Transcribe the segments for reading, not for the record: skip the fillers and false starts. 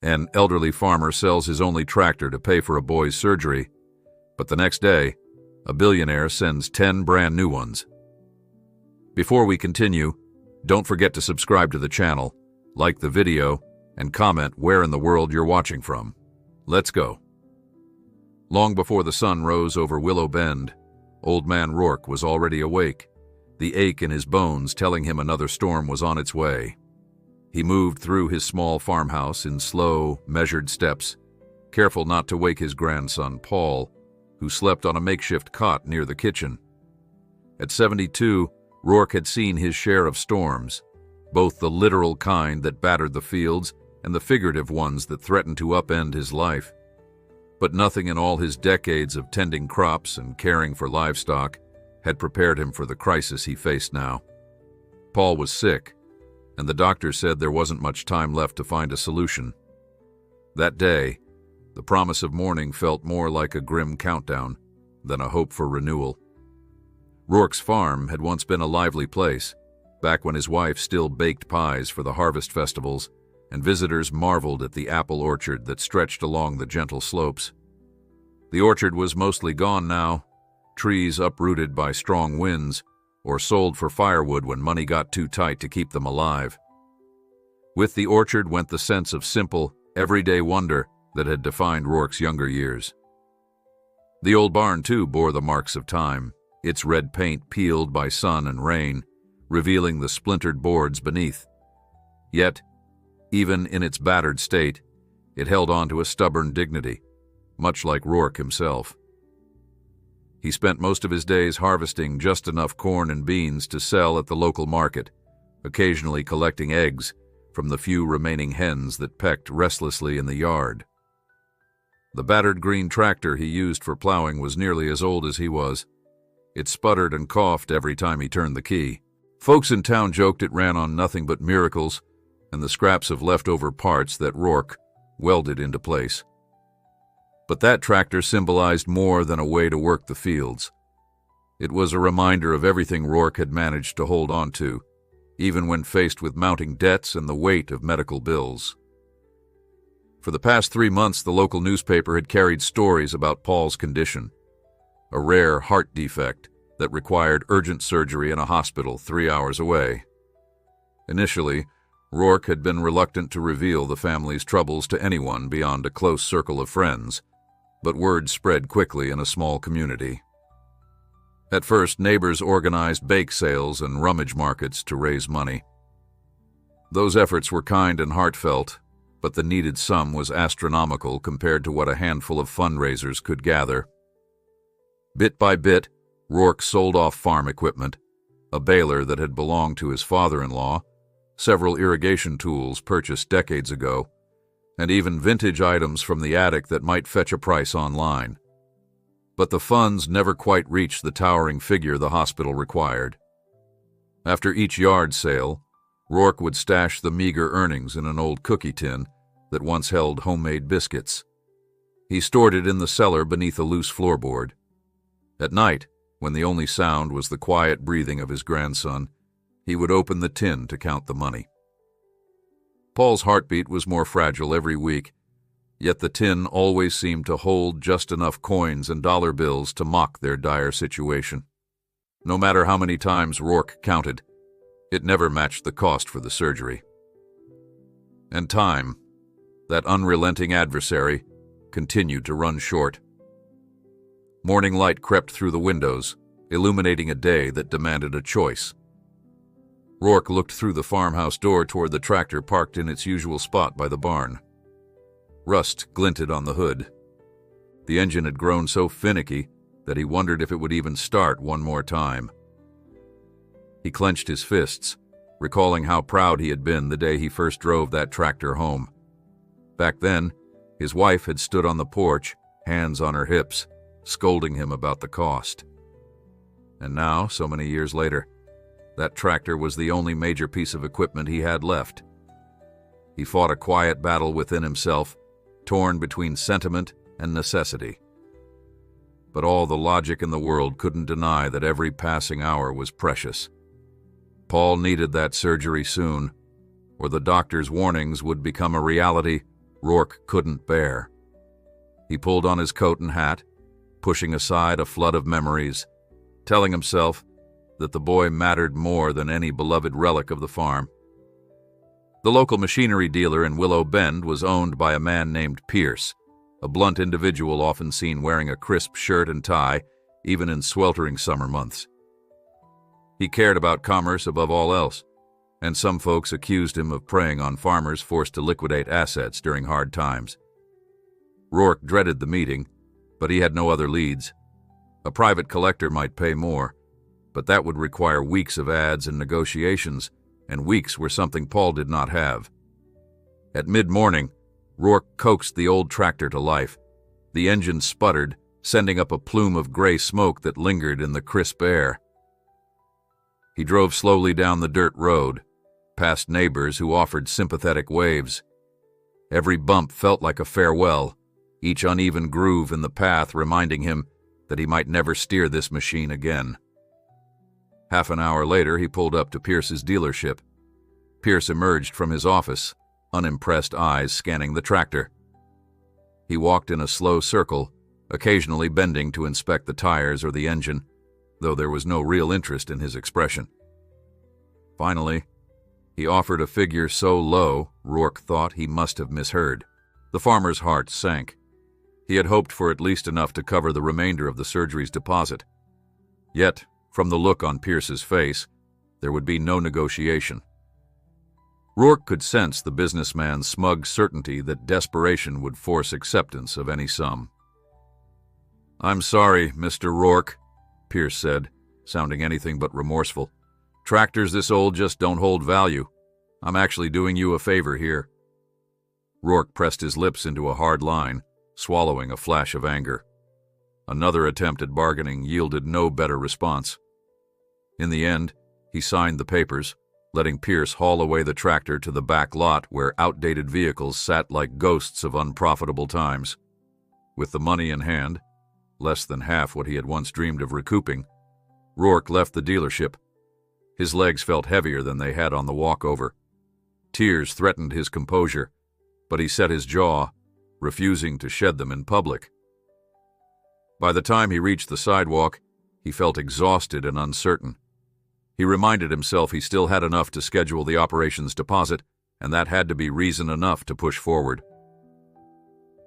An elderly farmer sells his only tractor to pay for a boy's surgery, but the next day, a billionaire sends 10 brand new ones. Before we continue, don't forget to subscribe to the channel, like the video, and comment where in the world you're watching from. Let's go. Long before the sun rose over Willow Bend, Old Man Rourke was already awake, the ache in his bones telling him another storm was on its way. He moved through his small farmhouse in slow, measured steps, careful not to wake his grandson, Paul, who slept on a makeshift cot near the kitchen. At 72, Rourke had seen his share of storms, both the literal kind that battered the fields and the figurative ones that threatened to upend his life. But nothing in all his decades of tending crops and caring for livestock had prepared him for the crisis he faced now. Paul was sick, and the doctor said there wasn't much time left to find a solution. That day, the promise of morning felt more like a grim countdown than a hope for renewal. Rourke's farm had once been a lively place, back when his wife still baked pies for the harvest festivals, and visitors marveled at the apple orchard that stretched along the gentle slopes. The orchard was mostly gone now, trees uprooted by strong winds, or sold for firewood when money got too tight to keep them alive. With the orchard went the sense of simple, everyday wonder that had defined Rourke's younger years. The old barn, too, bore the marks of time, its red paint peeled by sun and rain, revealing the splintered boards beneath. Yet, even in its battered state, it held on to a stubborn dignity, much like Rourke himself. He spent most of his days harvesting just enough corn and beans to sell at the local market, occasionally collecting eggs from the few remaining hens that pecked restlessly in the yard. The battered green tractor he used for plowing was nearly as old as he was. It sputtered and coughed every time he turned the key. Folks in town joked it ran on nothing but miracles and the scraps of leftover parts that Rourke welded into place. But that tractor symbolized more than a way to work the fields. It was a reminder of everything Rourke had managed to hold on to, even when faced with mounting debts and the weight of medical bills. For the past 3 months, the local newspaper had carried stories about Paul's condition, a rare heart defect that required urgent surgery in a hospital 3 hours away. Initially, Rourke had been reluctant to reveal the family's troubles to anyone beyond a close circle of friends, but word spread quickly in a small community. At first, neighbors organized bake sales and rummage markets to raise money. Those efforts were kind and heartfelt, but the needed sum was astronomical compared to what a handful of fundraisers could gather. Bit by bit, Rourke sold off farm equipment, a baler that had belonged to his father-in-law, several irrigation tools purchased decades ago, and even vintage items from the attic that might fetch a price online. But the funds never quite reached the towering figure the hospital required. After each yard sale, Rourke would stash the meager earnings in an old cookie tin that once held homemade biscuits. He stored it in the cellar beneath a loose floorboard. At night, when the only sound was the quiet breathing of his grandson, he would open the tin to count the money. Paul's heartbeat was more fragile every week, yet the tin always seemed to hold just enough coins and dollar bills to mock their dire situation. No matter how many times Rourke counted, it never matched the cost for the surgery. And time, that unrelenting adversary, continued to run short. Morning light crept through the windows, illuminating a day that demanded a choice. Rourke looked through the farmhouse door toward the tractor parked in its usual spot by the barn. Rust glinted on the hood. The engine had grown so finicky that he wondered if it would even start one more time. He clenched his fists, recalling how proud he had been the day he first drove that tractor home. Back then, his wife had stood on the porch, hands on her hips, scolding him about the cost. And now, so many years later, that tractor was the only major piece of equipment he had left. He fought a quiet battle within himself, torn between sentiment and necessity. But all the logic in the world couldn't deny that every passing hour was precious. Paul needed that surgery soon, or the doctor's warnings would become a reality Rourke couldn't bear. He pulled on his coat and hat, pushing aside a flood of memories, telling himself that the boy mattered more than any beloved relic of the farm. The local machinery dealer in Willow Bend was owned by a man named Pierce, a blunt individual often seen wearing a crisp shirt and tie, even in sweltering summer months. He cared about commerce above all else, and some folks accused him of preying on farmers forced to liquidate assets during hard times. Rourke dreaded the meeting, but he had no other leads. A private collector might pay more, but that would require weeks of ads and negotiations, and weeks were something Paul did not have. At mid-morning, Rourke coaxed the old tractor to life. The engine sputtered, sending up a plume of gray smoke that lingered in the crisp air. He drove slowly down the dirt road, past neighbors who offered sympathetic waves. Every bump felt like a farewell, each uneven groove in the path reminding him that he might never steer this machine again. Half an hour later, he pulled up to Pierce's dealership. Pierce emerged from his office, unimpressed eyes scanning the tractor. He walked in a slow circle, occasionally bending to inspect the tires or the engine, though there was no real interest in his expression. Finally, he offered a figure so low, Rourke thought he must have misheard. The farmer's heart sank. He had hoped for at least enough to cover the remainder of the surgery's deposit. Yet, from the look on Pierce's face, there would be no negotiation. Rourke could sense the businessman's smug certainty that desperation would force acceptance of any sum. "I'm sorry, Mr. Rourke," Pierce said, sounding anything but remorseful. "Tractors this old just don't hold value. I'm actually doing you a favor here." Rourke pressed his lips into a hard line, swallowing a flash of anger. Another attempt at bargaining yielded no better response. In the end, he signed the papers, letting Pierce haul away the tractor to the back lot where outdated vehicles sat like ghosts of unprofitable times. With the money in hand, less than half what he had once dreamed of recouping, Rourke left the dealership. His legs felt heavier than they had on the walk over. Tears threatened his composure, but he set his jaw, refusing to shed them in public. By the time he reached the sidewalk, he felt exhausted and uncertain. He reminded himself he still had enough to schedule the operation's deposit, and that had to be reason enough to push forward.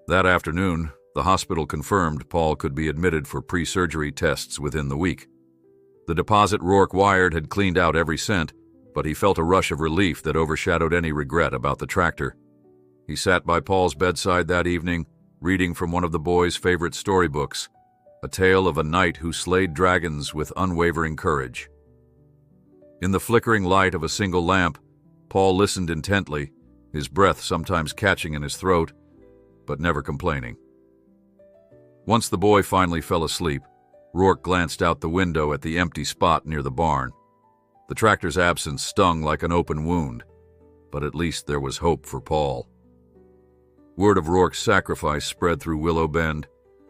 That afternoon, the hospital confirmed Paul could be admitted for pre-surgery tests within the week. The deposit Rourke wired had cleaned out every cent, but he felt a rush of relief that overshadowed any regret about the tractor. He sat by Paul's bedside that evening, reading from one of the boy's favorite storybooks, a tale of a knight who slayed dragons with unwavering courage. In the flickering light of a single lamp, Paul listened intently, his breath sometimes catching in his throat, but never complaining. Once the boy finally fell asleep, Rourke glanced out the window at the empty spot near the barn. The tractor's absence stung like an open wound, but at least there was hope for Paul. Word of Rourke's sacrifice spread through Willow Bend,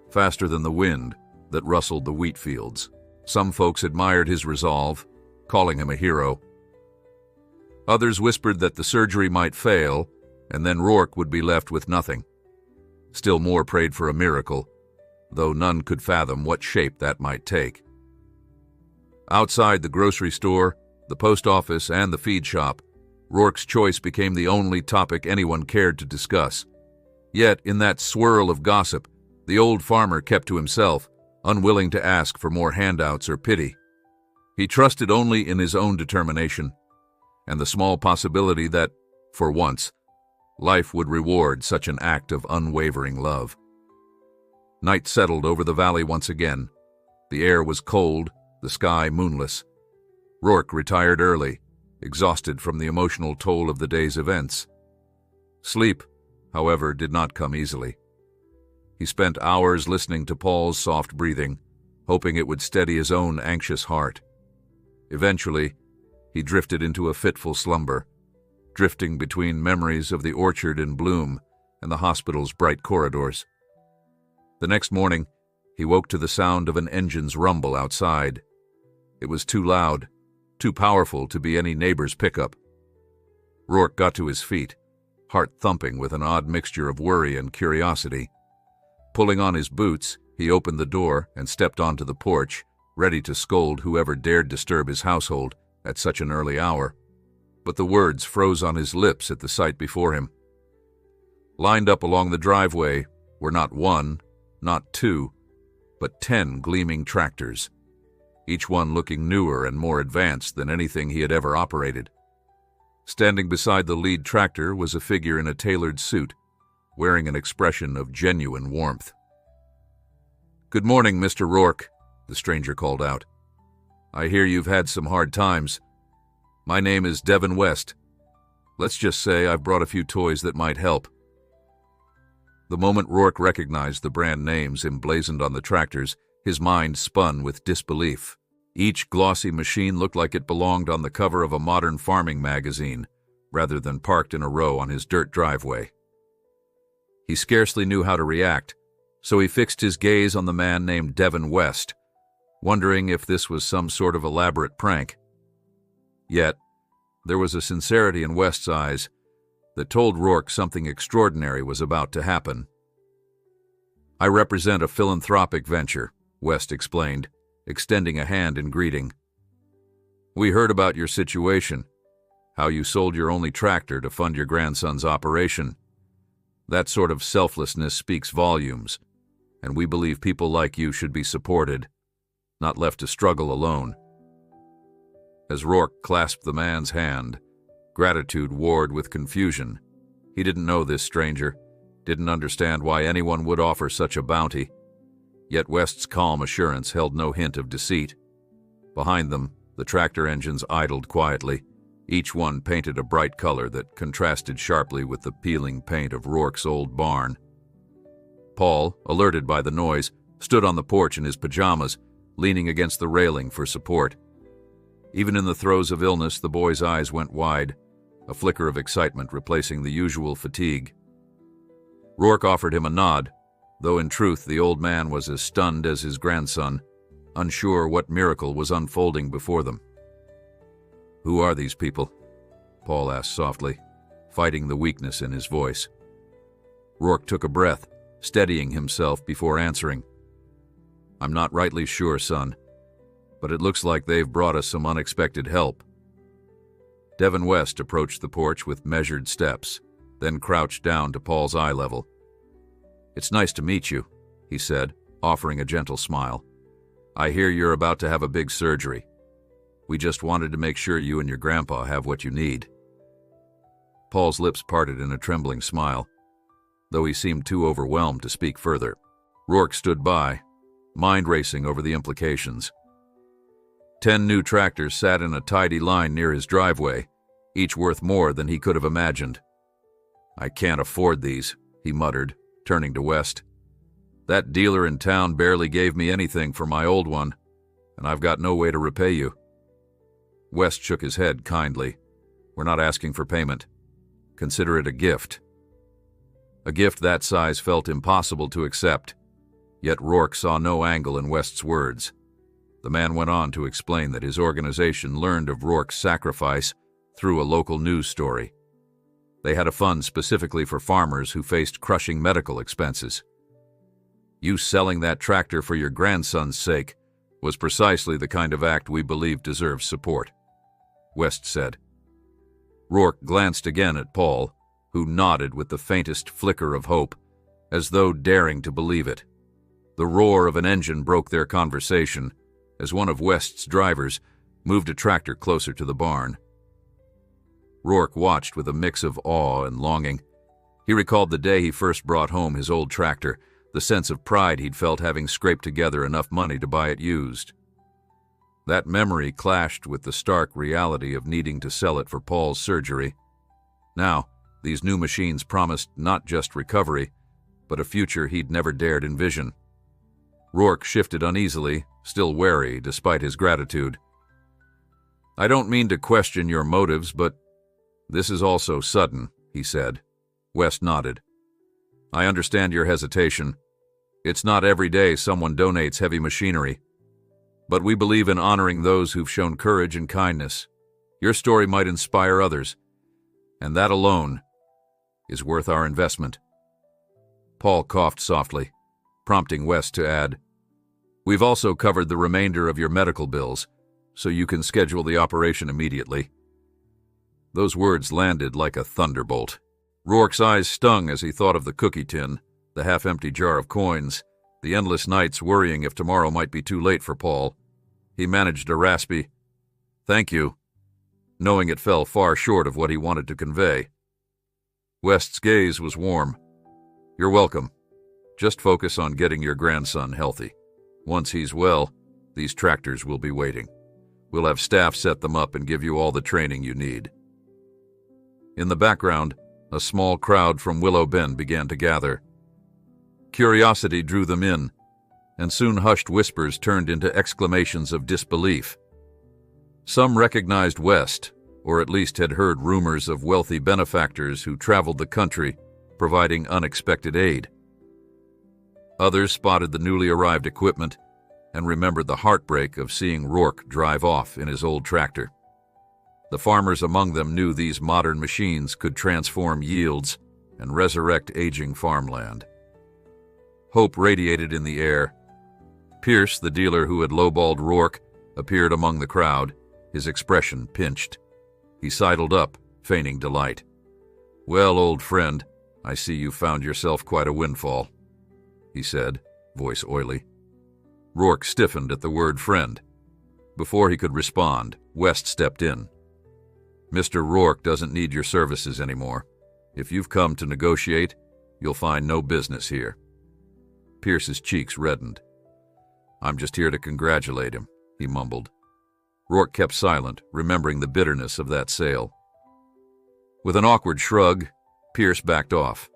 faster than the wind that rustled the wheat fields. Some folks admired his resolve, calling him a hero. Others whispered that the surgery might fail, and then Rourke would be left with nothing. Still more prayed for a miracle, though none could fathom what shape that might take. Outside the grocery store, the post office, and the feed shop, Rourke's choice became the only topic anyone cared to discuss. Yet, in that swirl of gossip, the old farmer kept to himself, unwilling to ask for more handouts or pity. He trusted only in his own determination, and the small possibility that, for once, life would reward such an act of unwavering love. Night settled over the valley once again. The air was cold, the sky moonless. Rourke retired early, exhausted from the emotional toll of the day's events. Sleep, however, did not come easily. He spent hours listening to Paul's soft breathing, hoping it would steady his own anxious heart. Eventually, he drifted into a fitful slumber, drifting between memories of the orchard in bloom and the hospital's bright corridors. The next morning, he woke to the sound of an engine's rumble outside. It was too loud, too powerful to be any neighbor's pickup. Rourke got to his feet, heart thumping with an odd mixture of worry and curiosity. Pulling on his boots, he opened the door and stepped onto the porch, ready to scold whoever dared disturb his household at such an early hour. But the words froze on his lips at the sight before him. Lined up along the driveway were not one, not two, but 10 gleaming tractors, each one looking newer and more advanced than anything he had ever operated. Standing beside the lead tractor was a figure in a tailored suit, wearing an expression of genuine warmth. "Good morning, Mr. Rourke," the stranger called out. "I hear you've had some hard times. My name is Devin West. Let's just say I've brought a few toys that might help." The moment Rourke recognized the brand names emblazoned on the tractors, his mind spun with disbelief. Each glossy machine looked like it belonged on the cover of a modern farming magazine, rather than parked in a row on his dirt driveway. He scarcely knew how to react, so he fixed his gaze on the man named Devin West, wondering if this was some sort of elaborate prank. Yet, there was a sincerity in West's eyes that told Rourke something extraordinary was about to happen. "I represent a philanthropic venture," West explained, extending a hand in greeting. "We heard about your situation, how you sold your only tractor to fund your grandson's operation. That sort of selflessness speaks volumes, and we believe people like you should be supported, not left to struggle alone." As Rourke clasped the man's hand, gratitude warred with confusion. He didn't know this stranger, didn't understand why anyone would offer such a bounty. Yet West's calm assurance held no hint of deceit. Behind them, the tractor engines idled quietly, each one painted a bright color that contrasted sharply with the peeling paint of Rourke's old barn. Paul, alerted by the noise, stood on the porch in his pajamas, leaning against the railing for support. Even in the throes of illness, the boy's eyes went wide, a flicker of excitement replacing the usual fatigue. Rourke offered him a nod, though in truth the old man was as stunned as his grandson, unsure what miracle was unfolding before them. "Who are these people?" Paul asked softly, fighting the weakness in his voice. Rourke took a breath, steadying himself before answering. "I'm not rightly sure, son, but it looks like they've brought us some unexpected help." Devin West approached the porch with measured steps, then crouched down to Paul's eye level. "It's nice to meet you," he said, offering a gentle smile. "I hear you're about to have a big surgery. We just wanted to make sure you and your grandpa have what you need." Paul's lips parted in a trembling smile, though he seemed too overwhelmed to speak further. Rourke stood by, mind racing over the implications. 10 new tractors sat in a tidy line near his driveway, each worth more than he could have imagined. "I can't afford these," he muttered, turning to West. "That dealer in town barely gave me anything for my old one, and I've got no way to repay you." West shook his head kindly. "We're not asking for payment. Consider it a gift." A gift that size felt impossible to accept, yet Rourke saw no angle in West's words. The man went on to explain that his organization learned of Rourke's sacrifice through a local news story. They had a fund specifically for farmers who faced crushing medical expenses. "You selling that tractor for your grandson's sake was precisely the kind of act we believe deserves support," West said. Rourke glanced again at Paul, who nodded with the faintest flicker of hope, as though daring to believe it. The roar of an engine broke their conversation as one of West's drivers moved a tractor closer to the barn. Rourke watched with a mix of awe and longing. He recalled the day he first brought home his old tractor, the sense of pride he'd felt having scraped together enough money to buy it used. That memory clashed with the stark reality of needing to sell it for Paul's surgery. Now, these new machines promised not just recovery, but a future he'd never dared envision. Rourke shifted uneasily, still wary despite his gratitude. "I don't mean to question your motives, but this is all so sudden," he said. West nodded. "I understand your hesitation. It's not every day someone donates heavy machinery. But we believe in honoring those who've shown courage and kindness. Your story might inspire others. And that alone..." is worth our investment." Paul coughed softly, prompting West to add, "We've also covered the remainder of your medical bills, so you can schedule the operation immediately." Those words landed like a thunderbolt. Rourke's eyes stung as he thought of the cookie tin, the half-empty jar of coins, the endless nights worrying if tomorrow might be too late for Paul. He managed a raspy, "Thank you," knowing it fell far short of what he wanted to convey. West's gaze was warm. "You're welcome. Just focus on getting your grandson healthy. Once he's well, these tractors will be waiting. We'll have staff set them up and give you all the training you need." In the background, a small crowd from Willow Bend began to gather. Curiosity drew them in, and soon hushed whispers turned into exclamations of disbelief. Some recognized West, or at least had heard rumors of wealthy benefactors who traveled the country, providing unexpected aid. Others spotted the newly arrived equipment and remembered the heartbreak of seeing Rourke drive off in his old tractor. The farmers among them knew these modern machines could transform yields and resurrect aging farmland. Hope radiated in the air. Pierce, the dealer who had lowballed Rourke, appeared among the crowd, his expression pinched. He sidled up, feigning delight. "Well, old friend, I see you found yourself quite a windfall," he said, voice oily. Rourke stiffened at the word friend. Before he could respond, West stepped in. "Mr. Rourke doesn't need your services anymore. If you've come to negotiate, you'll find no business here." Pierce's cheeks reddened. "I'm just here to congratulate him," he mumbled. Rourke kept silent, remembering the bitterness of that sale. With an awkward shrug, Pierce backed off,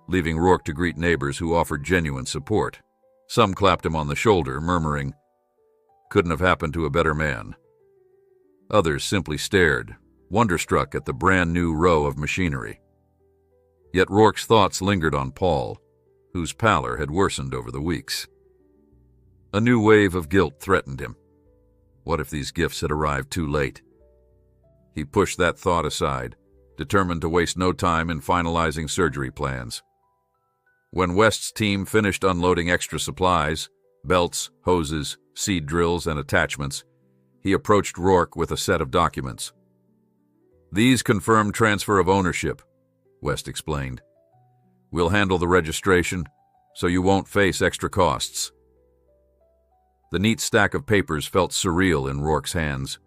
leaving Rourke to greet neighbors who offered genuine support. Some clapped him on the shoulder, murmuring, "Couldn't have happened to a better man." Others simply stared, wonderstruck at the brand-new row of machinery. Yet Rourke's thoughts lingered on Paul, whose pallor had worsened over the weeks. A new wave of guilt threatened him. What if these gifts had arrived too late? He pushed that thought aside, determined to waste no time in finalizing surgery plans. When West's team finished unloading extra supplies, belts, hoses, seed drills, and attachments, he approached Rourke with a set of documents. "These confirm transfer of ownership," West explained. "We'll handle the registration, so you won't face extra costs." The neat stack of papers felt surreal in Rourke's hands.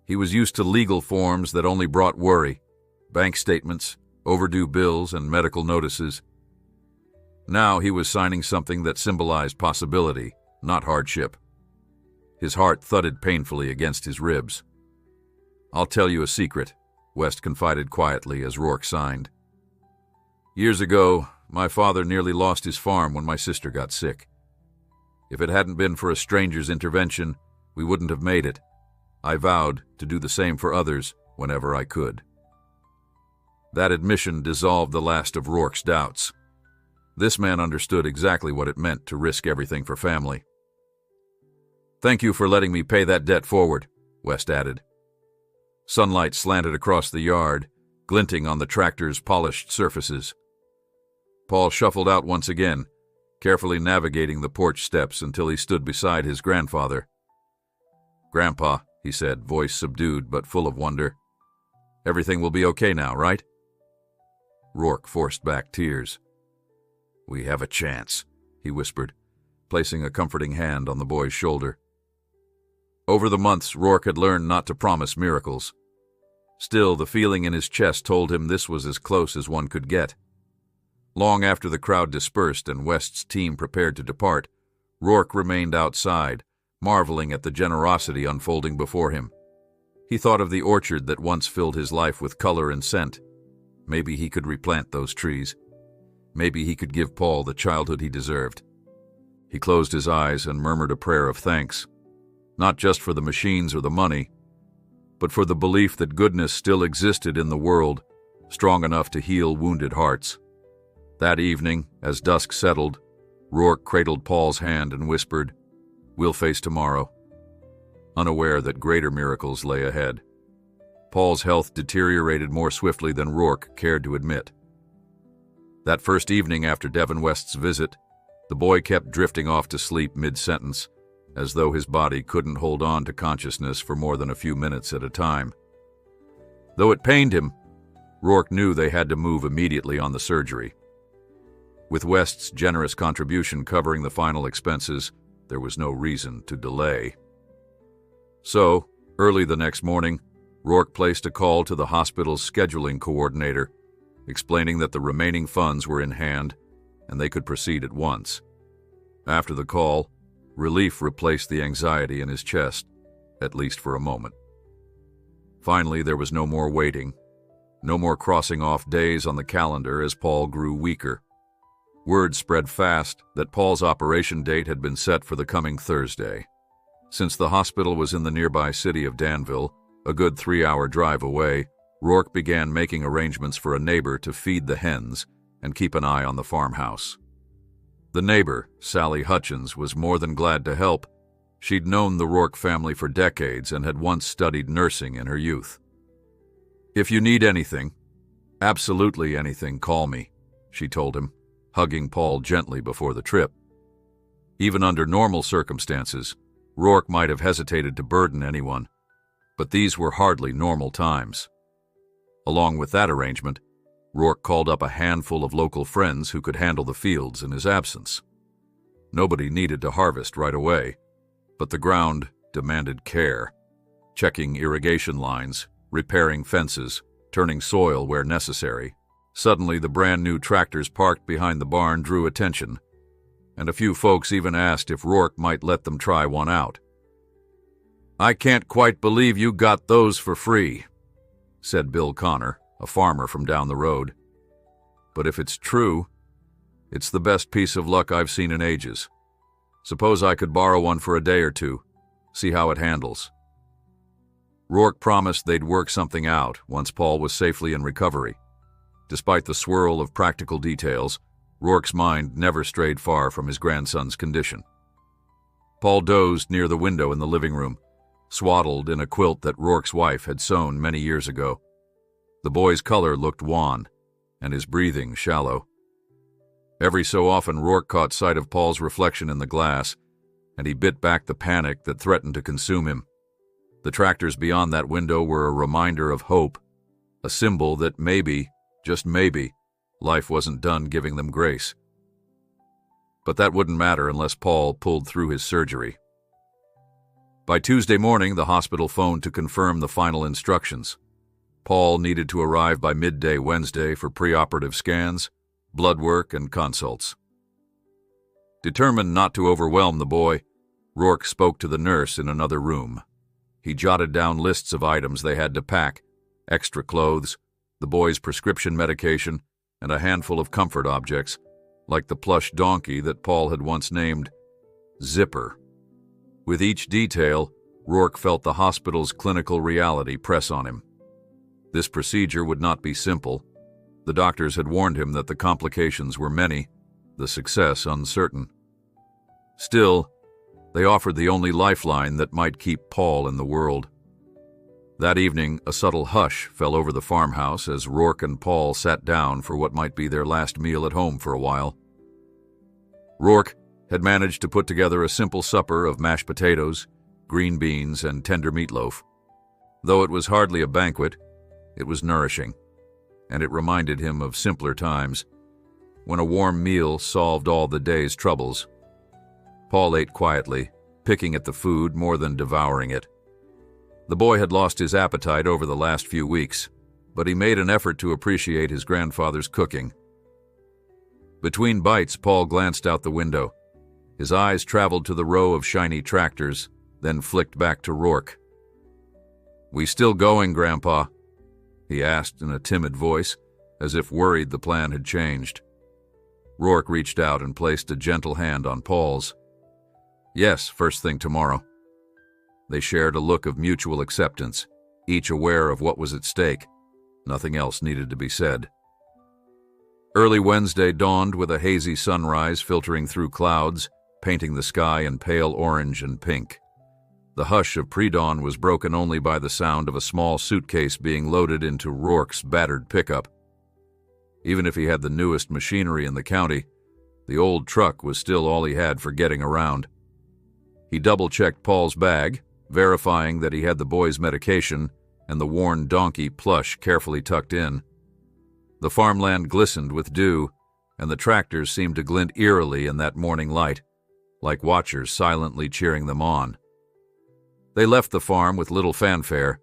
He was used to legal forms that only brought worry, bank statements, overdue bills, and medical notices. Now he was signing something that symbolized possibility, not hardship. His heart thudded painfully against his ribs. "I'll tell you a secret," West confided quietly as Rourke signed. "Years ago, my father nearly lost his farm when my sister got sick. If it hadn't been for a stranger's intervention, we wouldn't have made it. I vowed to do the same for others whenever I could." That admission dissolved the last of Rourke's doubts. This man understood exactly what it meant to risk everything for family. "Thank you for letting me pay that debt forward," West added. Sunlight slanted across the yard, glinting on the tractor's polished surfaces. Paul shuffled out once again, carefully navigating the porch steps until he stood beside his grandfather. "Grandpa," he said, voice subdued but full of wonder, "everything will be okay now, right?" Rourke forced back tears. "We have a chance," he whispered, placing a comforting hand on the boy's shoulder. Over the months, Rourke had learned not to promise miracles. Still, the feeling in his chest told him this was as close as one could get. Long after the crowd dispersed and West's team prepared to depart, Rourke remained outside, marveling at the generosity unfolding before him. He thought of the orchard that once filled his life with color and scent. Maybe he could replant those trees. Maybe he could give Paul the childhood he deserved. He closed his eyes and murmured a prayer of thanks, not just for the machines or the money, but for the belief that goodness still existed in the world, strong enough to heal wounded hearts. That evening, as dusk settled, Rourke cradled Paul's hand and whispered, "We'll face tomorrow," unaware that greater miracles lay ahead. Paul's health deteriorated more swiftly than Rourke cared to admit. That first evening after Devon West's visit, the boy kept drifting off to sleep mid-sentence, as though his body couldn't hold on to consciousness for more than a few minutes at a time. Though it pained him, Rourke knew they had to move immediately on the surgery. With West's generous contribution covering the final expenses, there was no reason to delay. So, early the next morning, Rourke placed a call to the hospital's scheduling coordinator, explaining that the remaining funds were in hand and they could proceed at once. After the call, relief replaced the anxiety in his chest, at least for a moment. Finally, there was no more waiting, no more crossing off days on the calendar as Paul grew weaker. Word spread fast that Paul's operation date had been set for the coming Thursday. Since the hospital was in the nearby city of Danville, a good 3-hour drive away, Rourke began making arrangements for a neighbor to feed the hens and keep an eye on the farmhouse. The neighbor, Sally Hutchins, was more than glad to help. She'd known the Rourke family for decades and had once studied nursing in her youth. "If you need anything, absolutely anything, call me," she told him, hugging Paul gently before the trip. Even under normal circumstances, Rourke might have hesitated to burden anyone, but these were hardly normal times. Along with that arrangement, Rourke called up a handful of local friends who could handle the fields in his absence. Nobody needed to harvest right away, but the ground demanded care, checking irrigation lines, repairing fences, turning soil where necessary. Suddenly, the brand-new tractors parked behind the barn drew attention, and a few folks even asked if Rourke might let them try one out. "I can't quite believe you got those for free," said Bill Connor, a farmer from down the road. "But if it's true, it's the best piece of luck I've seen in ages. Suppose I could borrow one for a day or two, see how it handles." Rourke promised they'd work something out once Paul was safely in recovery. Despite the swirl of practical details, Rourke's mind never strayed far from his grandson's condition. Paul dozed near the window in the living room, swaddled in a quilt that Rourke's wife had sewn many years ago. The boy's color looked wan, and his breathing shallow. Every so often, Rourke caught sight of Paul's reflection in the glass, and he bit back the panic that threatened to consume him. The tractors beyond that window were a reminder of hope, a symbol that maybe, just maybe, life wasn't done giving them grace. But that wouldn't matter unless Paul pulled through his surgery. By Tuesday morning, the hospital phoned to confirm the final instructions. Paul needed to arrive by midday Wednesday for preoperative scans, blood work, and consults. Determined not to overwhelm the boy, Rourke spoke to the nurse in another room. He jotted down lists of items they had to pack, extra clothes, the boy's prescription medication, and a handful of comfort objects, like the plush donkey that Paul had once named Zipper. With each detail, Rourke felt the hospital's clinical reality press on him. This procedure would not be simple. The doctors had warned him that the complications were many, the success uncertain. Still, they offered the only lifeline that might keep Paul in the world. That evening, a subtle hush fell over the farmhouse as Rourke and Paul sat down for what might be their last meal at home for a while. Rourke had managed to put together a simple supper of mashed potatoes, green beans, and tender meatloaf. Though it was hardly a banquet, it was nourishing, and it reminded him of simpler times, when a warm meal solved all the day's troubles. Paul ate quietly, picking at the food more than devouring it. The boy had lost his appetite over the last few weeks, but he made an effort to appreciate his grandfather's cooking. Between bites, Paul glanced out the window. His eyes traveled to the row of shiny tractors, then flicked back to Rourke. "We still going, Grandpa?" he asked in a timid voice, as if worried the plan had changed. Rourke reached out and placed a gentle hand on Paul's. "Yes, first thing tomorrow." They shared a look of mutual acceptance, each aware of what was at stake. Nothing else needed to be said. Early Wednesday dawned with a hazy sunrise filtering through clouds, painting the sky in pale orange and pink. The hush of pre-dawn was broken only by the sound of a small suitcase being loaded into Rourke's battered pickup. Even if he had the newest machinery in the county, the old truck was still all he had for getting around. He double-checked Paul's bag, verifying that he had the boy's medication and the worn donkey plush carefully tucked in. The farmland glistened with dew, and the tractors seemed to glint eerily in that morning light, like watchers silently cheering them on. They left the farm with little fanfare.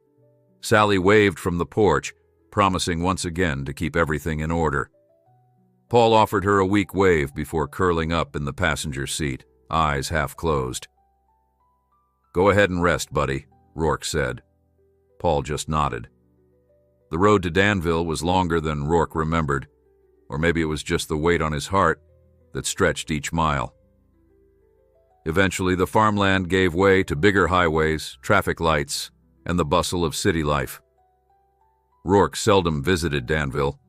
Sally waved from the porch, promising once again to keep everything in order. Paul offered her a weak wave before curling up in the passenger seat, eyes half closed. "Go ahead and rest, buddy," Rourke said. Paul just nodded. The road to Danville was longer than Rourke remembered, or maybe it was just the weight on his heart that stretched each mile. Eventually, the farmland gave way to bigger highways, traffic lights, and the bustle of city life. Rourke seldom visited Danville.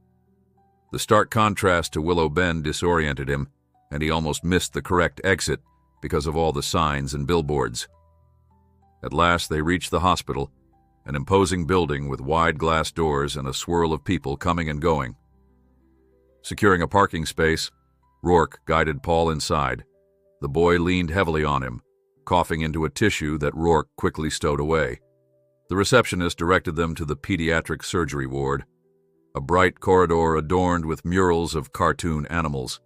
The stark contrast to Willow Bend disoriented him, and he almost missed the correct exit because of all the signs and billboards. At last they reached the hospital, an imposing building with wide glass doors and a swirl of people coming and going. Securing a parking space, Rourke guided Paul inside. The boy leaned heavily on him, coughing into a tissue that Rourke quickly stowed away. The receptionist directed them to the pediatric surgery ward, a bright corridor adorned with murals of cartoon animals.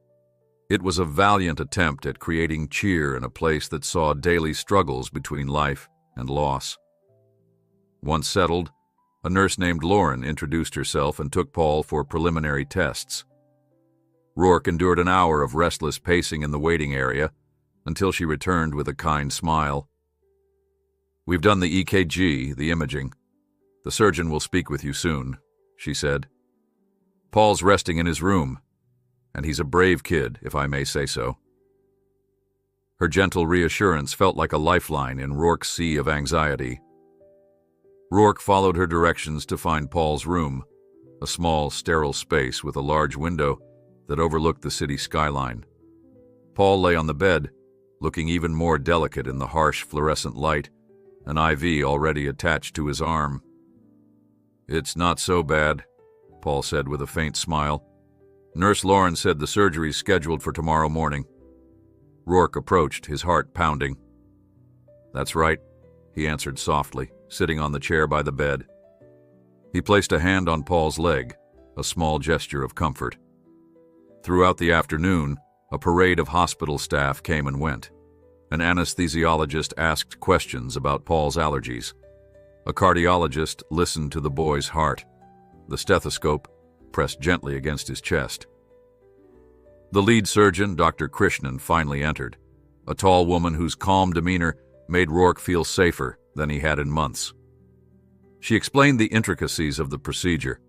It was a valiant attempt at creating cheer in a place that saw daily struggles between life and loss. Once settled, a nurse named Lauren introduced herself and took Paul for preliminary tests. Rourke endured an hour of restless pacing in the waiting area until she returned with a kind smile. "We've done the EKG, the imaging. The surgeon will speak with you soon," she said. "Paul's resting in his room, and he's a brave kid, if I may say so." Her gentle reassurance felt like a lifeline in Rourke's sea of anxiety. Rourke followed her directions to find Paul's room, a small, sterile space with a large window that overlooked the city skyline. Paul lay on the bed, looking even more delicate in the harsh fluorescent light, an IV already attached to his arm. "It's not so bad," Paul said with a faint smile. "Nurse Lauren said the surgery's scheduled for tomorrow morning." Rourke approached, his heart pounding. "That's right," he answered softly, sitting on the chair by the bed. He placed a hand on Paul's leg, a small gesture of comfort. Throughout the afternoon, a parade of hospital staff came and went. An anesthesiologist asked questions about Paul's allergies. A cardiologist listened to the boy's heart. The stethoscope pressed gently against his chest. The lead surgeon, Dr. Krishnan, finally entered, a tall woman whose calm demeanor made Rourke feel safer than he had in months. She explained the intricacies of the procedure,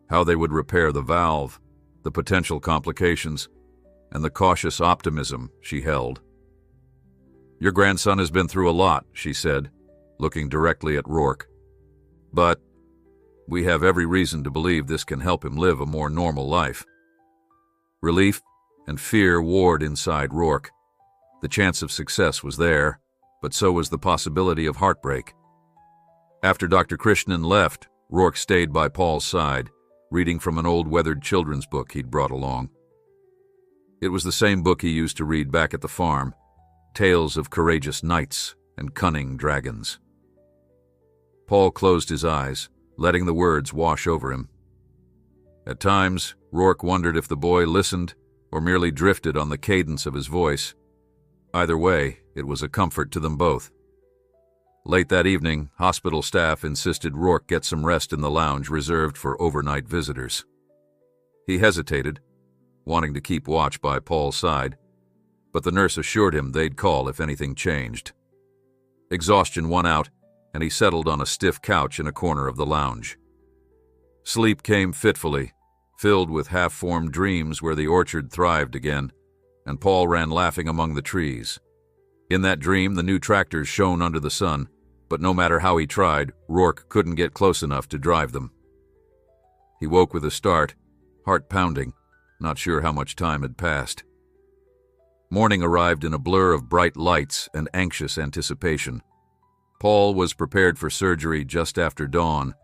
how they would repair the valve, the potential complications, and the cautious optimism she held. "Your grandson has been through a lot," she said, looking directly at Rourke. "But we have every reason to believe this can help him live a more normal life." Relief and fear warred inside Rourke. The chance of success was there, but so was the possibility of heartbreak. After Dr. Krishnan left, Rourke stayed by Paul's side, reading from an old weathered children's book he'd brought along. It was the same book he used to read back at the farm, tales of courageous knights and cunning dragons. Paul closed his eyes, letting the words wash over him. At times, Rourke wondered if the boy listened or merely drifted on the cadence of his voice. Either way, it was a comfort to them both. Late that evening, hospital staff insisted Rourke get some rest in the lounge reserved for overnight visitors. He hesitated, wanting to keep watch by Paul's side, but the nurse assured him they'd call if anything changed. Exhaustion won out, and he settled on a stiff couch in a corner of the lounge. Sleep came fitfully, filled with half-formed dreams where the orchard thrived again, and Paul ran laughing among the trees. In that dream, the new tractors shone under the sun, but no matter how he tried, Rourke couldn't get close enough to drive them. He woke with a start, heart pounding, not sure how much time had passed. Morning arrived in a blur of bright lights and anxious anticipation. Paul was prepared for surgery just after dawn.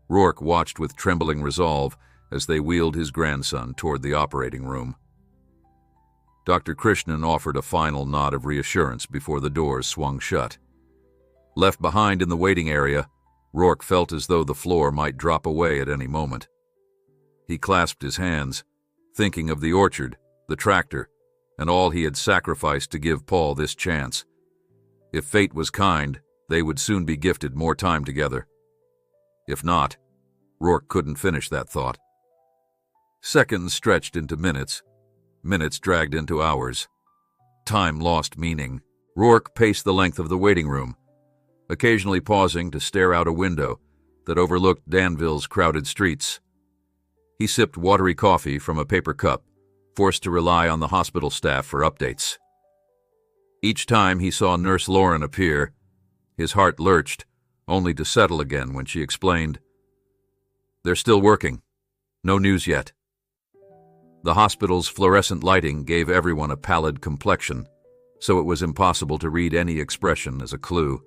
Rourke watched with trembling resolve as they wheeled his grandson toward the operating room. Dr. Krishnan offered a final nod of reassurance before the doors swung shut. Left behind in the waiting area, Rourke felt as though the floor might drop away at any moment. He clasped his hands, thinking of the orchard, the tractor, and all he had sacrificed to give Paul this chance. If fate was kind, they would soon be gifted more time together. If not, Rourke couldn't finish that thought. Seconds stretched into minutes. Minutes dragged into hours. Time lost meaning. Rourke paced the length of the waiting room, occasionally pausing to stare out a window that overlooked Danville's crowded streets. He sipped watery coffee from a paper cup, forced to rely on the hospital staff for updates. Each time he saw Nurse Lauren appear, his heart lurched, only to settle again when she explained, "They're still working. No news yet." The hospital's fluorescent lighting gave everyone a pallid complexion, so it was impossible to read any expression as a clue.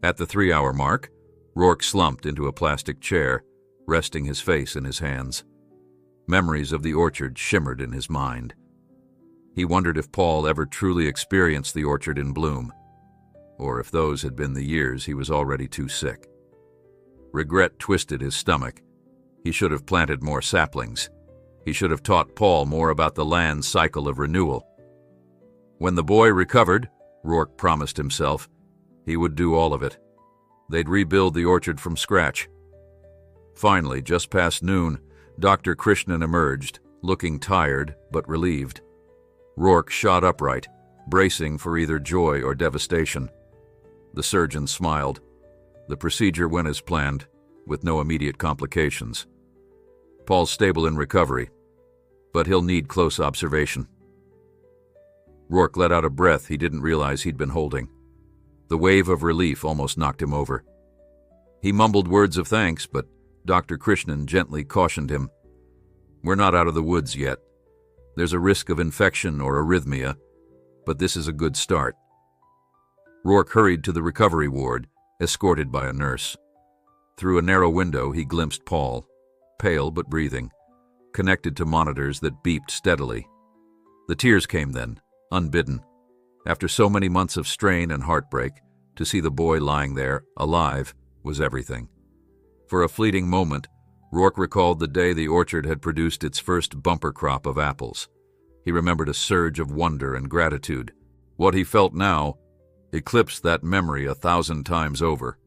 At the 3-hour mark, Rourke slumped into a plastic chair, resting his face in his hands. Memories of the orchard shimmered in his mind. He wondered if Paul ever truly experienced the orchard in bloom, or if those had been the years he was already too sick. Regret twisted his stomach. He should have planted more saplings. He should have taught Paul more about the land's cycle of renewal. When the boy recovered, Rourke promised himself, he would do all of it. They'd rebuild the orchard from scratch. Finally, just past noon, Dr. Krishnan emerged, looking tired but relieved. Rourke shot upright, bracing for either joy or devastation. The surgeon smiled. The procedure went as planned, with no immediate complications. Paul's stable in recovery, but he'll need close observation. Rourke let out a breath he didn't realize he'd been holding. The wave of relief almost knocked him over. He mumbled words of thanks, but Dr. Krishnan gently cautioned him, "We're not out of the woods yet. There's a risk of infection or arrhythmia, but this is a good start." Rourke hurried to the recovery ward, escorted by a nurse. Through a narrow window, he glimpsed Paul, pale but breathing, connected to monitors that beeped steadily. The tears came then, unbidden. After so many months of strain and heartbreak, to see the boy lying there, alive, was everything. For a fleeting moment, Rourke recalled the day the orchard had produced its first bumper crop of apples. He remembered a surge of wonder and gratitude. What he felt now eclipsed that memory 1,000 times over.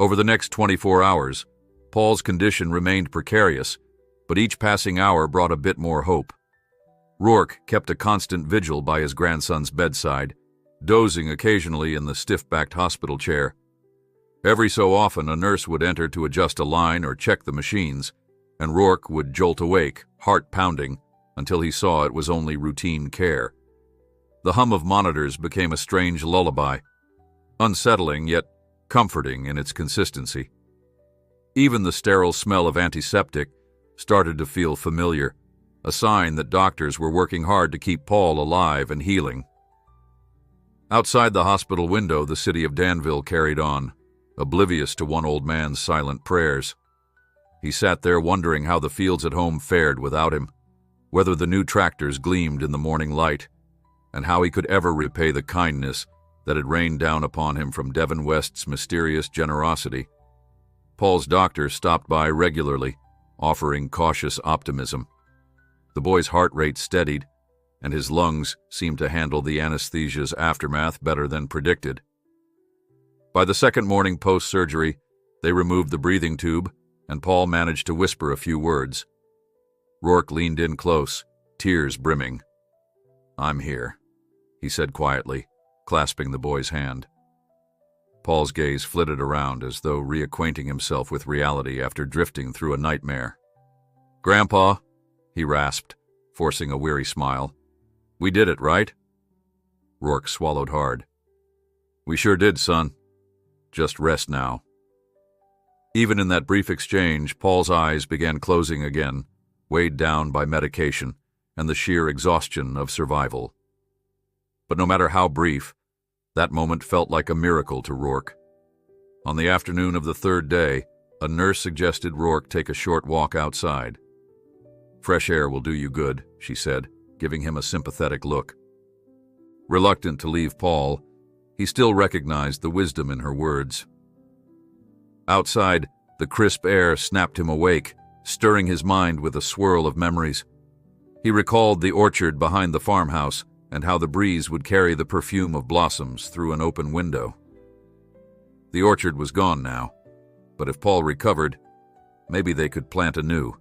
Over the next 24 hours, Paul's condition remained precarious, but each passing hour brought a bit more hope. Rourke kept a constant vigil by his grandson's bedside, dozing occasionally in the stiff-backed hospital chair. Every so often, a nurse would enter to adjust a line or check the machines, and Rourke would jolt awake, heart pounding, until he saw it was only routine care. The hum of monitors became a strange lullaby, unsettling yet comforting in its consistency. Even the sterile smell of antiseptic started to feel familiar, a sign that doctors were working hard to keep Paul alive and healing. Outside the hospital window, the city of Danville carried on, oblivious to one old man's silent prayers. He sat there wondering how the fields at home fared without him, whether the new tractors gleamed in the morning light, and how he could ever repay the kindness that had rained down upon him from Devon West's mysterious generosity. Paul's doctor stopped by regularly, offering cautious optimism. The boy's heart rate steadied, and his lungs seemed to handle the anesthesia's aftermath better than predicted. By the second morning post-surgery, they removed the breathing tube, and Paul managed to whisper a few words. Rourke leaned in close, tears brimming. "I'm here," he said quietly, clasping the boy's hand. Paul's gaze flitted around as though reacquainting himself with reality after drifting through a nightmare. "Grandpa," he rasped, forcing a weary smile. "We did it, right?" Rourke swallowed hard. "We sure did, son. Just rest now." Even in that brief exchange, Paul's eyes began closing again, weighed down by medication and the sheer exhaustion of survival. But no matter how brief, that moment felt like a miracle to Rourke. On the afternoon of the third day, A nurse suggested Rourke take a short walk outside. "Fresh air will do you good," she said, giving him a sympathetic look. Reluctant to leave Paul, he still recognized the wisdom in her words. Outside, the crisp air snapped him awake, stirring his mind with a swirl of memories. He recalled the orchard behind the farmhouse and how the breeze would carry the perfume of blossoms through an open window. The orchard was gone now, but if Paul recovered, maybe they could plant anew.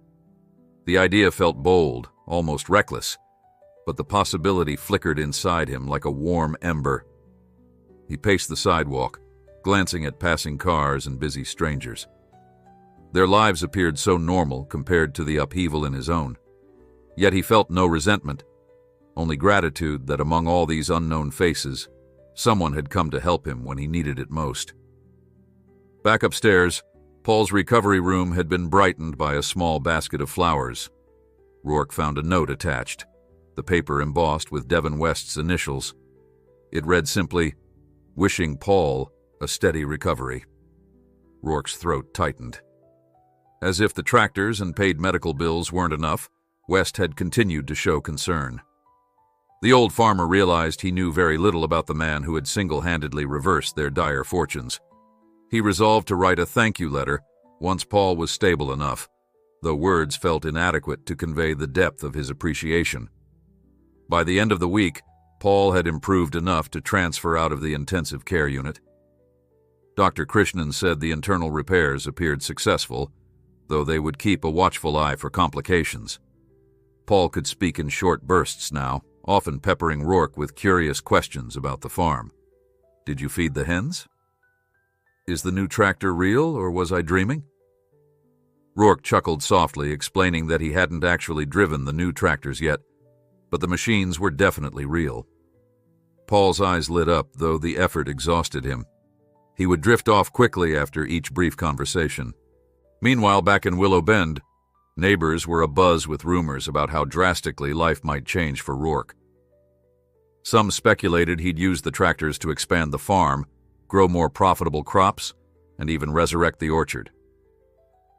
The idea felt bold, almost reckless, but the possibility flickered inside him like a warm ember. He paced the sidewalk, glancing at passing cars and busy strangers. Their lives appeared so normal compared to the upheaval in his own. Yet he felt no resentment, only gratitude that among all these unknown faces, someone had come to help him when he needed it most. Back upstairs, Paul's recovery room had been brightened by a small basket of flowers. Rourke found a note attached, the paper embossed with Devin West's initials. It read simply, "Wishing Paul a steady recovery." Rourke's throat tightened. As if the tractors and paid medical bills weren't enough, West had continued to show concern. The old farmer realized he knew very little about the man who had single-handedly reversed their dire fortunes. He resolved to write a thank you letter once Paul was stable enough, though words felt inadequate to convey the depth of his appreciation. By the end of the week, Paul had improved enough to transfer out of the intensive care unit. Dr. Krishnan said the internal repairs appeared successful, though they would keep a watchful eye for complications. Paul could speak in short bursts now, often peppering Rourke with curious questions about the farm. "Did you feed the hens? Is the new tractor real, or was I dreaming?" Rourke chuckled softly, explaining that he hadn't actually driven the new tractors yet, but the machines were definitely real. Paul's eyes lit up, though the effort exhausted him. He would drift off quickly after each brief conversation. Meanwhile, back in Willow Bend, neighbors were abuzz with rumors about how drastically life might change for Rourke. Some speculated he'd use the tractors to expand the farm, grow more profitable crops, and even resurrect the orchard.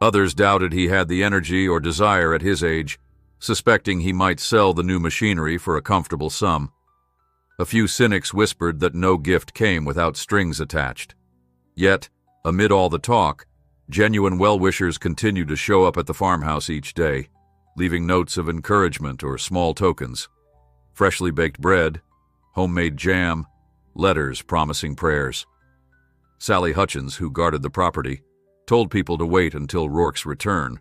Others doubted he had the energy or desire at his age, suspecting he might sell the new machinery for a comfortable sum. A few cynics whispered that no gift came without strings attached. Yet, amid all the talk, genuine well-wishers continued to show up at the farmhouse each day, leaving notes of encouragement or small tokens. Freshly baked bread, homemade jam, letters promising prayers. Sally Hutchins, who guarded the property, told people to wait until Rourke's return,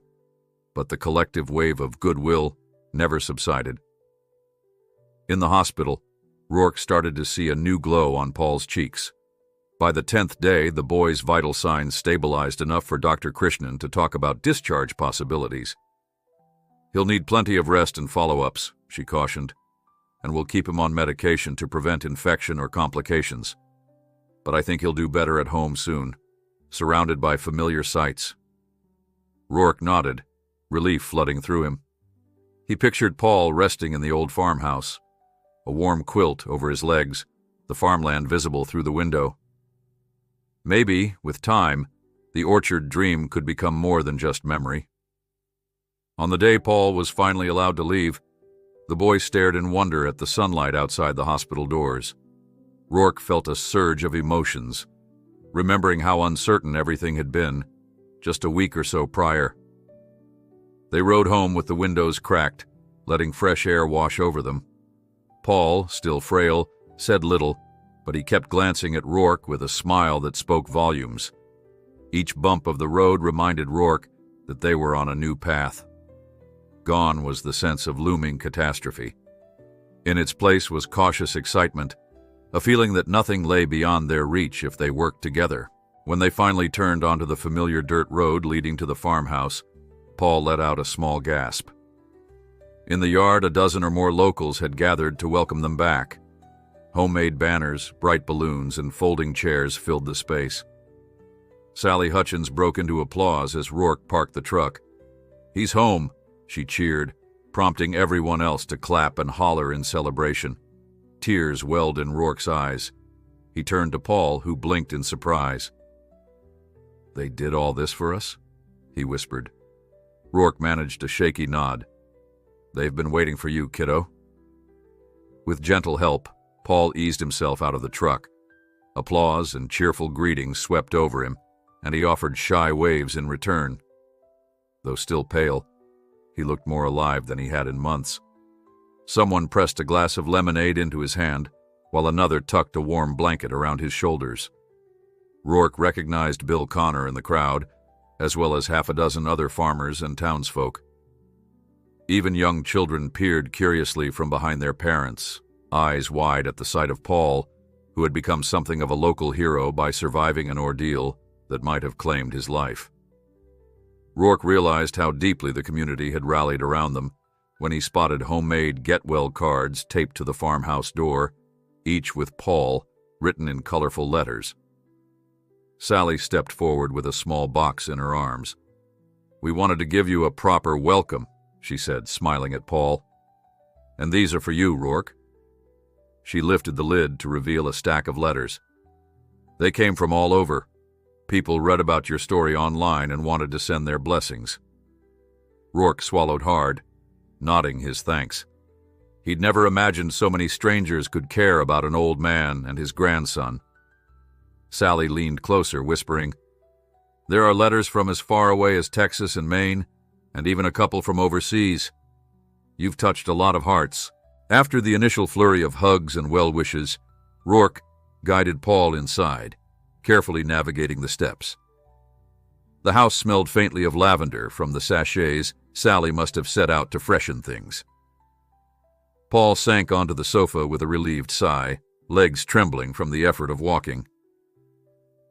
but the collective wave of goodwill never subsided. In the hospital, Rourke started to see a new glow on Paul's cheeks. By the 10th day, the boy's vital signs stabilized enough for Dr. Krishnan to talk about discharge possibilities. "He'll need plenty of rest and follow-ups," she cautioned, "and we'll keep him on medication to prevent infection or complications. But I think he'll do better at home soon, surrounded by familiar sights." Rourke nodded, relief flooding through him. He pictured Paul resting in the old farmhouse, a warm quilt over his legs, the farmland visible through the window. Maybe, with time, the orchard dream could become more than just memory. On the day Paul was finally allowed to leave, the boy stared in wonder at the sunlight outside the hospital doors. Rourke felt a surge of emotions, remembering how uncertain everything had been just a week or so prior. They rode home with the windows cracked, letting fresh air wash over them. Paul, still frail, said little, but he kept glancing at Rourke with a smile that spoke volumes. Each bump of the road reminded Rourke that they were on a new path. Gone was the sense of looming catastrophe. In its place was cautious excitement, a feeling that nothing lay beyond their reach if they worked together. When they finally turned onto the familiar dirt road leading to the farmhouse, Paul let out a small gasp. In the yard, a dozen or more locals had gathered to welcome them back. Homemade banners, bright balloons, and folding chairs filled the space. Sally Hutchins broke into applause as Rourke parked the truck. "He's home," she cheered, prompting everyone else to clap and holler in celebration. Tears welled in Rourke's eyes. He turned to Paul, who blinked in surprise. "They did all this for us?" he whispered. Rourke managed a shaky nod. "They've been waiting for you, kiddo." With gentle help, Paul eased himself out of the truck. Applause and cheerful greetings swept over him, and he offered shy waves in return. Though still pale, he looked more alive than he had in months. Someone pressed a glass of lemonade into his hand, while another tucked a warm blanket around his shoulders. Rourke recognized Bill Connor in the crowd, as well as half a dozen other farmers and townsfolk. Even young children peered curiously from behind their parents, eyes wide at the sight of Paul, who had become something of a local hero by surviving an ordeal that might have claimed his life. Rourke realized how deeply the community had rallied around them when he spotted homemade get-well cards taped to the farmhouse door, each with Paul written in colorful letters. Sally stepped forward with a small box in her arms. "We wanted to give you a proper welcome," she said, smiling at Paul. "And these are for you, Rourke." She lifted the lid to reveal a stack of letters. "They came from all over. People read about your story online and wanted to send their blessings." Rourke swallowed hard, nodding his thanks. He'd never imagined so many strangers could care about an old man and his grandson. Sally leaned closer, whispering, "There are letters from as far away as Texas and Maine, and even a couple from overseas. You've touched a lot of hearts." After the initial flurry of hugs and well wishes, Rourke guided Paul inside, carefully navigating the steps. The house smelled faintly of lavender from the sachets Sally must have set out to freshen things. Paul sank onto the sofa with a relieved sigh, legs trembling from the effort of walking.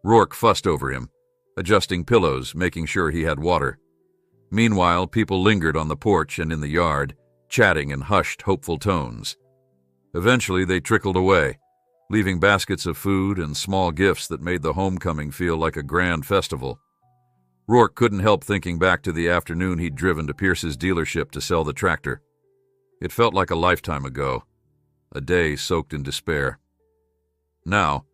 Rourke fussed over him, adjusting pillows, making sure he had water. Meanwhile, people lingered on the porch and in the yard, chatting in hushed, hopeful tones. Eventually, they trickled away, leaving baskets of food and small gifts that made the homecoming feel like a grand festival. Rourke couldn't help thinking back to the afternoon he'd driven to Pierce's dealership to sell the tractor. It felt like a lifetime ago, a day soaked in despair. Now,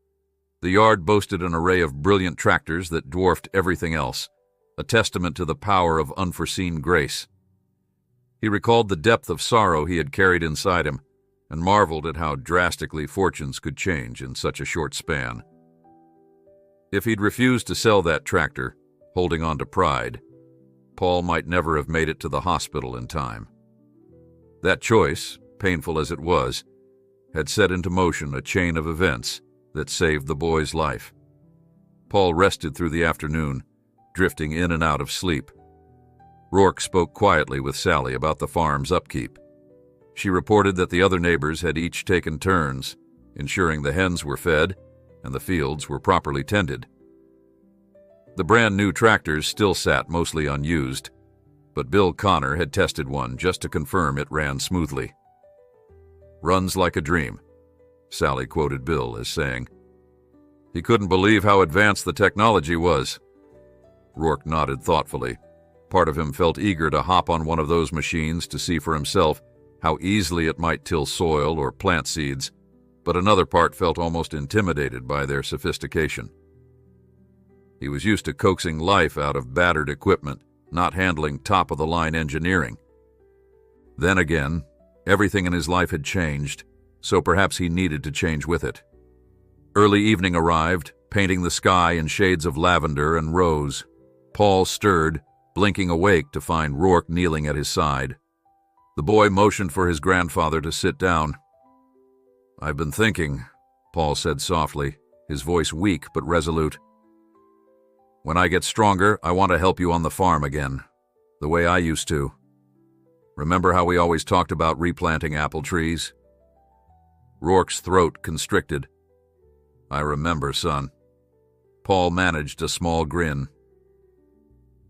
the yard boasted an array of brilliant tractors that dwarfed everything else, a testament to the power of unforeseen grace. He recalled the depth of sorrow he had carried inside him and marveled at how drastically fortunes could change in such a short span. If he'd refused to sell that tractor, holding on to pride, Paul might never have made it to the hospital in time. That choice, painful as it was, had set into motion a chain of events that saved the boy's life. Paul rested through the afternoon, drifting in and out of sleep. Rourke spoke quietly with Sally about the farm's upkeep. She reported that the other neighbors had each taken turns, ensuring the hens were fed and the fields were properly tended. The brand-new tractors still sat mostly unused, but Bill Connor had tested one just to confirm it ran smoothly. "Runs like a dream," Sally quoted Bill as saying. He couldn't believe how advanced the technology was. Rourke nodded thoughtfully. Part of him felt eager to hop on one of those machines to see for himself how easily it might till soil or plant seeds, but another part felt almost intimidated by their sophistication. He was used to coaxing life out of battered equipment, not handling top-of-the-line engineering. Then again, everything in his life had changed, so perhaps he needed to change with it. Early evening arrived, painting the sky in shades of lavender and rose. Paul stirred, blinking awake to find Rourke kneeling at his side. The boy motioned for his grandfather to sit down. "I've been thinking," Paul said softly, his voice weak but resolute. "When I get stronger, I want to help you on the farm again, the way I used to. Remember how we always talked about replanting apple trees?" Rourke's throat constricted. "I remember, son." Paul managed a small grin.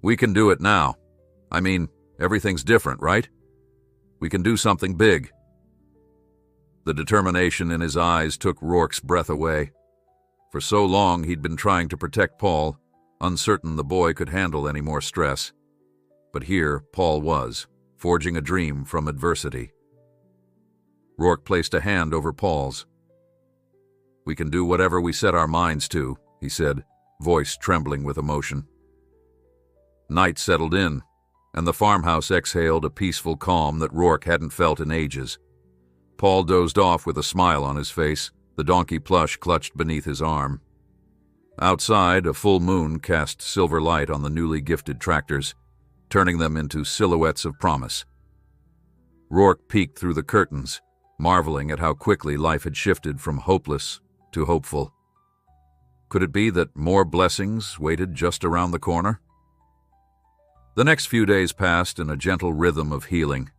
"We can do it now. I mean, everything's different, right? We can do something big." The determination in his eyes took Rourke's breath away. For so long he'd been trying to protect Paul, uncertain the boy could handle any more stress. But here Paul was, forging a dream from adversity. Rourke placed a hand over Paul's. "We can do whatever we set our minds to," he said, voice trembling with emotion. Night settled in, and the farmhouse exhaled a peaceful calm that Rourke hadn't felt in ages. Paul dozed off with a smile on his face, the donkey plush clutched beneath his arm. Outside, a full moon cast silver light on the newly gifted tractors, turning them into silhouettes of promise. Rourke peeked through the curtains, marveling at how quickly life had shifted from hopeless to hopeful. Could it be that more blessings waited just around the corner? The next few days passed in a gentle rhythm of healing.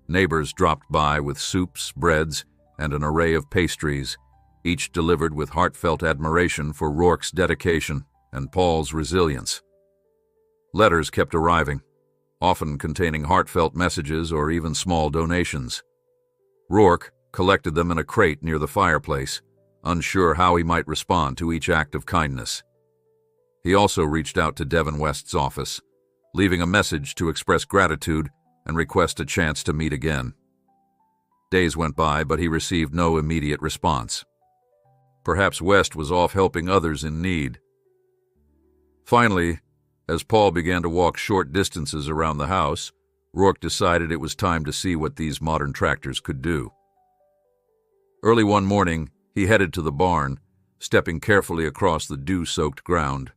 Neighbors dropped by with soups, breads, and an array of pastries, each delivered with heartfelt admiration for Rourke's dedication and Paul's resilience. Letters kept arriving, often containing heartfelt messages or even small donations. Rourke collected them in a crate near the fireplace, unsure how he might respond to each act of kindness. He also reached out to Devin West's office, leaving a message to express gratitude and request a chance to meet again. Days went by, but he received no immediate response. Perhaps West was off helping others in need. Finally, as Paul began to walk short distances around the house, Rourke decided it was time to see what these modern tractors could do. Early one morning, he headed to the barn, stepping carefully across the dew-soaked ground.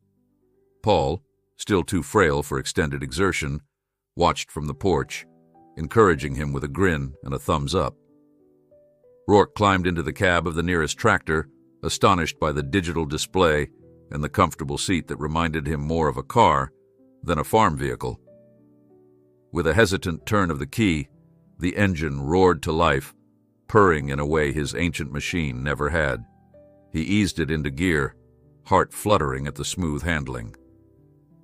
Paul, still too frail for extended exertion, watched from the porch, encouraging him with a grin and a thumbs up. Rourke climbed into the cab of the nearest tractor, astonished by the digital display and the comfortable seat that reminded him more of a car than a farm vehicle. With a hesitant turn of the key, the engine roared to life, purring in a way his ancient machine never had. He eased it into gear, heart fluttering at the smooth handling.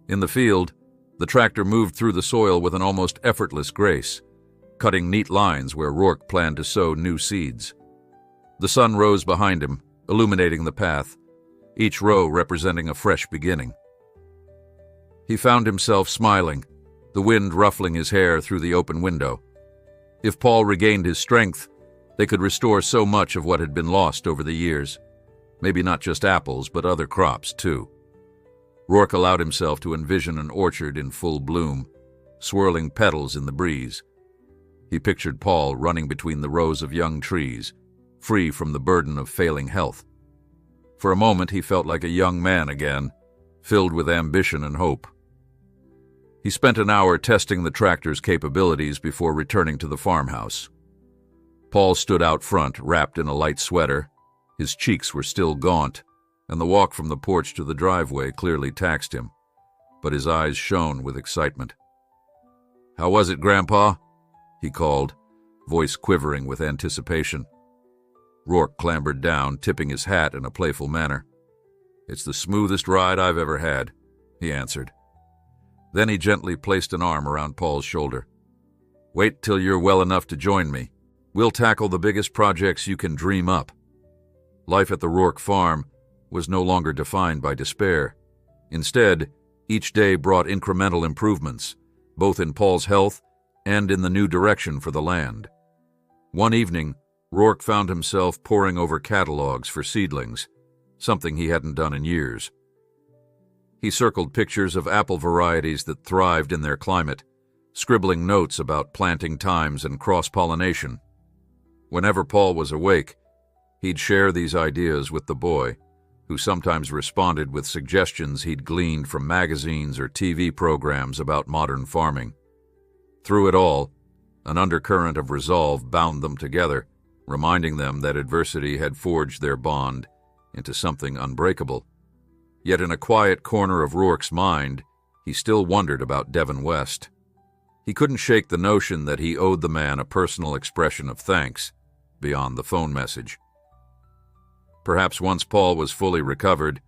In the field, the tractor moved through the soil with an almost effortless grace, cutting neat lines where Rourke planned to sow new seeds. The sun rose behind him, illuminating the path, each row representing a fresh beginning. He found himself smiling, the wind ruffling his hair through the open window. If Paul regained his strength, they could restore so much of what had been lost over the years. Maybe not just apples, but other crops, too. Rourke allowed himself to envision an orchard in full bloom, swirling petals in the breeze. He pictured Paul running between the rows of young trees, free from the burden of failing health. For a moment, he felt like a young man again, filled with ambition and hope. He spent an hour testing the tractor's capabilities before returning to the farmhouse. Paul stood out front, wrapped in a light sweater. His cheeks were still gaunt, and the walk from the porch to the driveway clearly taxed him, but his eyes shone with excitement. "How was it, Grandpa?" he called, voice quivering with anticipation. Rourke clambered down, tipping his hat in a playful manner. "It's the smoothest ride I've ever had," he answered. Then he gently placed an arm around Paul's shoulder. "Wait till you're well enough to join me. We'll tackle the biggest projects you can dream up." Life at the Rourke farm was no longer defined by despair. Instead, each day brought incremental improvements, both in Paul's health and in the new direction for the land. One evening, Rourke found himself poring over catalogs for seedlings, something he hadn't done in years. He circled pictures of apple varieties that thrived in their climate, scribbling notes about planting times and cross-pollination. Whenever Paul was awake, he'd share these ideas with the boy, who sometimes responded with suggestions he'd gleaned from magazines or TV programs about modern farming. Through it all, an undercurrent of resolve bound them together, reminding them that adversity had forged their bond into something unbreakable. Yet in a quiet corner of Rourke's mind, he still wondered about Devin West. He couldn't shake the notion that he owed the man a personal expression of thanks beyond the phone message. Perhaps once Paul was fully recovered,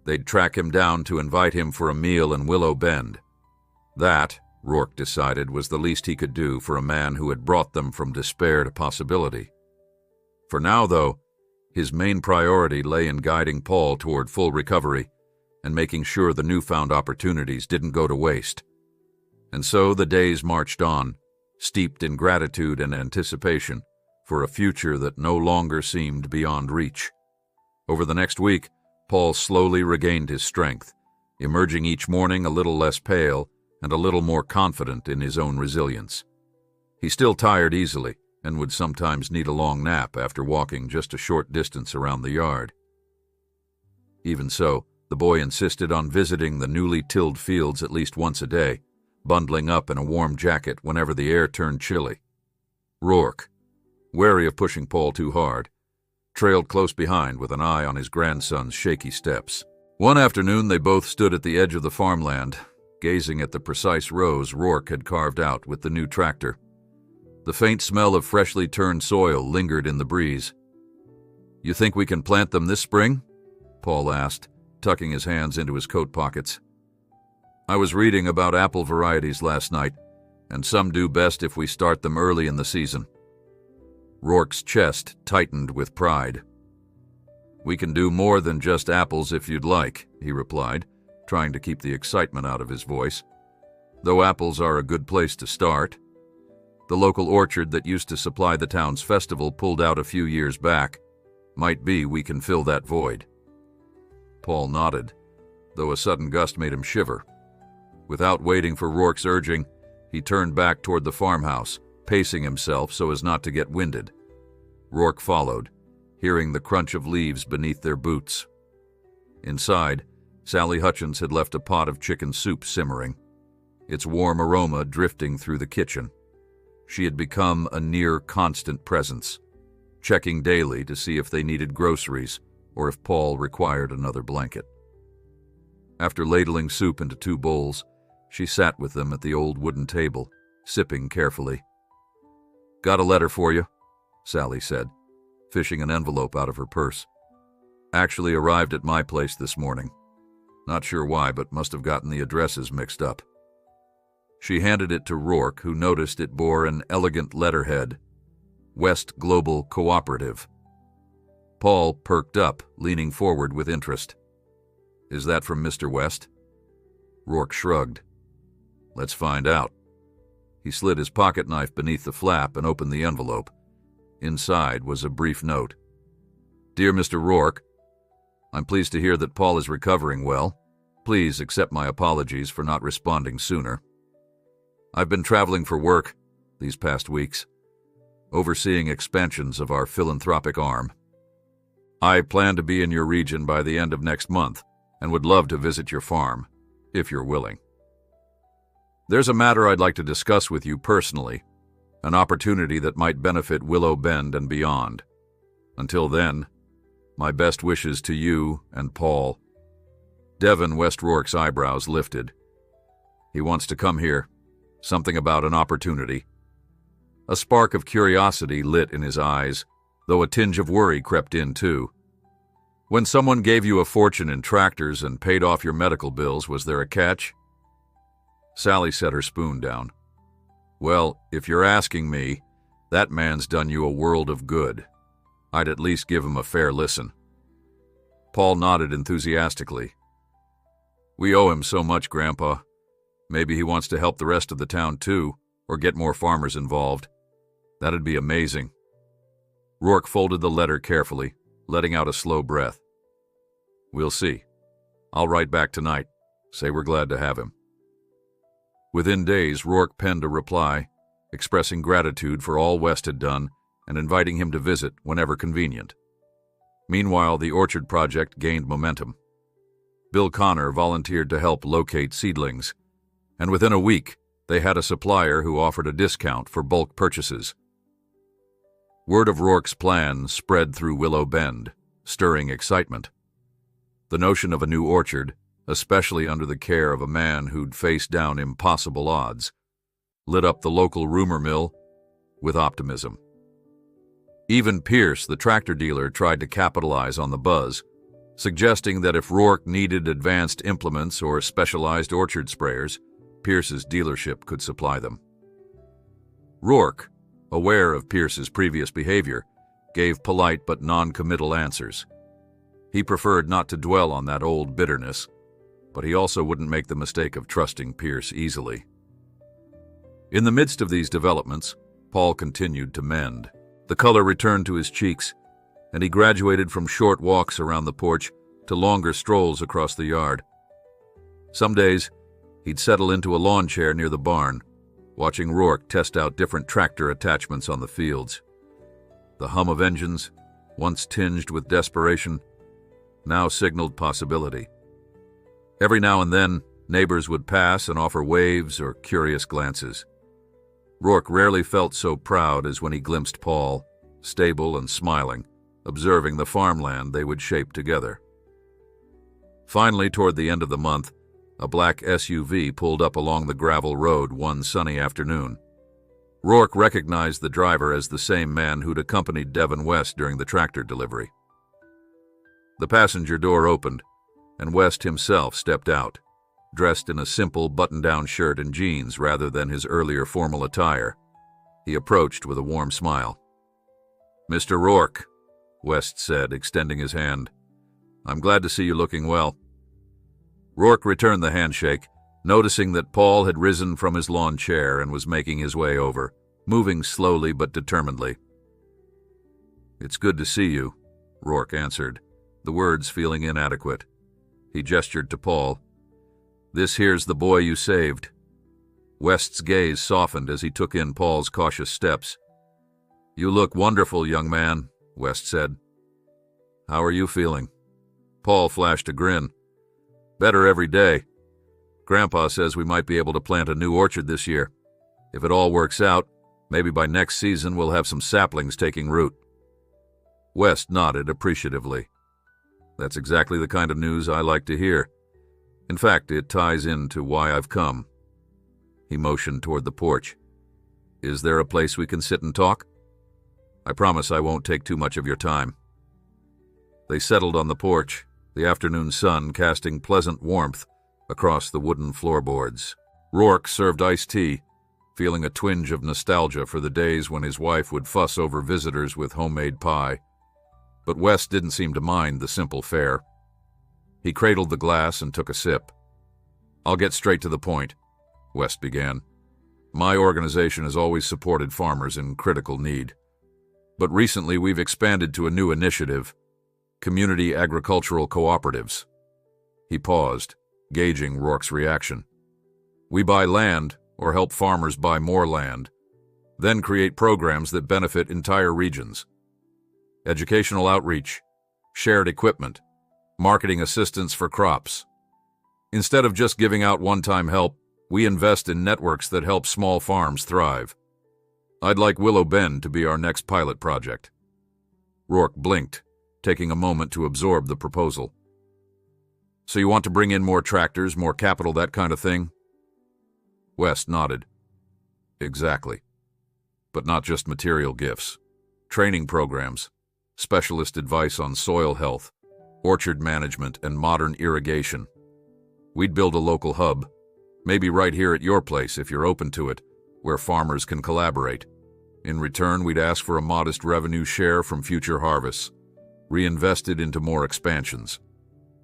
they'd track him down to invite him for a meal in Willow Bend. That, Rourke decided, was the least he could do for a man who had brought them from despair to possibility. For now, though, his main priority lay in guiding Paul toward full recovery and making sure the newfound opportunities didn't go to waste. And so the days marched on, steeped in gratitude and anticipation for a future that no longer seemed beyond reach. Over the next week, Paul slowly regained his strength, emerging each morning a little less pale and a little more confident in his own resilience. He still tired easily and would sometimes need a long nap after walking just a short distance around the yard. Even so, the boy insisted on visiting the newly tilled fields at least once a day, bundling up in a warm jacket whenever the air turned chilly. Rourke, wary of pushing Paul too hard, trailed close behind with an eye on his grandson's shaky steps. One afternoon they both stood at the edge of the farmland, gazing at the precise rows Rourke had carved out with the new tractor. The faint smell of freshly turned soil lingered in the breeze. "You think we can plant them this spring?" Paul asked, tucking his hands into his coat pockets. "I was reading about apple varieties last night, and some do best if we start them early in the season." Rourke's chest tightened with pride. "We can do more than just apples if you'd like," he replied, trying to keep the excitement out of his voice. "Though apples are a good place to start. The local orchard that used to supply the town's festival pulled out a few years back. Might be we can fill that void." Paul nodded, though a sudden gust made him shiver. Without waiting for Rourke's urging, he turned back toward the farmhouse, pacing himself so as not to get winded. Rourke followed, hearing the crunch of leaves beneath their boots. Inside, Sally Hutchins had left a pot of chicken soup simmering, its warm aroma drifting through the kitchen. She had become a near-constant presence, checking daily to see if they needed groceries or if Paul required another blanket. After ladling soup into 2 bowls, she sat with them at the old wooden table, sipping carefully. "Got a letter for you," Sally said, fishing an envelope out of her purse. "Actually arrived at my place this morning. Not sure why, but must have gotten the addresses mixed up." She handed it to Rourke, who noticed it bore an elegant letterhead, West Global Cooperative. Paul perked up, leaning forward with interest. "Is that from Mr. West?" Rourke shrugged. "Let's find out." He slid his pocket knife beneath the flap and opened the envelope. Inside was a brief note. "Dear Mr. Rourke, I'm pleased to hear that Paul is recovering well. Please accept my apologies for not responding sooner. I've been traveling for work these past weeks, overseeing expansions of our philanthropic arm. I plan to be in your region by the end of next month and would love to visit your farm, if you're willing. There's a matter I'd like to discuss with you personally, an opportunity that might benefit Willow Bend and beyond. Until then, my best wishes to you and Paul." Devin West Rourke's eyebrows lifted. "He wants to come here. Something about an opportunity." A spark of curiosity lit in his eyes, though a tinge of worry crept in too. "When someone gave you a fortune in tractors and paid off your medical bills, was there a catch?" Sally set her spoon down. "Well, if you're asking me, that man's done you a world of good. I'd at least give him a fair listen." Paul nodded enthusiastically. "We owe him so much, Grandpa. Maybe he wants to help the rest of the town too, or get more farmers involved. That'd be amazing." Rourke folded the letter carefully, letting out a slow breath. "We'll see. I'll write back tonight. Say we're glad to have him." Within days, Rourke penned a reply, expressing gratitude for all West had done and inviting him to visit whenever convenient. Meanwhile, the orchard project gained momentum. Bill Connor volunteered to help locate seedlings, and within a week, they had a supplier who offered a discount for bulk purchases. Word of Rourke's plan spread through Willow Bend, stirring excitement. The notion of a new orchard, especially under the care of a man who'd faced down impossible odds, lit up the local rumor mill with optimism. Even Pierce, the tractor dealer, tried to capitalize on the buzz, suggesting that if Rourke needed advanced implements or specialized orchard sprayers, Pierce's dealership could supply them. Rourke, aware of Pierce's previous behavior, gave polite but non-committal answers. He preferred not to dwell on that old bitterness, but he also wouldn't make the mistake of trusting Pierce easily. In the midst of these developments, Paul continued to mend. The color returned to his cheeks, and he graduated from short walks around the porch to longer strolls across the yard. Some days, He'd settle into a lawn chair near the barn, watching Rourke test out different tractor attachments on the fields. The hum of engines, once tinged with desperation, now signaled possibility. Every now and then, neighbors would pass and offer waves or curious glances. Rourke rarely felt so proud as when he glimpsed Paul, stable and smiling, observing the farmland they would shape together. Finally, toward the end of the month, a black SUV pulled up along the gravel road one sunny afternoon. Rourke recognized the driver as the same man who'd accompanied Devon West during the tractor delivery. The passenger door opened, and West himself stepped out, dressed in a simple button-down shirt and jeans rather than his earlier formal attire. He approached with a warm smile. "Mr. Rourke," West said, extending his hand. "I'm glad to see you looking well." Rourke returned the handshake, noticing that Paul had risen from his lawn chair and was making his way over, moving slowly but determinedly. "It's good to see you," Rourke answered, the words feeling inadequate. He gestured to Paul. "This here's the boy you saved." West's gaze softened as he took in Paul's cautious steps. "You look wonderful, young man," West said. "How are you feeling?" Paul flashed a grin. "Better every day. Grandpa says we might be able to plant a new orchard this year. If it all works out, maybe by next season we'll have some saplings taking root." West nodded appreciatively. "That's exactly the kind of news I like to hear. In fact, it ties into why I've come." He motioned toward the porch. "Is there a place we can sit and talk? I promise I won't take too much of your time." They settled on the porch, the afternoon sun casting pleasant warmth across the wooden floorboards. Rourke served iced tea, feeling a twinge of nostalgia for the days when his wife would fuss over visitors with homemade pie. But West didn't seem to mind the simple fare. He cradled the glass and took a sip. "I'll get straight to the point," West began. "My organization has always supported farmers in critical need. But recently we've expanded to a new initiative, community agricultural cooperatives." He paused, gauging Rourke's reaction. "We buy land, or help farmers buy more land, then create programs that benefit entire regions. Educational outreach, shared equipment, marketing assistance for crops. Instead of just giving out one-time help, we invest in networks that help small farms thrive. I'd like Willow Bend to be our next pilot project." Rourke blinked, taking a moment to absorb the proposal. "So you want to bring in more tractors, more capital, that kind of thing?" West nodded. "Exactly. But not just material gifts. Training programs, specialist advice on soil health, orchard management, and modern irrigation. We'd build a local hub, maybe right here at your place if you're open to it, where farmers can collaborate. In return, we'd ask for a modest revenue share from future harvests, reinvested into more expansions.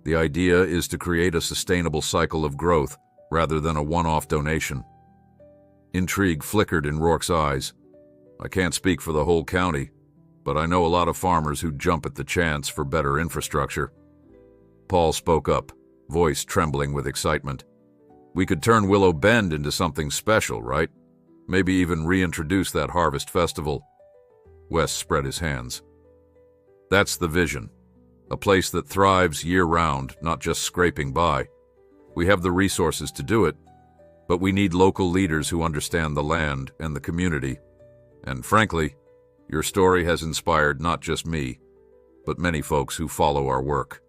The idea is to create a sustainable cycle of growth rather than a one-off donation." Intrigue flickered in Rourke's eyes. "I can't speak for the whole county, but I know a lot of farmers who jump at the chance for better infrastructure." Paul spoke up, voice trembling with excitement. "We could turn Willow Bend into something special, right? Maybe even reintroduce that harvest festival." West spread his hands. "That's the vision. A place that thrives year-round, not just scraping by. We have the resources to do it, but we need local leaders who understand the land and the community. And frankly, your story has inspired not just me, but many folks who follow our work.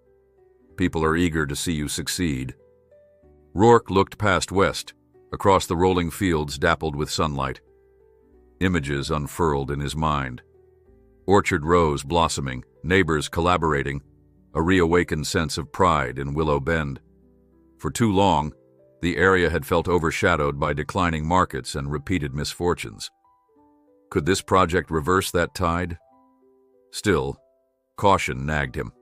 People are eager to see you succeed." Rourke looked past West, across the rolling fields dappled with sunlight. Images unfurled in his mind. Orchard rows blossoming, neighbors collaborating, a reawakened sense of pride in Willow Bend. For too long, the area had felt overshadowed by declining markets and repeated misfortunes. Could this project reverse that tide? Still, caution nagged him.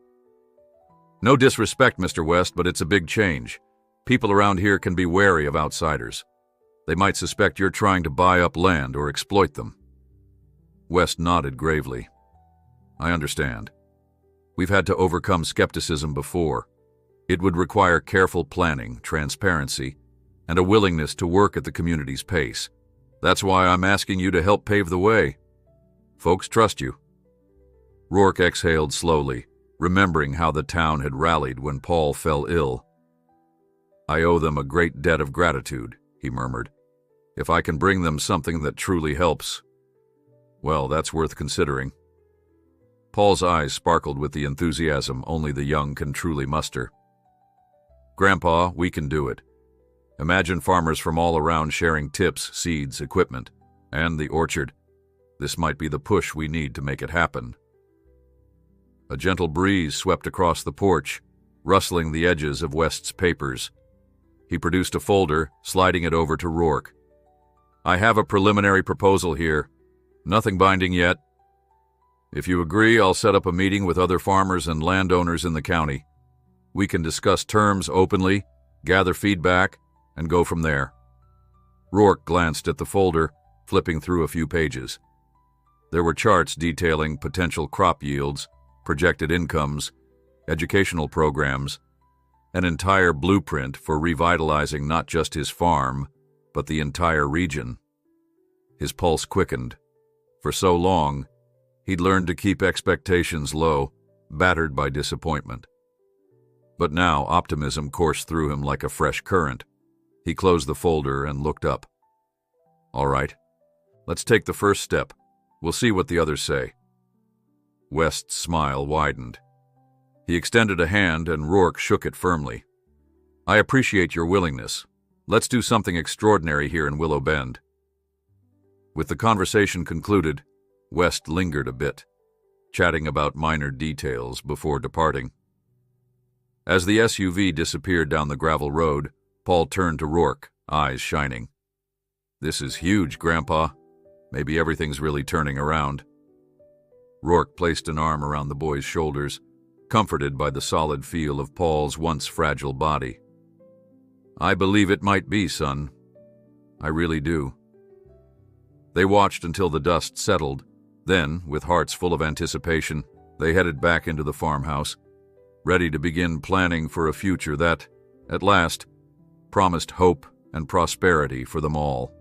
"No disrespect, Mr. West, but it's a big change. People around here can be wary of outsiders. They might suspect you're trying to buy up land or exploit them." West nodded gravely. "I understand. We've had to overcome skepticism before. It would require careful planning, transparency, and a willingness to work at the community's pace. That's why I'm asking you to help pave the way. Folks trust you." Rourke exhaled slowly, remembering how the town had rallied when Paul fell ill. "I owe them a great debt of gratitude," he murmured. "If I can bring them something that truly helps, well, that's worth considering." Paul's eyes sparkled with the enthusiasm only the young can truly muster. "Grandpa, we can do it. Imagine farmers from all around sharing tips, seeds, equipment, and the orchard. This might be the push we need to make it happen." A gentle breeze swept across the porch, rustling the edges of West's papers. He produced a folder, sliding it over to Rourke. "I have a preliminary proposal here. Nothing binding yet. If you agree, I'll set up a meeting with other farmers and landowners in the county. We can discuss terms openly, gather feedback, and go from there." Rourke glanced at the folder, flipping through a few pages. There were charts detailing potential crop yields, projected incomes, educational programs, an entire blueprint for revitalizing not just his farm, but the entire region. His pulse quickened. For so long, he'd learned to keep expectations low, battered by disappointment. But now optimism coursed through him like a fresh current. He closed the folder and looked up. "All right, let's take the first step. We'll see what the others say." West's smile widened. He extended a hand and Rourke shook it firmly. "I appreciate your willingness. Let's do something extraordinary here in Willow Bend." With the conversation concluded, West lingered a bit, chatting about minor details before departing. As the SUV disappeared down the gravel road, Paul turned to Rourke, eyes shining. "This is huge, Grandpa. Maybe everything's really turning around." Rourke placed an arm around the boy's shoulders, comforted by the solid feel of Paul's once fragile body. "I believe it might be, son. I really do." They watched until the dust settled. Then, with hearts full of anticipation, they headed back into the farmhouse, ready to begin planning for a future that, at last, promised hope and prosperity for them all.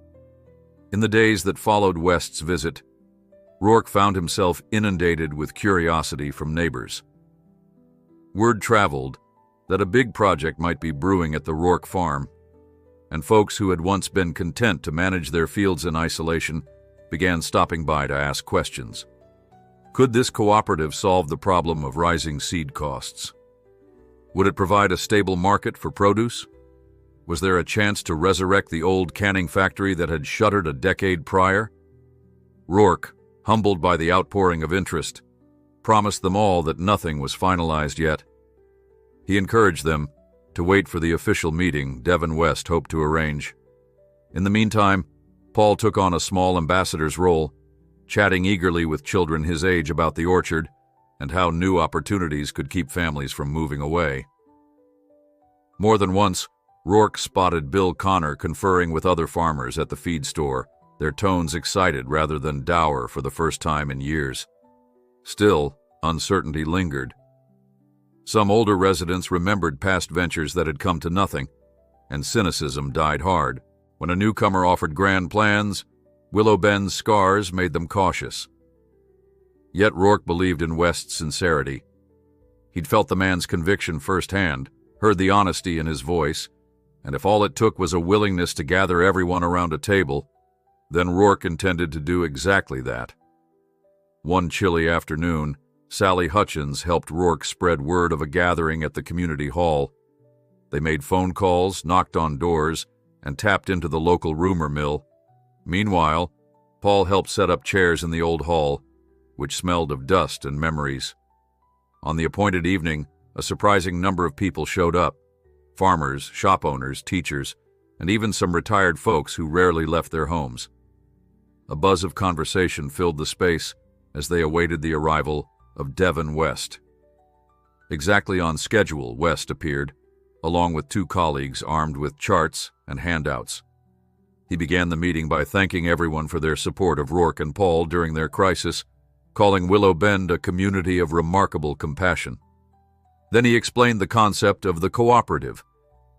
In the days that followed West's visit, Rourke found himself inundated with curiosity from neighbors. Word traveled that a big project might be brewing at the Rourke farm, and folks who had once been content to manage their fields in isolation began stopping by to ask questions. Could this cooperative solve the problem of rising seed costs? Would it provide a stable market for produce? Was there a chance to resurrect the old canning factory that had shuttered a decade prior? Rourke, humbled by the outpouring of interest, promised them all that nothing was finalized yet. He encouraged them to wait for the official meeting Devin West hoped to arrange. In the meantime, Paul took on a small ambassador's role, chatting eagerly with children his age about the orchard and how new opportunities could keep families from moving away. More than once, Rourke spotted Bill Connor conferring with other farmers at the feed store, their tones excited rather than dour for the first time in years. Still, uncertainty lingered. Some older residents remembered past ventures that had come to nothing, and cynicism died hard. When a newcomer offered grand plans, Willow Bend's scars made them cautious. Yet Rourke believed in West's sincerity. He'd felt the man's conviction firsthand, heard the honesty in his voice, and if all it took was a willingness to gather everyone around a table, then Rourke intended to do exactly that. One chilly afternoon, Sally Hutchins helped Rourke spread word of a gathering at the community hall. They made phone calls, knocked on doors, and tapped into the local rumor mill. Meanwhile, Paul helped set up chairs in the old hall, which smelled of dust and memories. On the appointed evening, a surprising number of people showed up: farmers, shop owners, teachers, and even some retired folks who rarely left their homes. A buzz of conversation filled the space as they awaited the arrival of Devin West. Exactly on schedule, West appeared, along with two colleagues armed with charts and handouts. He began the meeting by thanking everyone for their support of Rourke and Paul during their crisis, calling Willow Bend a community of remarkable compassion. Then he explained the concept of the cooperative,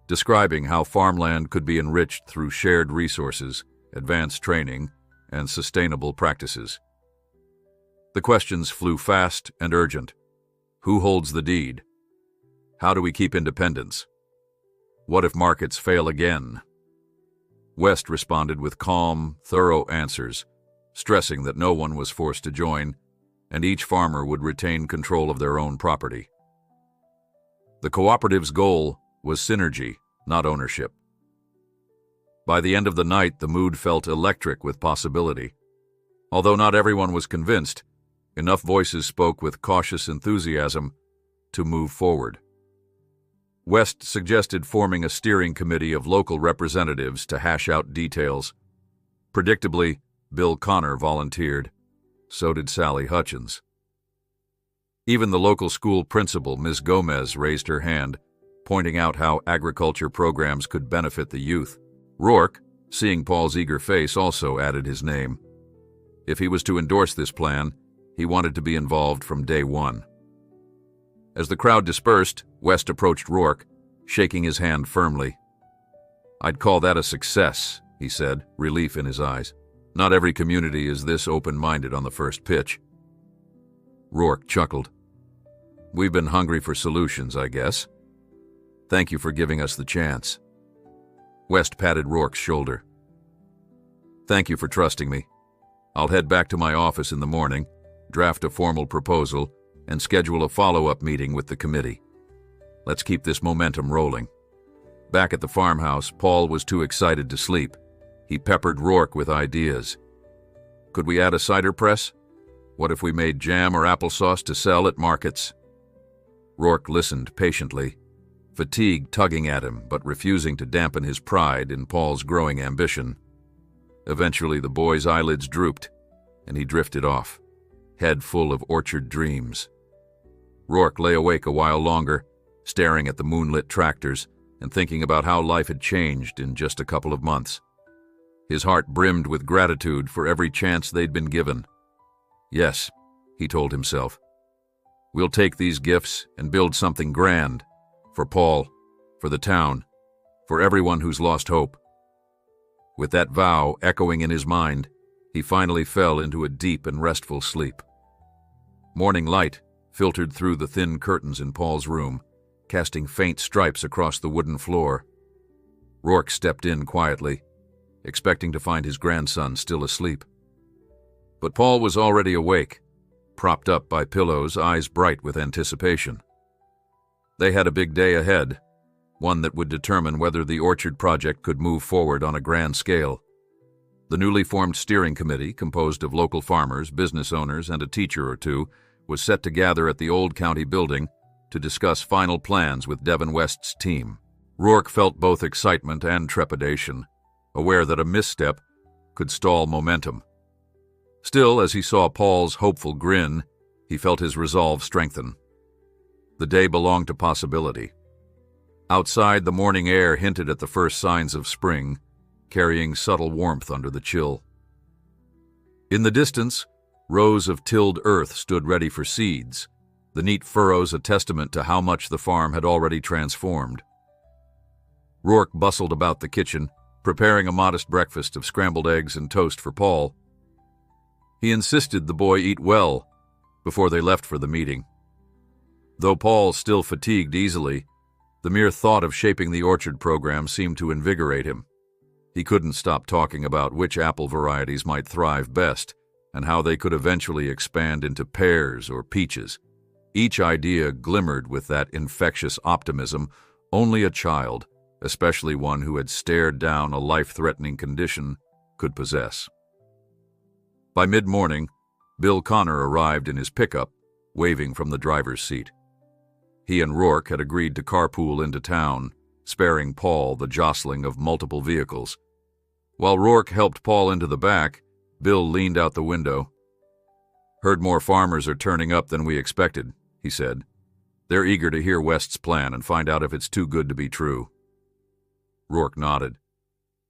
describing how farmland could be enriched through shared resources, advanced training, and sustainable practices. The questions flew fast and urgent. Who holds the deed? How do we keep independence? What if markets fail again? West responded with calm, thorough answers, stressing that no one was forced to join, and each farmer would retain control of their own property. The cooperative's goal was synergy, not ownership. By the end of the night, the mood felt electric with possibility. Although not everyone was convinced, enough voices spoke with cautious enthusiasm to move forward. West suggested forming a steering committee of local representatives to hash out details. Predictably, Bill Connor volunteered. So did Sally Hutchins. Even the local school principal, Ms. Gomez, raised her hand, pointing out how agriculture programs could benefit the youth. Rourke, seeing Paul's eager face, also added his name. If he was to endorse this plan, he wanted to be involved from day one. As the crowd dispersed, West approached Rourke, shaking his hand firmly. "I'd call that a success," he said, relief in his eyes. "Not every community is this open-minded on the first pitch." Rourke chuckled. "We've been hungry for solutions, I guess. Thank you for giving us the chance." West patted Rourke's shoulder. "Thank you for trusting me. I'll head back to my office in the morning, draft a formal proposal, and schedule a follow-up meeting with the committee. Let's keep this momentum rolling." Back at the farmhouse, Paul was too excited to sleep. He peppered Rourke with ideas. "Could we add a cider press? What if we made jam or applesauce to sell at markets?" Rourke listened patiently, fatigue tugging at him but refusing to dampen his pride in Paul's growing ambition. Eventually, the boy's eyelids drooped, and he drifted off, head full of orchard dreams. Rourke lay awake a while longer, staring at the moonlit tractors and thinking about how life had changed in just a couple of months. His heart brimmed with gratitude for every chance they'd been given. "Yes," he told himself, "we'll take these gifts and build something grand, for Paul, for the town, for everyone who's lost hope." With that vow echoing in his mind, he finally fell into a deep and restful sleep. Morning light filtered through the thin curtains in Paul's room, casting faint stripes across the wooden floor. Rourke stepped in quietly, expecting to find his grandson still asleep. But Paul was already awake, propped up by pillows, eyes bright with anticipation. They had a big day ahead, one that would determine whether the orchard project could move forward on a grand scale. The newly formed steering committee, composed of local farmers, business owners, and a teacher or two, was set to gather at the old county building to discuss final plans with Devin West's team. Rourke felt both excitement and trepidation, aware that a misstep could stall momentum. Still, as he saw Paul's hopeful grin, he felt his resolve strengthen. The day belonged to possibility. Outside, the morning air hinted at the first signs of spring, carrying subtle warmth under the chill. In the distance, rows of tilled earth stood ready for seeds, the neat furrows a testament to how much the farm had already transformed. Rourke bustled about the kitchen, preparing a modest breakfast of scrambled eggs and toast for Paul. He insisted the boy eat well before they left for the meeting. Though Paul still fatigued easily, the mere thought of shaping the orchard program seemed to invigorate him. He couldn't stop talking about which apple varieties might thrive best and how they could eventually expand into pears or peaches. Each idea glimmered with that infectious optimism only a child, especially one who had stared down a life-threatening condition, could possess. By mid-morning, Bill Connor arrived in his pickup, waving from the driver's seat. He and Rourke had agreed to carpool into town, sparing Paul the jostling of multiple vehicles. While Rourke helped Paul into the back, Bill leaned out the window. "Heard more farmers are turning up than we expected," he said. "They're eager to hear West's plan and find out if it's too good to be true." Rourke nodded.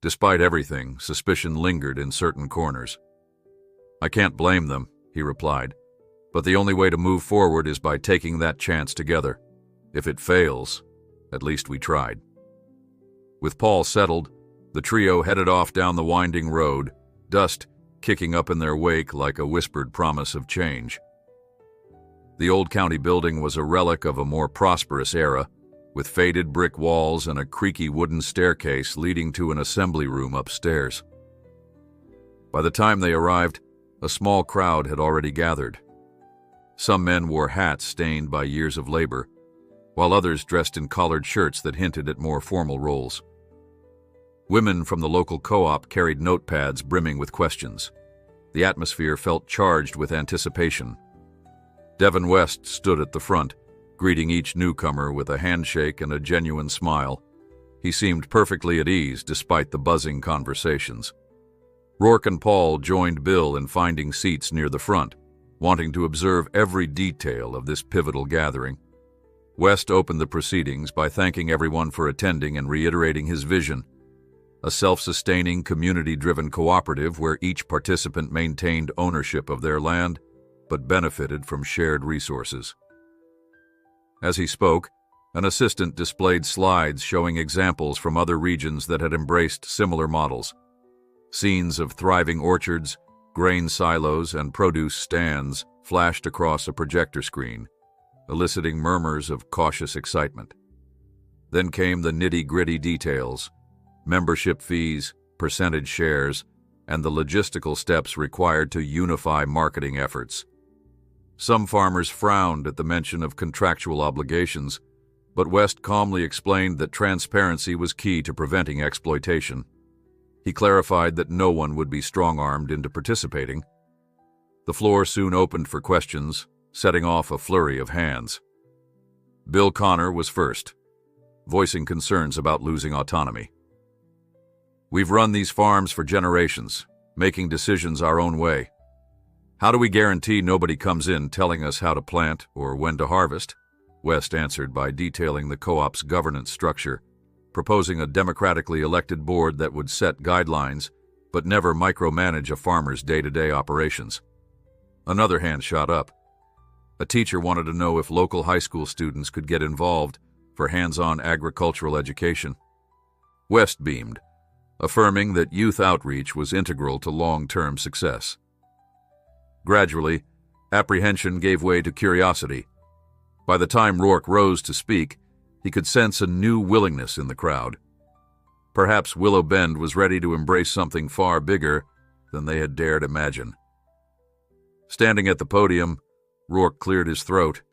Despite everything, suspicion lingered in certain corners. "I can't blame them," he replied, "but the only way to move forward is by taking that chance together. If it fails, at least we tried." With Paul settled, the trio headed off down the winding road, dust kicking up in their wake like a whispered promise of change. The old county building was a relic of a more prosperous era, with faded brick walls and a creaky wooden staircase leading to an assembly room upstairs. By the time they arrived, a small crowd had already gathered. Some men wore hats stained by years of labor, while others dressed in collared shirts that hinted at more formal roles. Women from the local co-op carried notepads brimming with questions. The atmosphere felt charged with anticipation. Devin West stood at the front, greeting each newcomer with a handshake and a genuine smile. He seemed perfectly at ease despite the buzzing conversations. Rourke and Paul joined Bill in finding seats near the front, wanting to observe every detail of this pivotal gathering. West opened the proceedings by thanking everyone for attending and reiterating his vision: a self-sustaining, community-driven cooperative where each participant maintained ownership of their land but benefited from shared resources. As he spoke, an assistant displayed slides showing examples from other regions that had embraced similar models. Scenes of thriving orchards, grain silos, and produce stands flashed across a projector screen, eliciting murmurs of cautious excitement. Then came the nitty-gritty details: membership fees, percentage shares, and the logistical steps required to unify marketing efforts. Some farmers frowned at the mention of contractual obligations, but West calmly explained that transparency was key to preventing exploitation. He clarified that no one would be strong-armed into participating. The floor soon opened for questions, setting off a flurry of hands. Bill Connor was first, voicing concerns about losing autonomy. "We've run these farms for generations, making decisions our own way. How do we guarantee nobody comes in telling us how to plant or when to harvest?" West answered by detailing the co-op's governance structure, proposing a democratically elected board that would set guidelines but never micromanage a farmer's day-to-day operations. Another hand shot up. A teacher wanted to know if local high school students could get involved for hands-on agricultural education. West beamed, affirming that youth outreach was integral to long-term success. Gradually, apprehension gave way to curiosity. By the time Rourke rose to speak, he could sense a new willingness in the crowd. Perhaps Willow Bend was ready to embrace something far bigger than they had dared imagine. Standing at the podium, Rourke cleared his throat.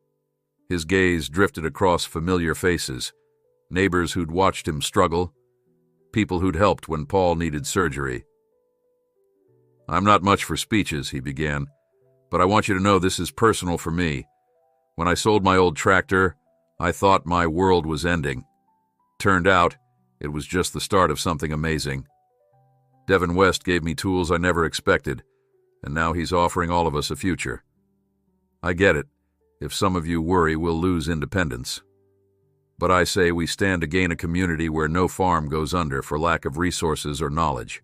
His gaze drifted across familiar faces, neighbors who'd watched him struggle, people who'd helped when Paul needed surgery. "I'm not much for speeches," he began, "but I want you to know this is personal for me. When I sold my old tractor, I thought my world was ending. Turned out, it was just the start of something amazing. Devin West gave me tools I never expected, and now he's offering all of us a future. I get it. If some of you worry we'll lose independence. But I say we stand to gain a community where no farm goes under for lack of resources or knowledge.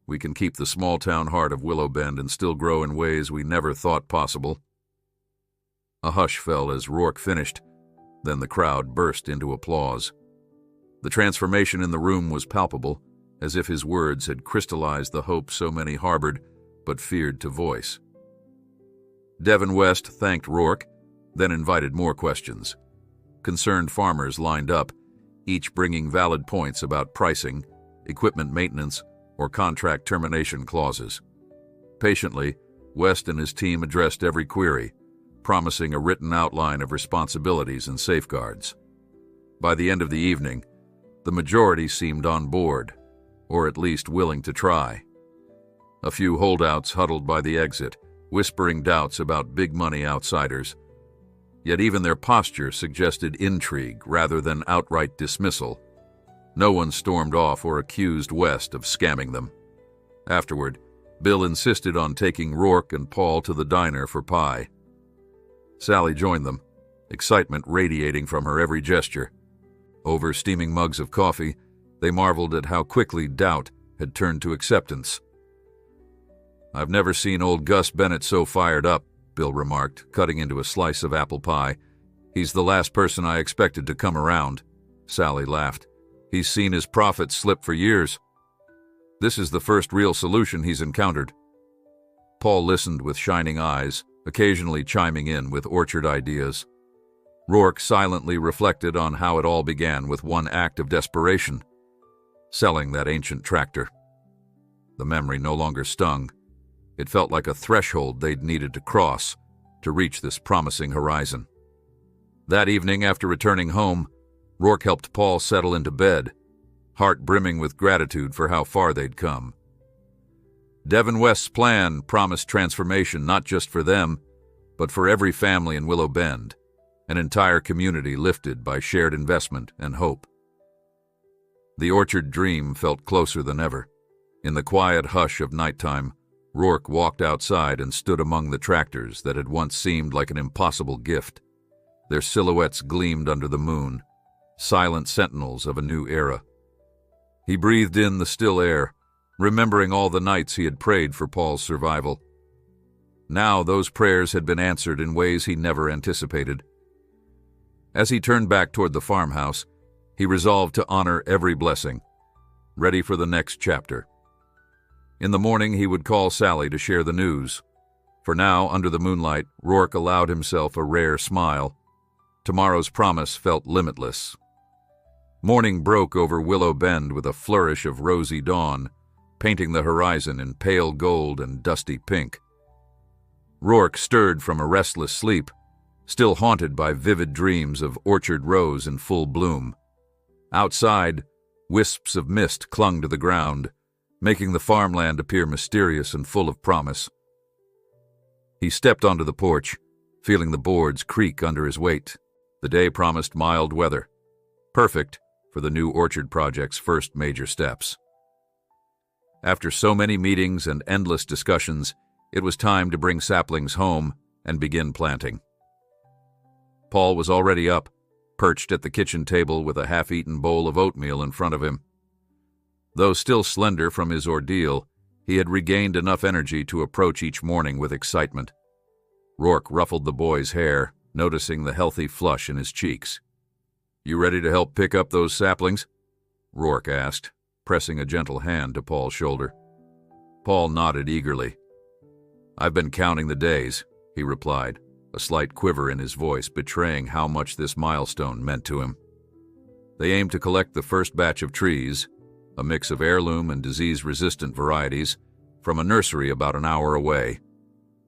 We can keep the small-town heart of Willow Bend and still grow in ways we never thought possible." A hush fell as Rourke finished, then the crowd burst into applause. The transformation in the room was palpable, as if his words had crystallized the hope so many harbored but feared to voice. Devin West thanked Rourke, then invited more questions. Concerned farmers lined up, each bringing valid points about pricing, equipment maintenance, or contract termination clauses. Patiently, West and his team addressed every query, promising a written outline of responsibilities and safeguards. By the end of the evening, the majority seemed on board, or at least willing to try. A few holdouts huddled by the exit, whispering doubts about big-money outsiders. Yet even their posture suggested intrigue rather than outright dismissal. No one stormed off or accused West of scamming them. Afterward, Bill insisted on taking Rourke and Paul to the diner for pie. Sally joined them, excitement radiating from her every gesture. Over steaming mugs of coffee, they marveled at how quickly doubt had turned to acceptance. "I've never seen old Gus Bennett so fired up," Bill remarked, cutting into a slice of apple pie. "He's the last person I expected to come around." Sally laughed. He's seen his profits slip for years. This is the first real solution he's encountered. Paul listened with shining eyes, occasionally chiming in with orchard ideas. Rourke silently reflected on how it all began with one act of desperation: selling that ancient tractor. The memory no longer stung. It felt like a threshold they'd needed to cross to reach this promising horizon. That evening, after returning home, Rourke helped Paul settle into bed, heart brimming with gratitude for how far they'd come. Devin West's plan promised transformation not just for them, but for every family in Willow Bend, an entire community lifted by shared investment and hope. The orchard dream felt closer than ever. In the quiet hush of nighttime, Rourke walked outside and stood among the tractors that had once seemed like an impossible gift. Their silhouettes gleamed under the moon, silent sentinels of a new era. He breathed in the still air, remembering all the nights he had prayed for Paul's survival. Now those prayers had been answered in ways he never anticipated. As he turned back toward the farmhouse, he resolved to honor every blessing, ready for the next chapter. In the morning, he would call Sally to share the news. For now, under the moonlight, Rourke allowed himself a rare smile. Tomorrow's promise felt limitless. Morning broke over Willow Bend with a flourish of rosy dawn, painting the horizon in pale gold and dusty pink. Rourke stirred from a restless sleep, still haunted by vivid dreams of orchard rose in full bloom. Outside, wisps of mist clung to the ground, making the farmland appear mysterious and full of promise. He stepped onto the porch, feeling the boards creak under his weight. The day promised mild weather, perfect for the new orchard project's first major steps. After so many meetings and endless discussions, it was time to bring saplings home and begin planting. Paul was already up, perched at the kitchen table with a half-eaten bowl of oatmeal in front of him. Though still slender from his ordeal, he had regained enough energy to approach each morning with excitement. Rourke ruffled the boy's hair, noticing the healthy flush in his cheeks. "You ready to help pick up those saplings?" Rourke asked, pressing a gentle hand to Paul's shoulder. Paul nodded eagerly. "I've been counting the days," he replied, a slight quiver in his voice betraying how much this milestone meant to him. They aimed to collect the first batch of trees, a mix of heirloom and disease-resistant varieties, from a nursery about an hour away.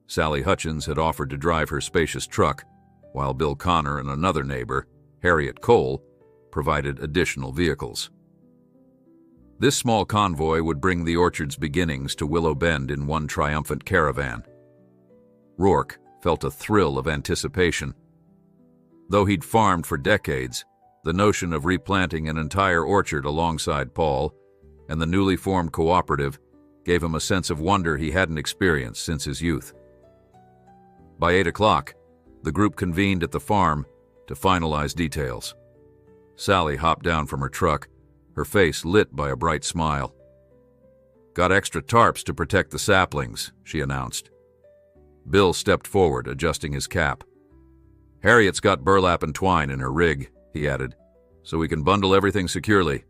Sally Hutchins had offered to drive her spacious truck, while Bill Connor and another neighbor, Harriet Cole, provided additional vehicles. This small convoy would bring the orchard's beginnings to Willow Bend in one triumphant caravan. Rourke felt a thrill of anticipation. Though he'd farmed for decades, the notion of replanting an entire orchard alongside Paul and the newly formed cooperative gave him a sense of wonder he hadn't experienced since his youth. By 8 o'clock, the group convened at the farm to finalize details. Sally hopped down from her truck, her face lit by a bright smile. "Got extra tarps to protect the saplings," she announced. Bill stepped forward, adjusting his cap. "Harriet's got burlap and twine in her rig," he added, "so we can bundle everything securely.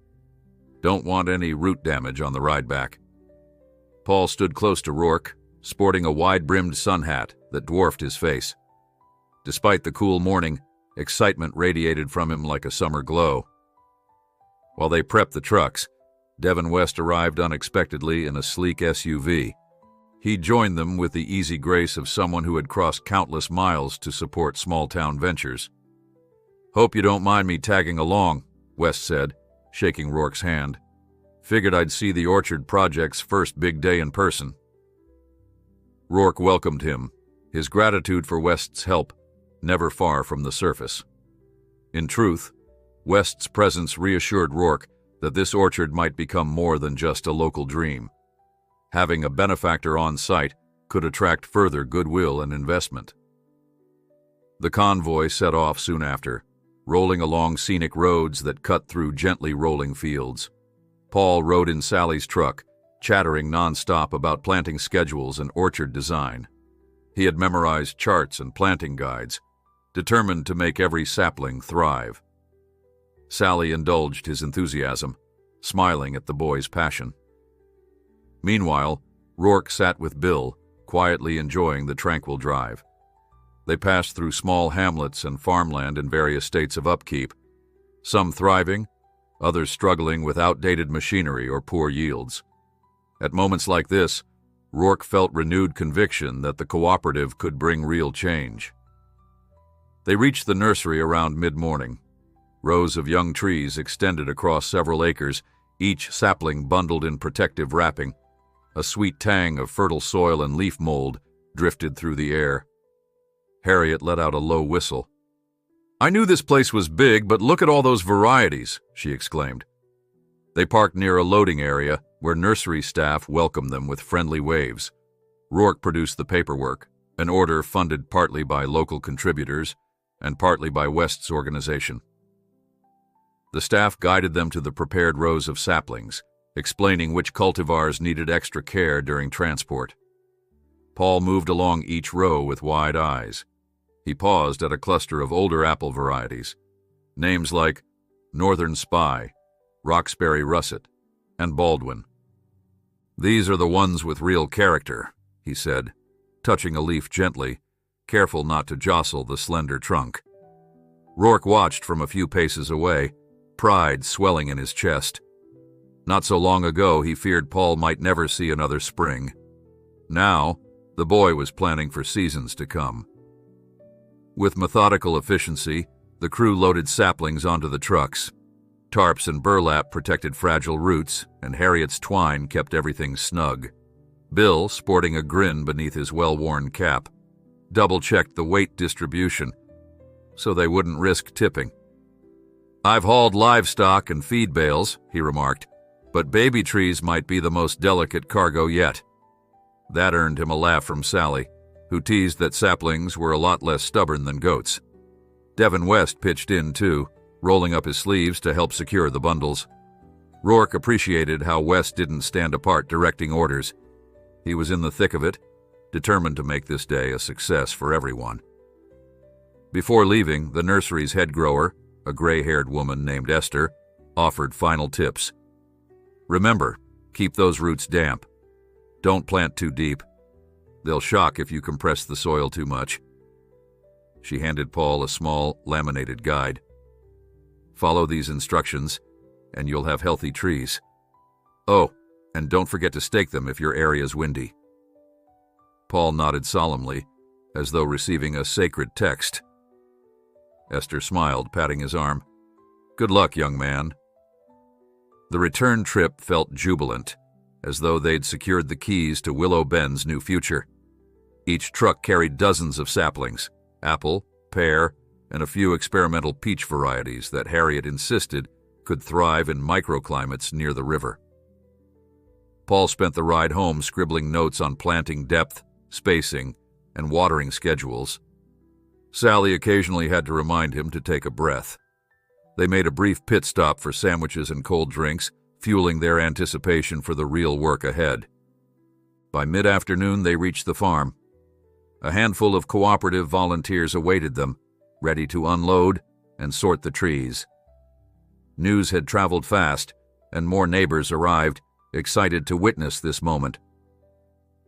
Don't want any root damage on the ride back." Paul stood close to Rourke, sporting a wide-brimmed sun hat that dwarfed his face. Despite the cool morning, excitement radiated from him like a summer glow. While they prepped the trucks, Devin West arrived unexpectedly in a sleek SUV. He joined them with the easy grace of someone who had crossed countless miles to support small-town ventures. "Hope you don't mind me tagging along," West said, shaking Rourke's hand. "Figured I'd see the orchard project's first big day in person." Rourke welcomed him, his gratitude for West's help never far from the surface. In truth, West's presence reassured Rourke that this orchard might become more than just a local dream. Having a benefactor on site could attract further goodwill and investment. The convoy set off soon after, rolling along scenic roads that cut through gently rolling fields. Paul rode in Sally's truck, chattering nonstop about planting schedules and orchard design. He had memorized charts and planting guides, determined to make every sapling thrive. Sally indulged his enthusiasm, smiling at the boy's passion. Meanwhile, Rourke sat with Bill, quietly enjoying the tranquil drive. They passed through small hamlets and farmland in various states of upkeep, some thriving, others struggling with outdated machinery or poor yields. At moments like this, Rourke felt renewed conviction that the cooperative could bring real change. They reached the nursery around mid-morning. Rows of young trees extended across several acres, each sapling bundled in protective wrapping. A sweet tang of fertile soil and leaf mold drifted through the air. Harriet let out a low whistle. "I knew this place was big, but look at all those varieties," she exclaimed. They parked near a loading area where nursery staff welcomed them with friendly waves. Rourke produced the paperwork, an order funded partly by local contributors and partly by West's organization. The staff guided them to the prepared rows of saplings, explaining which cultivars needed extra care during transport. Paul moved along each row with wide eyes. He paused at a cluster of older apple varieties. Names like Northern Spy, Roxbury Russet, and Baldwin. "These are the ones with real character," he said, touching a leaf gently, careful not to jostle the slender trunk. Rourke watched from a few paces away, pride swelling in his chest. Not so long ago, he feared Paul might never see another spring. Now, the boy was planning for seasons to come. With methodical efficiency, the crew loaded saplings onto the trucks. Tarps and burlap protected fragile roots, and Harriet's twine kept everything snug. Bill, sporting a grin beneath his well-worn cap, double-checked the weight distribution so they wouldn't risk tipping. "I've hauled livestock and feed bales," he remarked, "but baby trees might be the most delicate cargo yet." That earned him a laugh from Sally, who teased that saplings were a lot less stubborn than goats. Devin West pitched in too, rolling up his sleeves to help secure the bundles. Rourke appreciated how West didn't stand apart directing orders. He was in the thick of it, determined to make this day a success for everyone. Before leaving, the nursery's head grower, a gray-haired woman named Esther, offered final tips. "Remember, keep those roots damp. Don't plant too deep. They'll shock if you compress the soil too much." She handed Paul a small, laminated guide. "Follow these instructions, and you'll have healthy trees. Oh, and don't forget to stake them if your area's windy." Paul nodded solemnly, as though receiving a sacred text. Esther smiled, patting his arm. "Good luck, young man." The return trip felt jubilant, as though they'd secured the keys to Willow Bend's new future. Each truck carried dozens of saplings, apple, pear, and a few experimental peach varieties that Harriet insisted could thrive in microclimates near the river. Paul spent the ride home scribbling notes on planting depth, spacing, and watering schedules. Sally occasionally had to remind him to take a breath. They made a brief pit stop for sandwiches and cold drinks, fueling their anticipation for the real work ahead. By mid-afternoon, they reached the farm. A handful of cooperative volunteers awaited them, ready to unload and sort the trees. News had traveled fast, and more neighbors arrived, excited to witness this moment.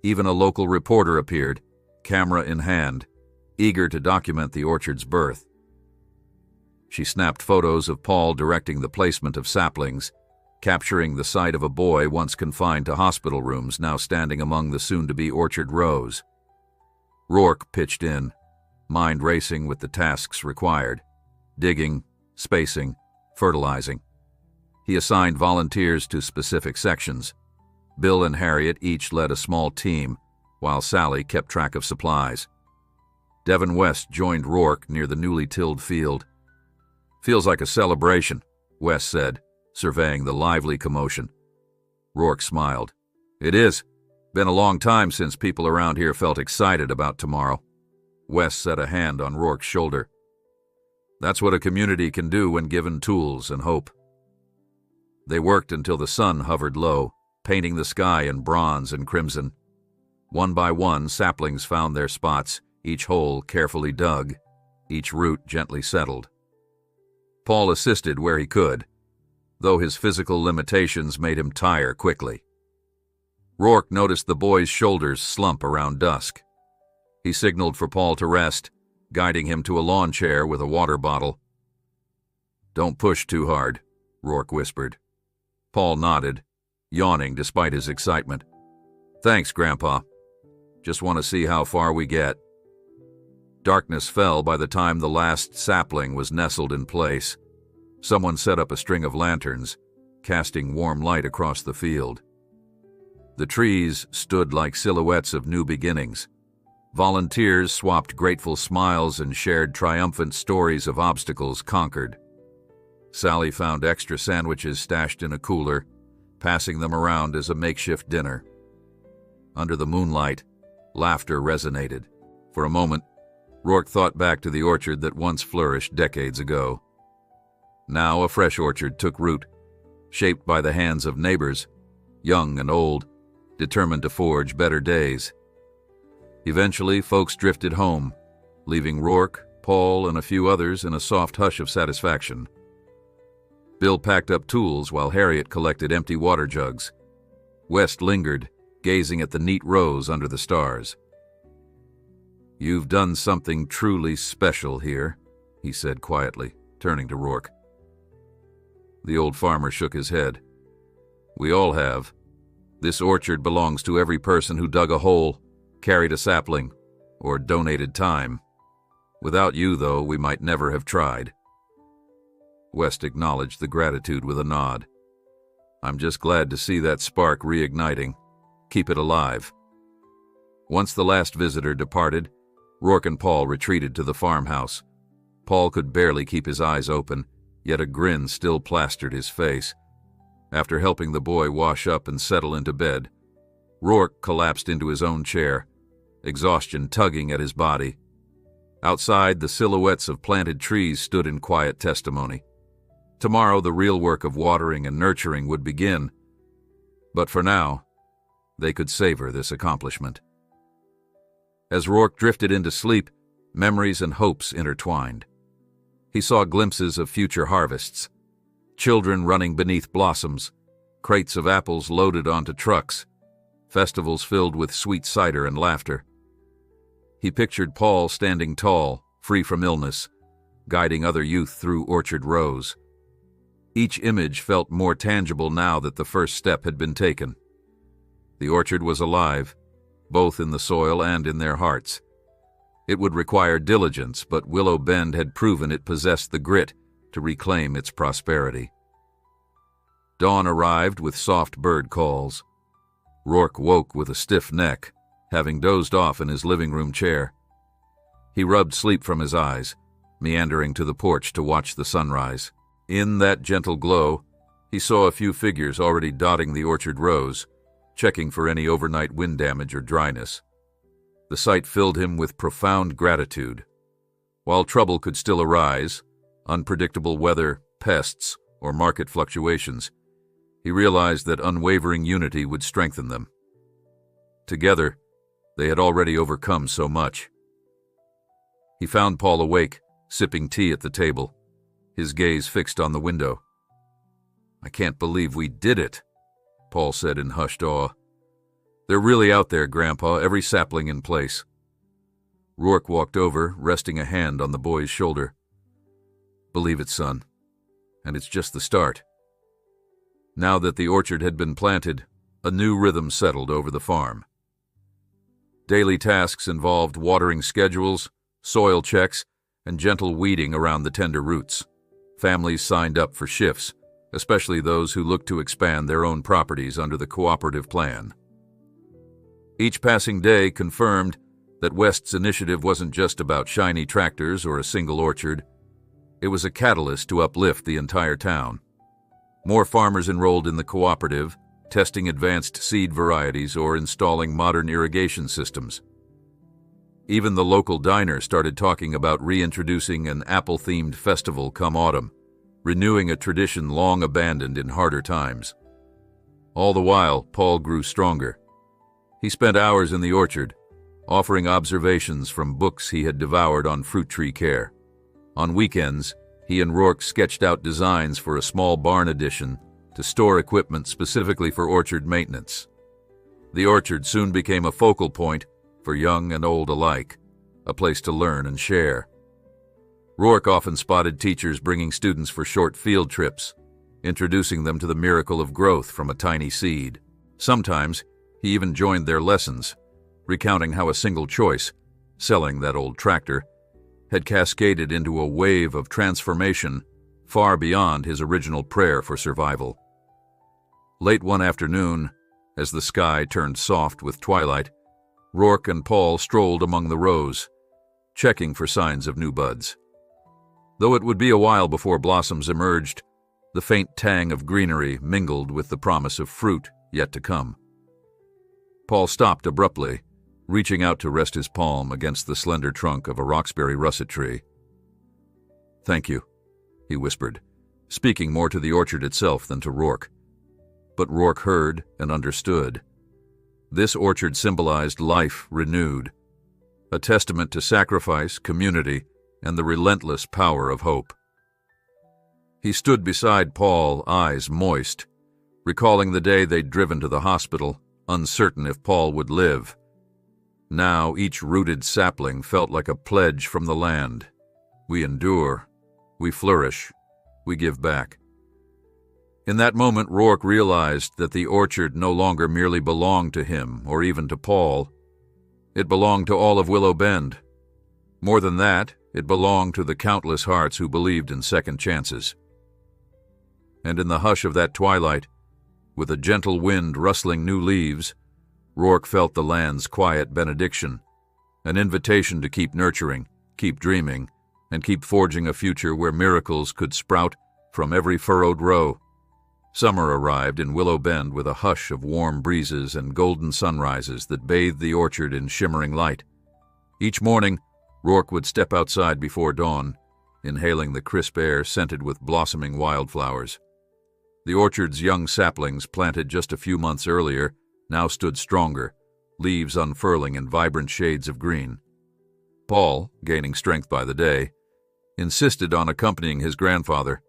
Even a local reporter appeared, camera in hand, eager to document the orchard's birth. She snapped photos of Paul directing the placement of saplings, capturing the sight of a boy once confined to hospital rooms now standing among the soon-to-be orchard rows. Rourke pitched in, mind racing with the tasks required: digging, spacing, fertilizing. He assigned volunteers to specific sections. Bill and Harriet each led a small team, while Sally kept track of supplies. Devin West joined Rourke near the newly tilled field. "Feels like a celebration," West said, surveying the lively commotion. Rourke smiled. "It is. Been a long time since people around here felt excited about tomorrow." West set a hand on Rourke's shoulder. "That's what a community can do when given tools and hope." They worked until the sun hovered low, painting the sky in bronze and crimson. One by one, saplings found their spots, each hole carefully dug, each root gently settled. Paul assisted where he could, though his physical limitations made him tire quickly. Rourke noticed the boy's shoulders slump around dusk. He signaled for Paul to rest, guiding him to a lawn chair with a water bottle. "Don't push too hard," Rourke whispered. Paul nodded, yawning despite his excitement. "Thanks, Grandpa. Just want to see how far we get." Darkness fell by the time the last sapling was nestled in place. Someone set up a string of lanterns, casting warm light across the field. The trees stood like silhouettes of new beginnings. Volunteers swapped grateful smiles and shared triumphant stories of obstacles conquered. Sally found extra sandwiches stashed in a cooler, passing them around as a makeshift dinner. Under the moonlight, laughter resonated. For a moment, Rourke thought back to the orchard that once flourished decades ago. Now a fresh orchard took root, shaped by the hands of neighbors, young and old, determined to forge better days. Eventually, folks drifted home, leaving Rourke, Paul, and a few others in a soft hush of satisfaction. Bill packed up tools while Harriet collected empty water jugs. West lingered, gazing at the neat rows under the stars. "You've done something truly special here," he said quietly, turning to Rourke. The old farmer shook his head. "We all have. This orchard belongs to every person who dug a hole, carried a sapling, or donated time. Without you, though, we might never have tried." West acknowledged the gratitude with a nod. "I'm just glad to see that spark reigniting. Keep it alive." Once the last visitor departed, Rourke and Paul retreated to the farmhouse. Paul could barely keep his eyes open, yet a grin still plastered his face. After helping the boy wash up and settle into bed, Rourke collapsed into his own chair, exhaustion tugging at his body. Outside, the silhouettes of planted trees stood in quiet testimony. Tomorrow, the real work of watering and nurturing would begin. But for now, they could savor this accomplishment. As Rourke drifted into sleep, memories and hopes intertwined. He saw glimpses of future harvests, children running beneath blossoms, crates of apples loaded onto trucks, festivals filled with sweet cider and laughter. He pictured Paul standing tall, free from illness, guiding other youth through orchard rows. Each image felt more tangible now that the first step had been taken. The orchard was alive, both in the soil and in their hearts. It would require diligence, but Willow Bend had proven it possessed the grit to reclaim its prosperity. Dawn arrived with soft bird calls. Rourke woke with a stiff neck, having dozed off in his living room chair. He rubbed sleep from his eyes, meandering to the porch to watch the sunrise. In that gentle glow, he saw a few figures already dotting the orchard rows, checking for any overnight wind damage or dryness. The sight filled him with profound gratitude. While trouble could still arise, unpredictable weather, pests, or market fluctuations, he realized that unwavering unity would strengthen them. Together, they had already overcome so much. He found Paul awake, sipping tea at the table, his gaze fixed on the window. "I can't believe we did it," Paul said in hushed awe. "They're really out there, Grandpa, every sapling in place." Rourke walked over, resting a hand on the boy's shoulder. "Believe it, son. And it's just the start." Now that the orchard had been planted, a new rhythm settled over the farm. Daily tasks involved watering schedules, soil checks, and gentle weeding around the tender roots. Families signed up for shifts, especially those who looked to expand their own properties under the cooperative plan. Each passing day confirmed that West's initiative wasn't just about shiny tractors or a single orchard. It was a catalyst to uplift the entire town. More farmers enrolled in the cooperative, testing advanced seed varieties or installing modern irrigation systems. Even the local diner started talking about reintroducing an apple-themed festival come autumn, renewing a tradition long abandoned in harder times. All the while, Paul grew stronger. He spent hours in the orchard, offering observations from books he had devoured on fruit tree care. On weekends, He and Rourke sketched out designs for a small barn addition to store equipment specifically for orchard maintenance. The orchard soon became a focal point for young and old alike, a place to learn and share. Rourke often spotted teachers bringing students for short field trips, introducing them to the miracle of growth from a tiny seed. Sometimes he even joined their lessons, recounting how a single choice, selling that old tractor, had cascaded into a wave of transformation far beyond his original prayer for survival. Late one afternoon, as the sky turned soft with twilight, Rourke and Paul strolled among the rows, checking for signs of new buds. Though it would be a while before blossoms emerged, the faint tang of greenery mingled with the promise of fruit yet to come. Paul stopped abruptly, reaching out to rest his palm against the slender trunk of a Roxbury russet tree. "Thank you," he whispered, speaking more to the orchard itself than to Rourke. But Rourke heard and understood. This orchard symbolized life renewed, a testament to sacrifice, community, and the relentless power of hope. He stood beside Paul, eyes moist, recalling the day they'd driven to the hospital, uncertain if Paul would live. Now each rooted sapling felt like a pledge from the land. We endure, we flourish, we give back. In that moment, Rourke realized that the orchard no longer merely belonged to him or even to Paul. It belonged to all of Willow Bend. More than that, it belonged to the countless hearts who believed in second chances. And in the hush of that twilight, with a gentle wind rustling new leaves, Rourke felt the land's quiet benediction, an invitation to keep nurturing, keep dreaming, and keep forging a future where miracles could sprout from every furrowed row. Summer arrived in Willow Bend with a hush of warm breezes and golden sunrises that bathed the orchard in shimmering light. Each morning, Rourke would step outside before dawn, inhaling the crisp air scented with blossoming wildflowers. The orchard's young saplings, planted just a few months earlier, now stood stronger, leaves unfurling in vibrant shades of green. Paul, gaining strength by the day, insisted on accompanying his grandfather,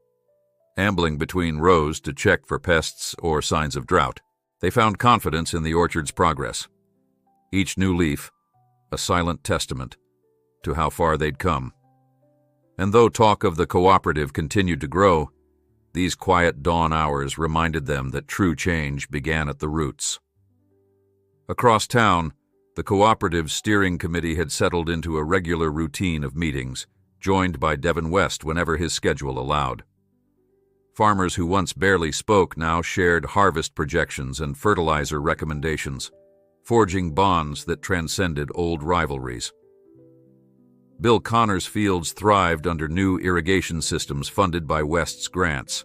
ambling between rows to check for pests or signs of drought. They found confidence in the orchard's progress. Each new leaf, a silent testament to how far they'd come. And though talk of the cooperative continued to grow, these quiet dawn hours reminded them that true change began at the roots. Across town, the cooperative's steering committee had settled into a regular routine of meetings, joined by Devin West whenever his schedule allowed. Farmers who once barely spoke now shared harvest projections and fertilizer recommendations, forging bonds that transcended old rivalries. Bill Connor's fields thrived under new irrigation systems funded by West's grants,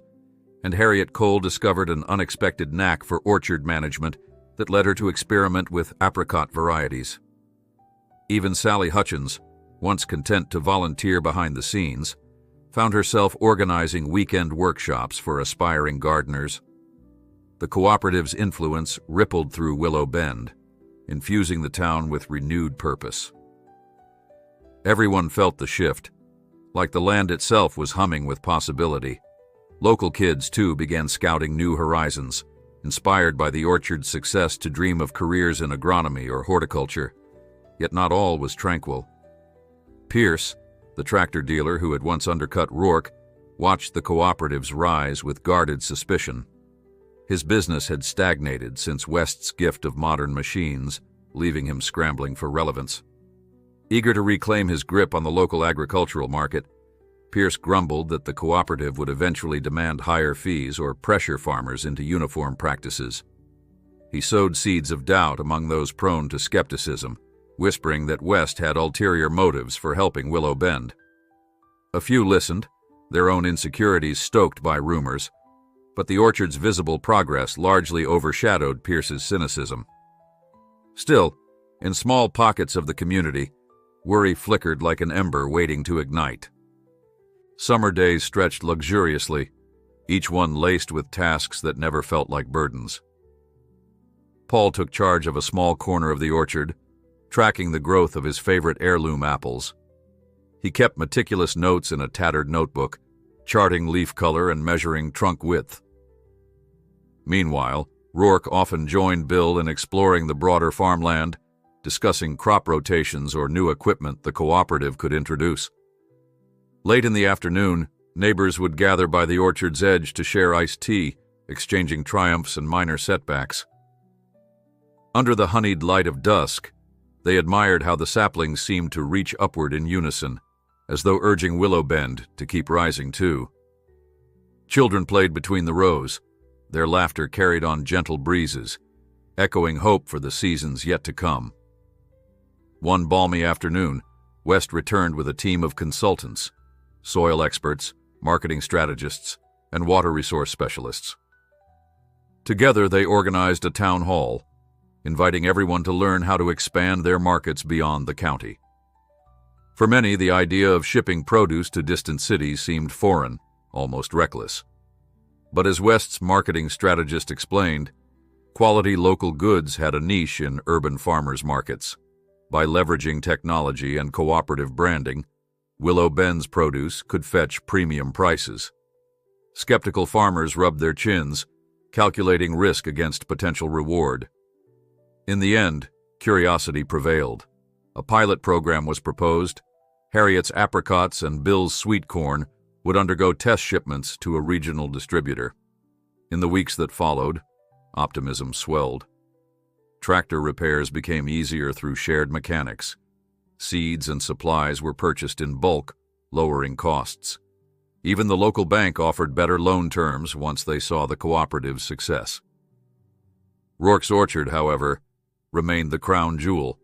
and Harriet Cole discovered an unexpected knack for orchard management that led her to experiment with apricot varieties. Even Sally Hutchins, once content to volunteer behind the scenes, found herself organizing weekend workshops for aspiring gardeners. The cooperative's influence rippled through Willow Bend, infusing the town with renewed purpose. Everyone felt the shift, like the land itself was humming with possibility. Local kids, too, began scouting new horizons, inspired by the orchard's success to dream of careers in agronomy or horticulture. Yet not all was tranquil. Pierce, the tractor dealer who had once undercut Rourke, watched the cooperative's rise with guarded suspicion. His business had stagnated since West's gift of modern machines, leaving him scrambling for relevance. Eager to reclaim his grip on the local agricultural market, Pierce grumbled that the cooperative would eventually demand higher fees or pressure farmers into uniform practices. He sowed seeds of doubt among those prone to skepticism, whispering that West had ulterior motives for helping Willow Bend. A few listened, their own insecurities stoked by rumors, but the orchard's visible progress largely overshadowed Pierce's cynicism. Still, in small pockets of the community, worry flickered like an ember waiting to ignite. Summer days stretched luxuriously, each one laced with tasks that never felt like burdens. Paul took charge of a small corner of the orchard, tracking the growth of his favorite heirloom apples. He kept meticulous notes in a tattered notebook, charting leaf color and measuring trunk width. Meanwhile, Rourke often joined Bill in exploring the broader farmland, discussing crop rotations or new equipment the cooperative could introduce. Late in the afternoon, neighbors would gather by the orchard's edge to share iced tea, exchanging triumphs and minor setbacks. Under the honeyed light of dusk, they admired how the saplings seemed to reach upward in unison, as though urging Willow Bend to keep rising too. Children played between the rows, their laughter carried on gentle breezes, echoing hope for the seasons yet to come. One balmy afternoon, West returned with a team of consultants, soil experts, marketing strategists, and water resource specialists. Together, they organized a town hall, inviting everyone to learn how to expand their markets beyond the county. For many, the idea of shipping produce to distant cities seemed foreign, almost reckless. But as West's marketing strategist explained, quality local goods had a niche in urban farmers' markets. By leveraging technology and cooperative branding, Willow Bend's produce could fetch premium prices. Skeptical farmers rubbed their chins, calculating risk against potential reward. In the end, curiosity prevailed. A pilot program was proposed. Harriet's apricots and Bill's sweet corn would undergo test shipments to a regional distributor. In the weeks that followed, optimism swelled. Tractor repairs became easier through shared mechanics. Seeds and supplies were purchased in bulk, lowering costs. Even the local bank offered better loan terms once they saw the cooperative's success. Rourke's orchard, however, remained the crown jewel,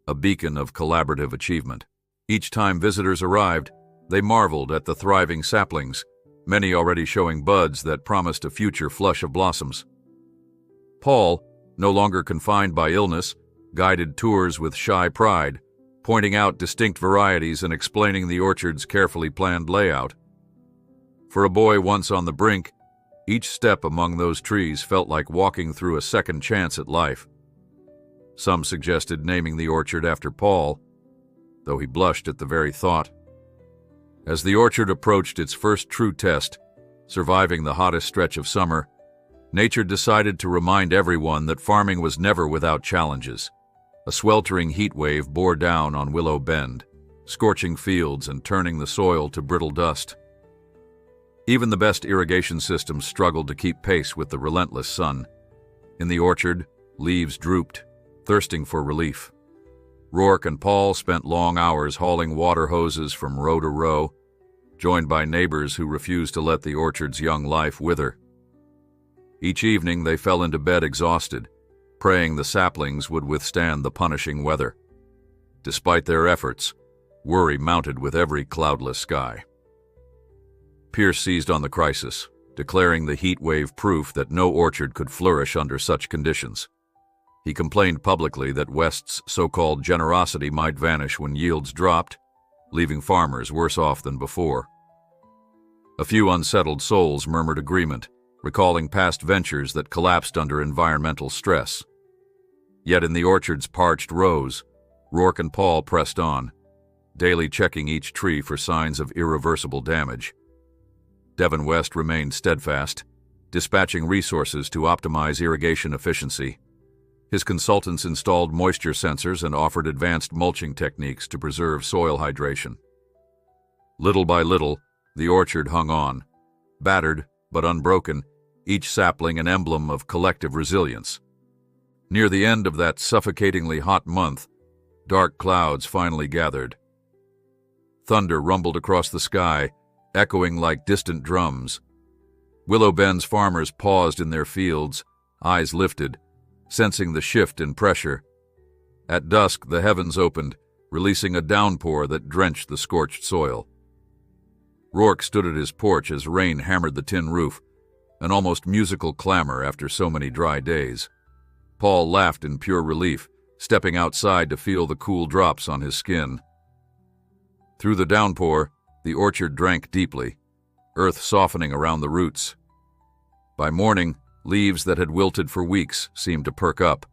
a beacon of collaborative achievement. Each time visitors arrived, they marveled at the thriving saplings, many already showing buds that promised a future flush of blossoms. Paul, no longer confined by illness, guided tours with shy pride, pointing out distinct varieties and explaining the orchard's carefully planned layout. For a boy once on the brink, each step among those trees felt like walking through a second chance at life. Some suggested naming the orchard after Paul, though he blushed at the very thought. As the orchard approached its first true test, surviving the hottest stretch of summer, nature decided to remind everyone that farming was never without challenges. A sweltering heat wave bore down on Willow Bend, scorching fields and turning the soil to brittle dust. Even the best irrigation systems struggled to keep pace with the relentless sun. In the orchard, leaves drooped, thirsting for relief. Rourke and Paul spent long hours hauling water hoses from row to row, joined by neighbors who refused to let the orchard's young life wither. Each evening they fell into bed exhausted, praying the saplings would withstand the punishing weather. Despite their efforts, worry mounted with every cloudless sky. Pierce seized on the crisis, declaring the heat wave proof that no orchard could flourish under such conditions. He complained publicly that West's so-called generosity might vanish when yields dropped, leaving farmers worse off than before. A few unsettled souls murmured agreement, recalling past ventures that collapsed under environmental stress. Yet in the orchard's parched rows, Rourke and Paul pressed on, daily checking each tree for signs of irreversible damage. Devin West remained steadfast, dispatching resources to optimize irrigation efficiency. His consultants installed moisture sensors and offered advanced mulching techniques to preserve soil hydration. Little by little, the orchard hung on, battered but unbroken, each sapling an emblem of collective resilience. Near the end of that suffocatingly hot month, dark clouds finally gathered. Thunder rumbled across the sky, echoing like distant drums. Willow Bend's farmers paused in their fields, eyes lifted, sensing the shift in pressure. At dusk, the heavens opened, releasing a downpour that drenched the scorched soil. Rourke stood at his porch as rain hammered the tin roof, an almost musical clamor after so many dry days. Paul laughed in pure relief, stepping outside to feel the cool drops on his skin. Through the downpour, the orchard drank deeply, earth softening around the roots. By morning, leaves that had wilted for weeks seemed to perk up,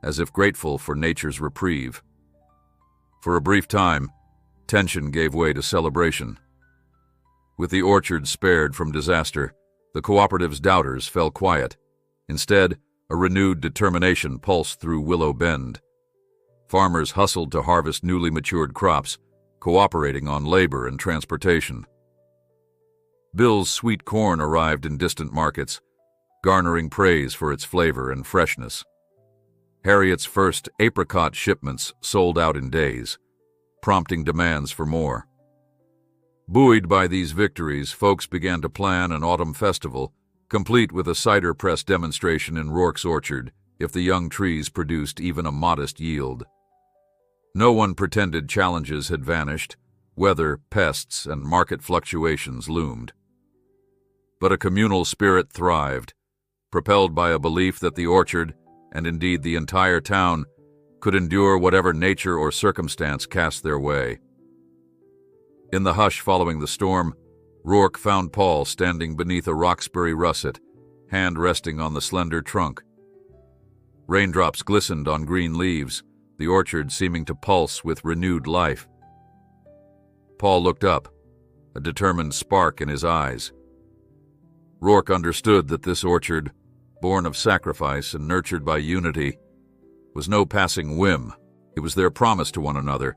as if grateful for nature's reprieve. For a brief time, tension gave way to celebration. With the orchard spared from disaster, the cooperative's doubters fell quiet. Instead, a renewed determination pulsed through Willow Bend. Farmers hustled to harvest newly matured crops, cooperating on labor and transportation. Bill's sweet corn arrived in distant markets, garnering praise for its flavor and freshness. Harriet's first apricot shipments sold out in days, prompting demands for more. Buoyed by these victories, folks began to plan an autumn festival, complete with a cider press demonstration in Rourke's orchard if the young trees produced even a modest yield. No one pretended challenges had vanished. Weather, pests, and market fluctuations loomed. But a communal spirit thrived, propelled by a belief that the orchard, and indeed the entire town, could endure whatever nature or circumstance cast their way. In the hush following the storm, Rourke found Paul standing beneath a Roxbury russet, hand resting on the slender trunk. Raindrops glistened on green leaves, the orchard seeming to pulse with renewed life. Paul looked up, a determined spark in his eyes. Rourke understood that this orchard, born of sacrifice and nurtured by unity, was no passing whim. It was their promise to one another,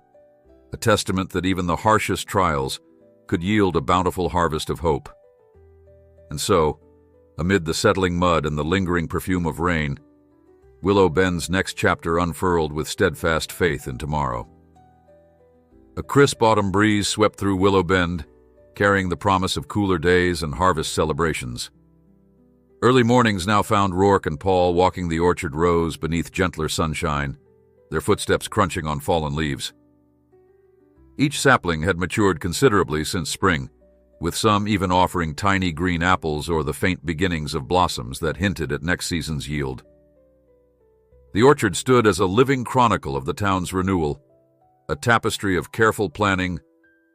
a testament that even the harshest trials could yield a bountiful harvest of hope. And so, amid the settling mud and the lingering perfume of rain, Willow Bend's next chapter unfurled with steadfast faith in tomorrow. A crisp autumn breeze swept through Willow Bend, carrying the promise of cooler days and harvest celebrations. Early mornings now found Rourke and Paul walking the orchard rows beneath gentler sunshine, their footsteps crunching on fallen leaves. Each sapling had matured considerably since spring, with some even offering tiny green apples or the faint beginnings of blossoms that hinted at next season's yield. The orchard stood as a living chronicle of the town's renewal, a tapestry of careful planning,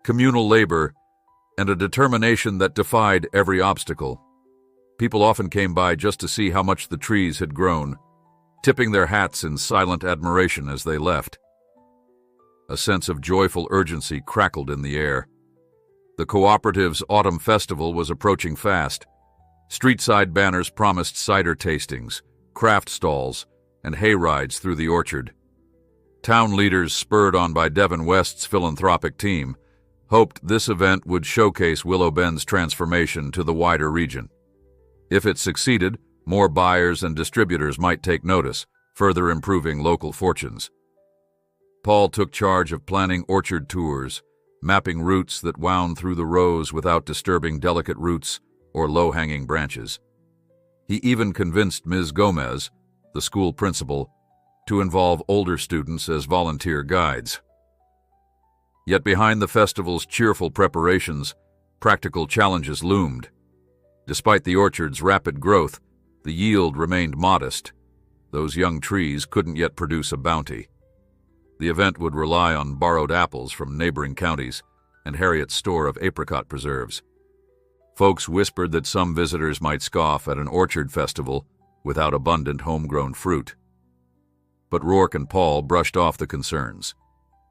communal labor, and a determination that defied every obstacle. People often came by just to see how much the trees had grown, tipping their hats in silent admiration as they left. A sense of joyful urgency crackled in the air. The cooperative's autumn festival was approaching fast. Street-side banners promised cider tastings, craft stalls, and hay rides through the orchard. Town leaders, spurred on by Devin West's philanthropic team, hoped this event would showcase Willow Bend's transformation to the wider region. If it succeeded, more buyers and distributors might take notice, further improving local fortunes. Paul took charge of planning orchard tours, mapping routes that wound through the rows without disturbing delicate roots or low-hanging branches. He even convinced Ms. Gomez, the school principal, to involve older students as volunteer guides. Yet behind the festival's cheerful preparations, practical challenges loomed. Despite the orchard's rapid growth, the yield remained modest. Those young trees couldn't yet produce a bounty. The event would rely on borrowed apples from neighboring counties and Harriet's store of apricot preserves. Folks whispered that some visitors might scoff at an orchard festival without abundant homegrown fruit. But Rourke and Paul brushed off the concerns,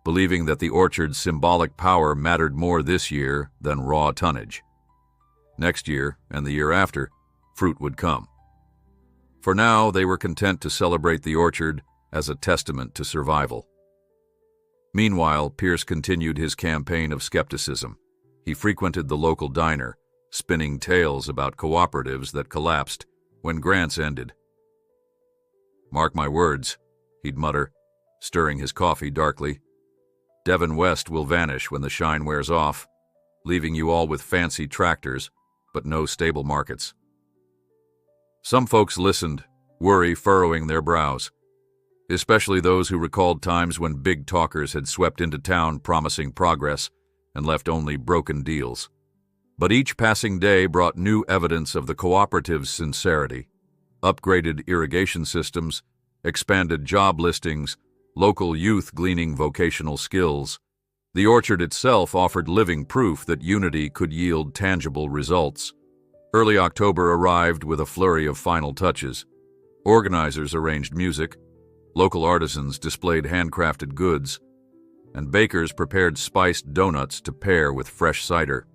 believing that the orchard's symbolic power mattered more this year than raw tonnage. Next year, and the year after, fruit would come. For now, they were content to celebrate the orchard as a testament to survival. Meanwhile, Pierce continued his campaign of skepticism. He frequented the local diner, spinning tales about cooperatives that collapsed when grants ended. "Mark my words," he'd mutter, stirring his coffee darkly. "Devin West will vanish when the shine wears off, leaving you all with fancy tractors, but no stable markets." Some folks listened, worry furrowing their brows, especially those who recalled times when big talkers had swept into town promising progress and left only broken deals. But each passing day brought new evidence of the cooperative's sincerity. Upgraded irrigation systems, expanded job listings, local youth gleaning vocational skills. The orchard itself offered living proof that unity could yield tangible results. Early October arrived with a flurry of final touches. Organizers arranged music, local artisans displayed handcrafted goods, and bakers prepared spiced donuts to pair with fresh cider.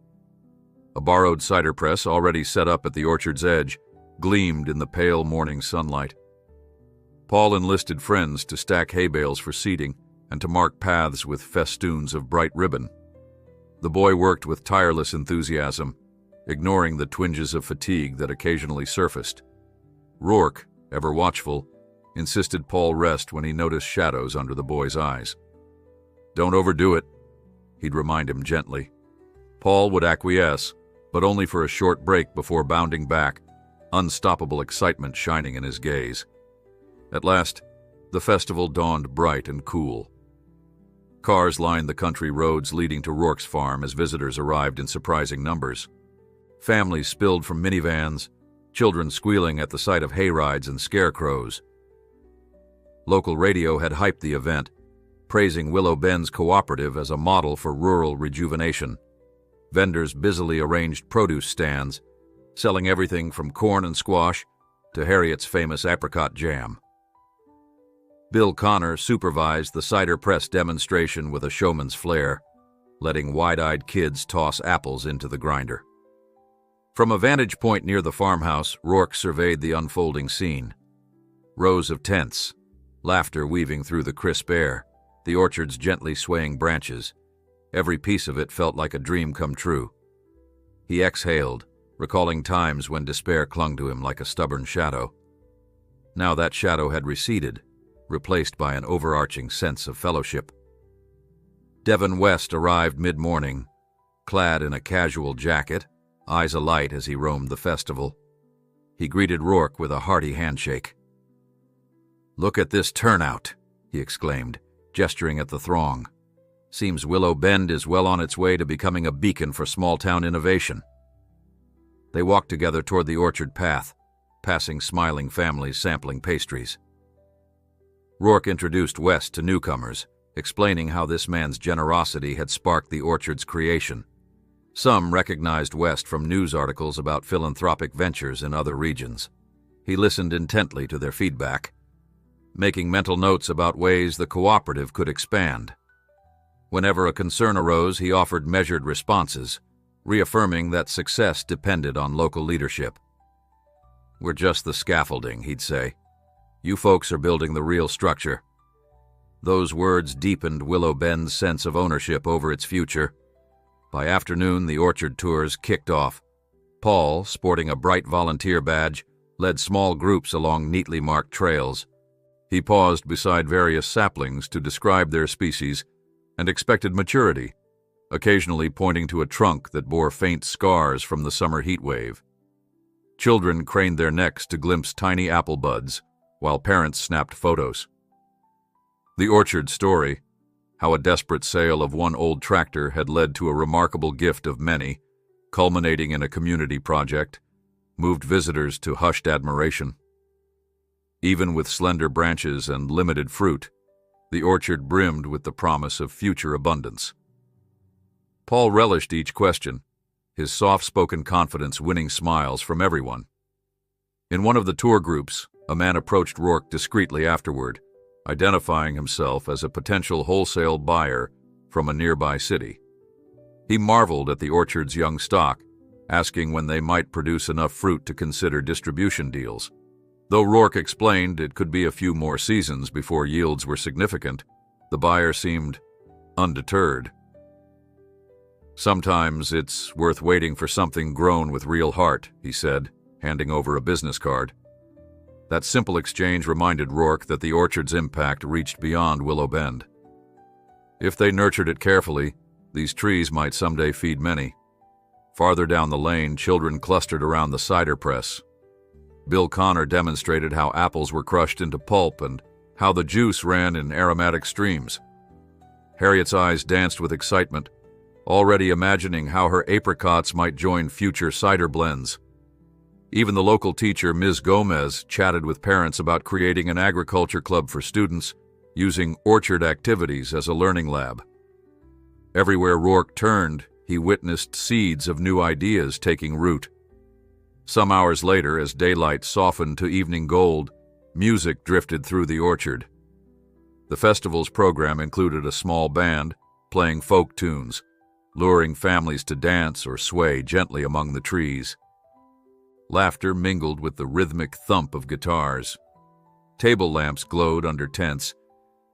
A borrowed cider press, already set up at the orchard's edge, gleamed in the pale morning sunlight. Paul enlisted friends to stack hay bales for seating and to mark paths with festoons of bright ribbon. The boy worked with tireless enthusiasm, ignoring the twinges of fatigue that occasionally surfaced. Rourke, ever watchful, insisted Paul rest when he noticed shadows under the boy's eyes. "Don't overdo it," he'd remind him gently. Paul would acquiesce, but only for a short break before bounding back, unstoppable excitement shining in his gaze. At last, the festival dawned bright and cool. Cars lined the country roads leading to Rourke's farm as visitors arrived in surprising numbers. Families spilled from minivans, children squealing at the sight of hayrides and scarecrows. Local radio had hyped the event, praising Willow Bend's cooperative as a model for rural rejuvenation. Vendors busily arranged produce stands, selling everything from corn and squash to Harriet's famous apricot jam. Bill Connor supervised the cider press demonstration with a showman's flair, letting wide-eyed kids toss apples into the grinder. From a vantage point near the farmhouse, Rourke surveyed the unfolding scene. Rows of tents, laughter weaving through the crisp air, the orchard's gently swaying branches. Every piece of it felt like a dream come true. He exhaled, recalling times when despair clung to him like a stubborn shadow. Now that shadow had receded, replaced by an overarching sense of fellowship. Devon West arrived mid-morning, clad in a casual jacket, eyes alight as he roamed the festival. He greeted Rourke with a hearty handshake. "Look at this turnout," he exclaimed, gesturing at the throng. "Seems Willow Bend is well on its way to becoming a beacon for small-town innovation." They walked together toward the orchard path, passing smiling families sampling pastries. Rourke introduced West to newcomers, explaining how this man's generosity had sparked the orchard's creation. Some recognized West from news articles about philanthropic ventures in other regions. He listened intently to their feedback, making mental notes about ways the cooperative could expand. Whenever a concern arose, he offered measured responses, reaffirming that success depended on local leadership. "We're just the scaffolding," he'd say. "You folks are building the real structure." Those words deepened Willow Bend's sense of ownership over its future. By afternoon, the orchard tours kicked off. Paul, sporting a bright volunteer badge, led small groups along neatly marked trails. He paused beside various saplings to describe their species and expected maturity, occasionally pointing to a trunk that bore faint scars from the summer heat wave. Children craned their necks to glimpse tiny apple buds, while parents snapped photos. The orchard story, how a desperate sale of one old tractor had led to a remarkable gift of many, culminating in a community project, moved visitors to hushed admiration. Even with slender branches and limited fruit, the orchard brimmed with the promise of future abundance. Paul relished each question, his soft-spoken confidence winning smiles from everyone. In one of the tour groups, a man approached Rourke discreetly afterward, identifying himself as a potential wholesale buyer from a nearby city. He marveled at the orchard's young stock, asking when they might produce enough fruit to consider distribution deals. Though Rourke explained it could be a few more seasons before yields were significant, the buyer seemed undeterred. "Sometimes it's worth waiting for something grown with real heart," he said, handing over a business card. That simple exchange reminded Rourke that the orchard's impact reached beyond Willow Bend. If they nurtured it carefully, these trees might someday feed many. Farther down the lane, children clustered around the cider press. Bill Connor demonstrated how apples were crushed into pulp and how the juice ran in aromatic streams. Harriet's eyes danced with excitement, already imagining how her apricots might join future cider blends. Even the local teacher, Ms. Gomez, chatted with parents about creating an agriculture club for students, using orchard activities as a learning lab. Everywhere Rourke turned, he witnessed seeds of new ideas taking root. Some hours later, as daylight softened to evening gold, music drifted through the orchard. The festival's program included a small band, playing folk tunes, luring families to dance or sway gently among the trees. Laughter mingled with the rhythmic thump of guitars. Table lamps glowed under tents,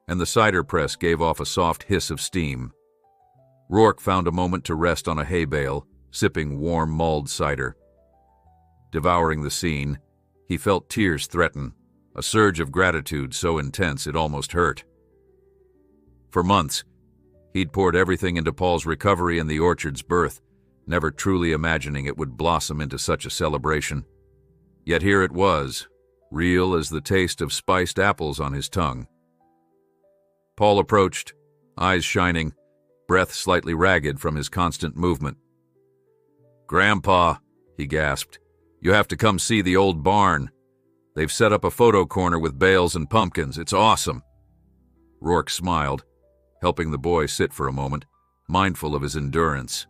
and the cider press gave off a soft hiss of steam. Rourke found a moment to rest on a hay bale, sipping warm mulled cider. Devouring the scene, he felt tears threaten, a surge of gratitude so intense it almost hurt. For months, he'd poured everything into Paul's recovery and the orchard's birth, never truly imagining it would blossom into such a celebration. Yet here it was, real as the taste of spiced apples on his tongue. Paul approached, eyes shining, breath slightly ragged from his constant movement. "Grandpa," he gasped, "you have to come see the old barn. They've set up a photo corner with bales and pumpkins. It's awesome." Rourke smiled, helping the boy sit for a moment, mindful of his endurance.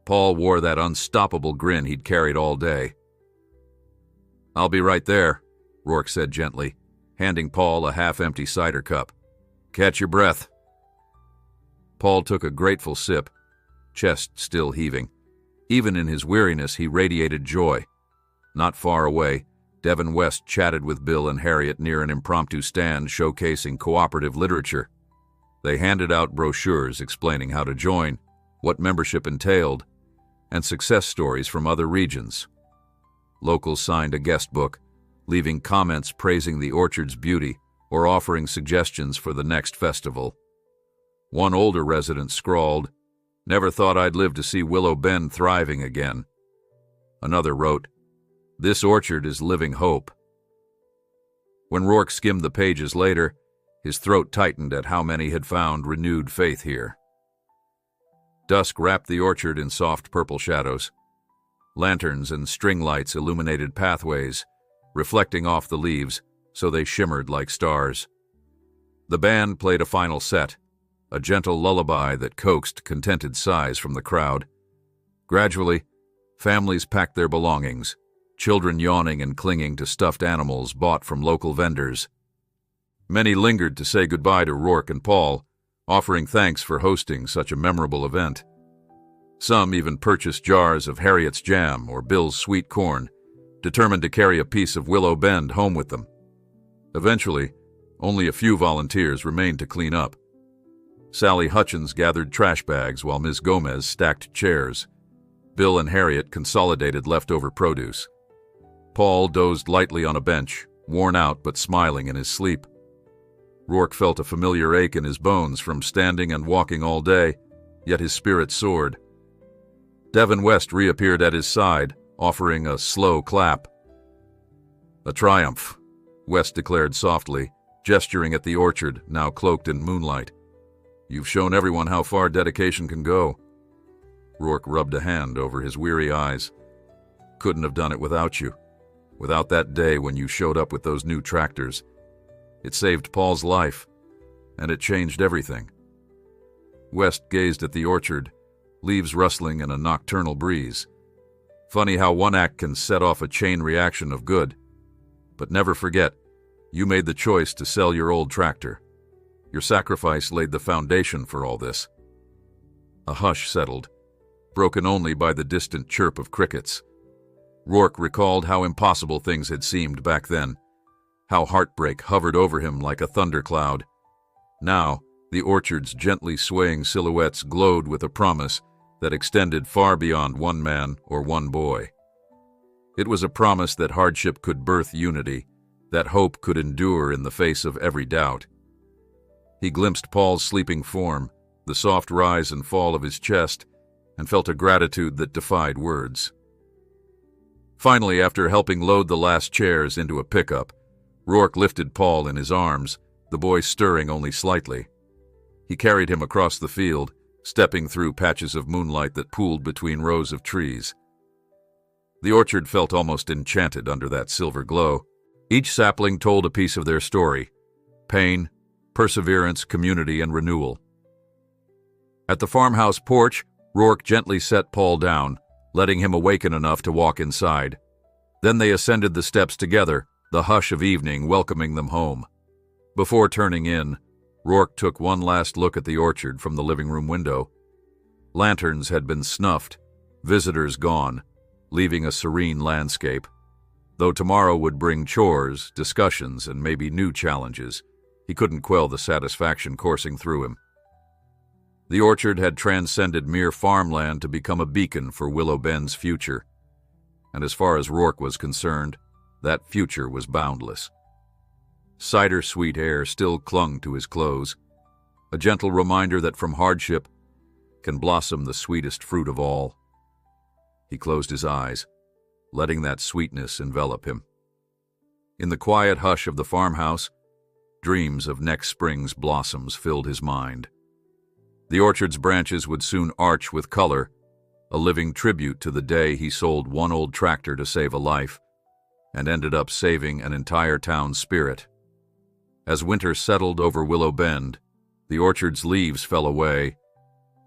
Paul wore that unstoppable grin he'd carried all day. "I'll be right there," Rourke said gently, handing Paul a half-empty cider cup. "Catch your breath." Paul took a grateful sip, chest still heaving. Even in his weariness, he radiated joy. Not far away, Devin West chatted with Bill and Harriet near an impromptu stand showcasing cooperative literature. They handed out brochures explaining how to join, what membership entailed, and success stories from other regions. Locals signed a guest book, leaving comments praising the orchard's beauty or offering suggestions for the next festival. One older resident scrawled, "Never thought I'd live to see Willow Bend thriving again." Another wrote, "This orchard is living hope." When Rourke skimmed the pages later, his throat tightened at how many had found renewed faith here. Dusk wrapped the orchard in soft purple shadows. Lanterns and string lights illuminated pathways, reflecting off the leaves so they shimmered like stars. The band played a final set, a gentle lullaby that coaxed contented sighs from the crowd. Gradually, families packed their belongings, children yawning and clinging to stuffed animals bought from local vendors. Many lingered to say goodbye to Rourke and Paul, offering thanks for hosting such a memorable event. Some even purchased jars of Harriet's jam or Bill's sweet corn, determined to carry a piece of Willow Bend home with them. Eventually, only a few volunteers remained to clean up. Sally Hutchins gathered trash bags while Ms. Gomez stacked chairs. Bill and Harriet consolidated leftover produce. Paul dozed lightly on a bench, worn out but smiling in his sleep. Rourke felt a familiar ache in his bones from standing and walking all day, yet his spirit soared. Devin West reappeared at his side, offering a slow clap. "A triumph," West declared softly, gesturing at the orchard, now cloaked in moonlight. "You've shown everyone how far dedication can go." Rourke rubbed a hand over his weary eyes. "Couldn't have done it without you. Without that day when you showed up with those new tractors. It saved Paul's life, and it changed everything." West gazed at the orchard, leaves rustling in a nocturnal breeze. Funny how one act can set off a chain reaction of good. But never forget, you made the choice to sell your old tractor. Your sacrifice laid the foundation for all this. A hush settled, broken only by the distant chirp of crickets. Rourke recalled how impossible things had seemed back then, how heartbreak hovered over him like a thundercloud. Now, the orchard's gently swaying silhouettes glowed with a promise that extended far beyond one man or one boy. It was a promise that hardship could birth unity, that hope could endure in the face of every doubt. He glimpsed Paul's sleeping form, the soft rise and fall of his chest, and felt a gratitude that defied words. Finally, after helping load the last chairs into a pickup, Rourke lifted Paul in his arms, the boy stirring only slightly. He carried him across the field, stepping through patches of moonlight that pooled between rows of trees. The orchard felt almost enchanted under that silver glow. Each sapling told a piece of their story: pain, perseverance, community, and renewal. At the farmhouse porch, Rourke gently set Paul down, letting him awaken enough to walk inside. Then they ascended the steps together, the hush of evening welcoming them home. Before turning in, Rourke took one last look at the orchard from the living room window. Lanterns had been snuffed, visitors gone, leaving a serene landscape. Though tomorrow would bring chores, discussions, and maybe new challenges, he couldn't quell the satisfaction coursing through him. The orchard had transcended mere farmland to become a beacon for Willow Bend's future. And as far as Rourke was concerned, that future was boundless. Cider-sweet air still clung to his clothes, a gentle reminder that from hardship can blossom the sweetest fruit of all. He closed his eyes, letting that sweetness envelop him. In the quiet hush of the farmhouse, dreams of next spring's blossoms filled his mind. The orchard's branches would soon arch with color, a living tribute to the day he sold one old tractor to save a life, and ended up saving an entire town's spirit. As winter settled over Willow Bend, the orchard's leaves fell away,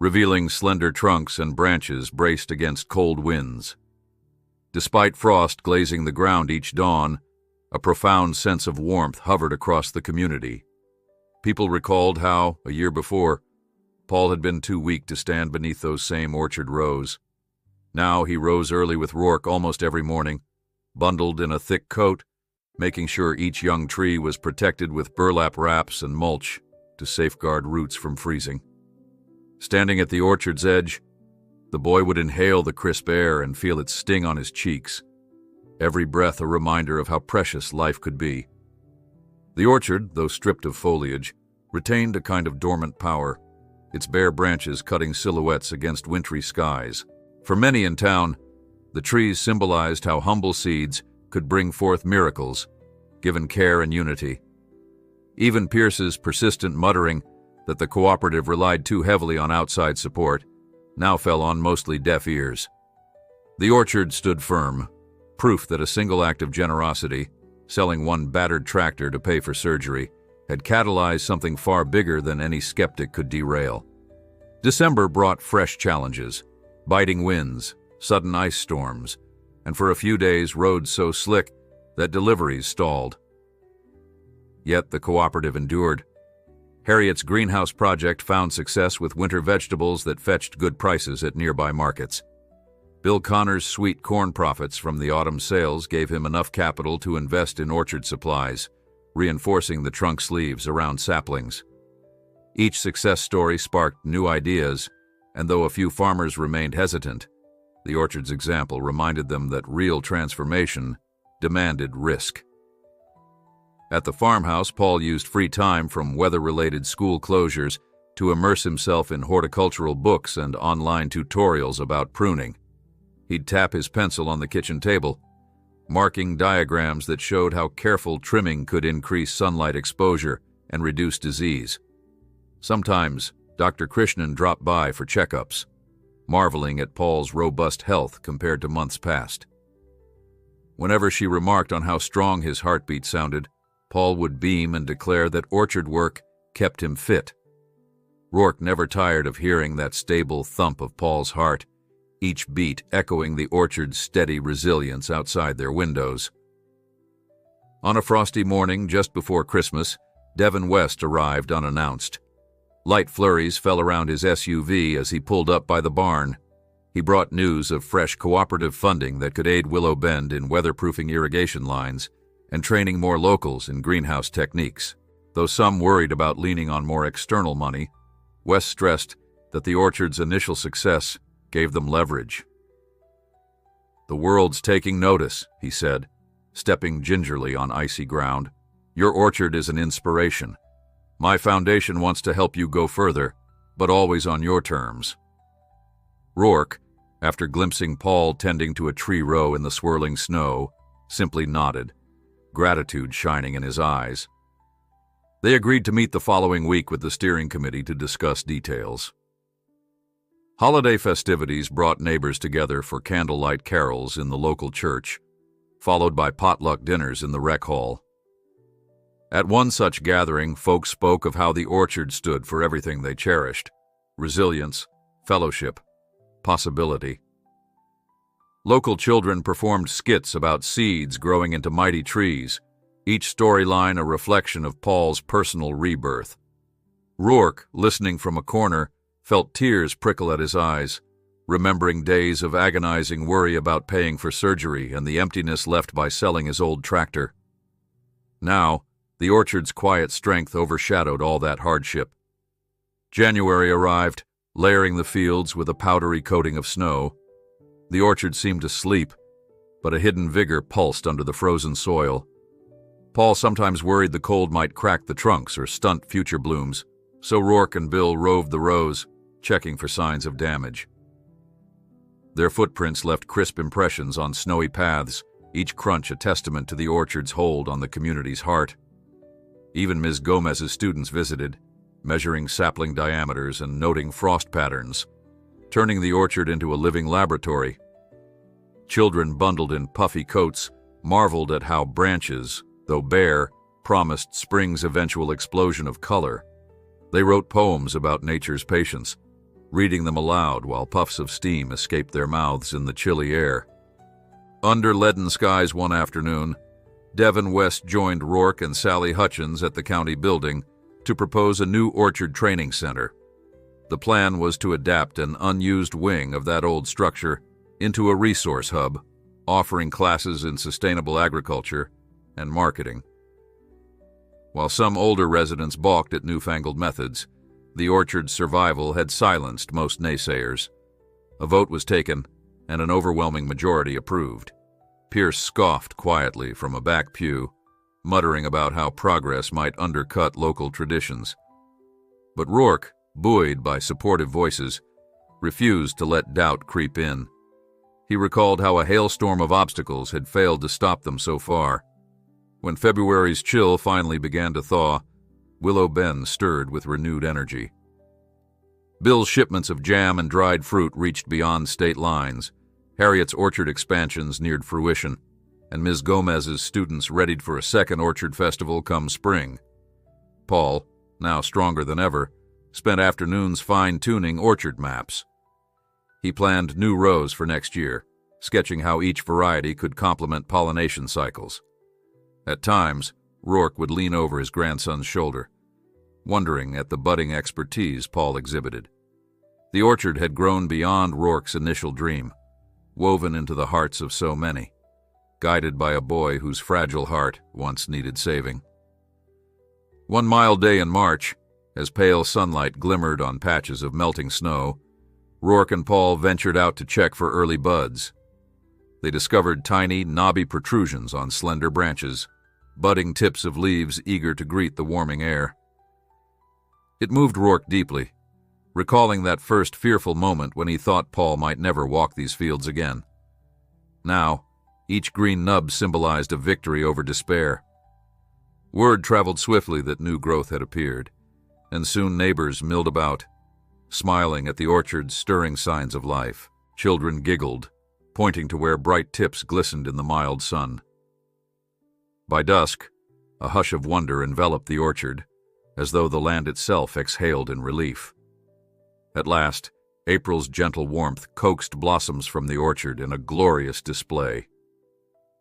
revealing slender trunks and branches braced against cold winds. Despite frost glazing the ground each dawn, a profound sense of warmth hovered across the community. People recalled how, a year before, Paul had been too weak to stand beneath those same orchard rows. Now he rose early with Rourke almost every morning, bundled in a thick coat, making sure each young tree was protected with burlap wraps and mulch to safeguard roots from freezing. Standing at the orchard's edge, the boy would inhale the crisp air and feel its sting on his cheeks, every breath a reminder of how precious life could be. The orchard, though stripped of foliage, retained a kind of dormant power, its bare branches cutting silhouettes against wintry skies. For many in town, the trees symbolized how humble seeds could bring forth miracles, given care and unity. Even Pierce's persistent muttering that the cooperative relied too heavily on outside support now fell on mostly deaf ears. The orchard stood firm, proof that a single act of generosity, selling one battered tractor to pay for surgery, had catalyzed something far bigger than any skeptic could derail. December brought fresh challenges, biting winds, sudden ice storms, and for a few days roads so slick that deliveries stalled. Yet the cooperative endured. Harriet's greenhouse project found success with winter vegetables that fetched good prices at nearby markets. Bill Connor's sweet corn profits from the autumn sales gave him enough capital to invest in orchard supplies, reinforcing the trunk sleeves around saplings. Each success story sparked new ideas, and though a few farmers remained hesitant, the orchard's example reminded them that real transformation demanded risk. At the farmhouse, Paul used free time from weather-related school closures to immerse himself in horticultural books and online tutorials about pruning. He'd tap his pencil on the kitchen table, marking diagrams that showed how careful trimming could increase sunlight exposure and reduce disease. Sometimes, Dr. Krishnan dropped by for checkups, marveling at Paul's robust health compared to months past. Whenever she remarked on how strong his heartbeat sounded, Paul would beam and declare that orchard work kept him fit. Rourke never tired of hearing that stable thump of Paul's heart, each beat echoing the orchard's steady resilience outside their windows. On a frosty morning just before Christmas, Devin West arrived unannounced. Light flurries fell around his SUV as he pulled up by the barn. He brought news of fresh cooperative funding that could aid Willow Bend in weatherproofing irrigation lines and training more locals in greenhouse techniques. Though some worried about leaning on more external money, West stressed that the orchard's initial success gave them leverage. "The world's taking notice," he said, stepping gingerly on icy ground. "Your orchard is an inspiration. My foundation wants to help you go further, but always on your terms." Rourke, after glimpsing Paul tending to a tree row in the swirling snow, simply nodded, gratitude shining in his eyes. They agreed to meet the following week with the steering committee to discuss details. Holiday festivities brought neighbors together for candlelight carols in the local church, followed by potluck dinners in the rec hall. At one such gathering, folks spoke of how the orchard stood for everything they cherished: resilience, fellowship, possibility. Local children performed skits about seeds growing into mighty trees, each storyline a reflection of Paul's personal rebirth. Rourke, listening from a corner, felt tears prickle at his eyes, remembering days of agonizing worry about paying for surgery and the emptiness left by selling his old tractor. Now, the orchard's quiet strength overshadowed all that hardship. January arrived, layering the fields with a powdery coating of snow. The orchard seemed to sleep, but a hidden vigor pulsed under the frozen soil. Paul sometimes worried the cold might crack the trunks or stunt future blooms, so Rourke and Bill roved the rows, checking for signs of damage. Their footprints left crisp impressions on snowy paths, each crunch a testament to the orchard's hold on the community's heart. Even Ms. Gomez's students visited, measuring sapling diameters and noting frost patterns, turning the orchard into a living laboratory. Children bundled in puffy coats marveled at how branches, though bare, promised spring's eventual explosion of color. They wrote poems about nature's patience, reading them aloud while puffs of steam escaped their mouths in the chilly air. Under leaden skies one afternoon, Devin West joined Rourke and Sally Hutchins at the county building to propose a new orchard training center. The plan was to adapt an unused wing of that old structure into a resource hub, offering classes in sustainable agriculture and marketing. While some older residents balked at newfangled methods, the orchard's survival had silenced most naysayers. A vote was taken, and an overwhelming majority approved. Pierce scoffed quietly from a back pew, muttering about how progress might undercut local traditions. But Rourke, buoyed by supportive voices, refused to let doubt creep in. He recalled how a hailstorm of obstacles had failed to stop them so far. When February's chill finally began to thaw, Willow Bend stirred with renewed energy. Bill's shipments of jam and dried fruit reached beyond state lines. Harriet's orchard expansions neared fruition, and Ms. Gomez's students readied for a second orchard festival come spring. Paul, now stronger than ever, spent afternoons fine-tuning orchard maps. He planned new rows for next year, sketching how each variety could complement pollination cycles. At times, Rourke would lean over his grandson's shoulder, wondering at the budding expertise Paul exhibited. The orchard had grown beyond Rourke's initial dream, woven into the hearts of so many, guided by a boy whose fragile heart once needed saving. One mild day in March, as pale sunlight glimmered on patches of melting snow, Rourke and Paul ventured out to check for early buds. They discovered tiny, knobby protrusions on slender branches, budding tips of leaves eager to greet the warming air. It moved Rourke deeply, recalling that first fearful moment when he thought Paul might never walk these fields again. Now, each green nub symbolized a victory over despair. Word traveled swiftly that new growth had appeared, and soon neighbors milled about, smiling at the orchard's stirring signs of life. Children giggled, pointing to where bright tips glistened in the mild sun. By dusk, a hush of wonder enveloped the orchard, as though the land itself exhaled in relief. At last, April's gentle warmth coaxed blossoms from the orchard in a glorious display.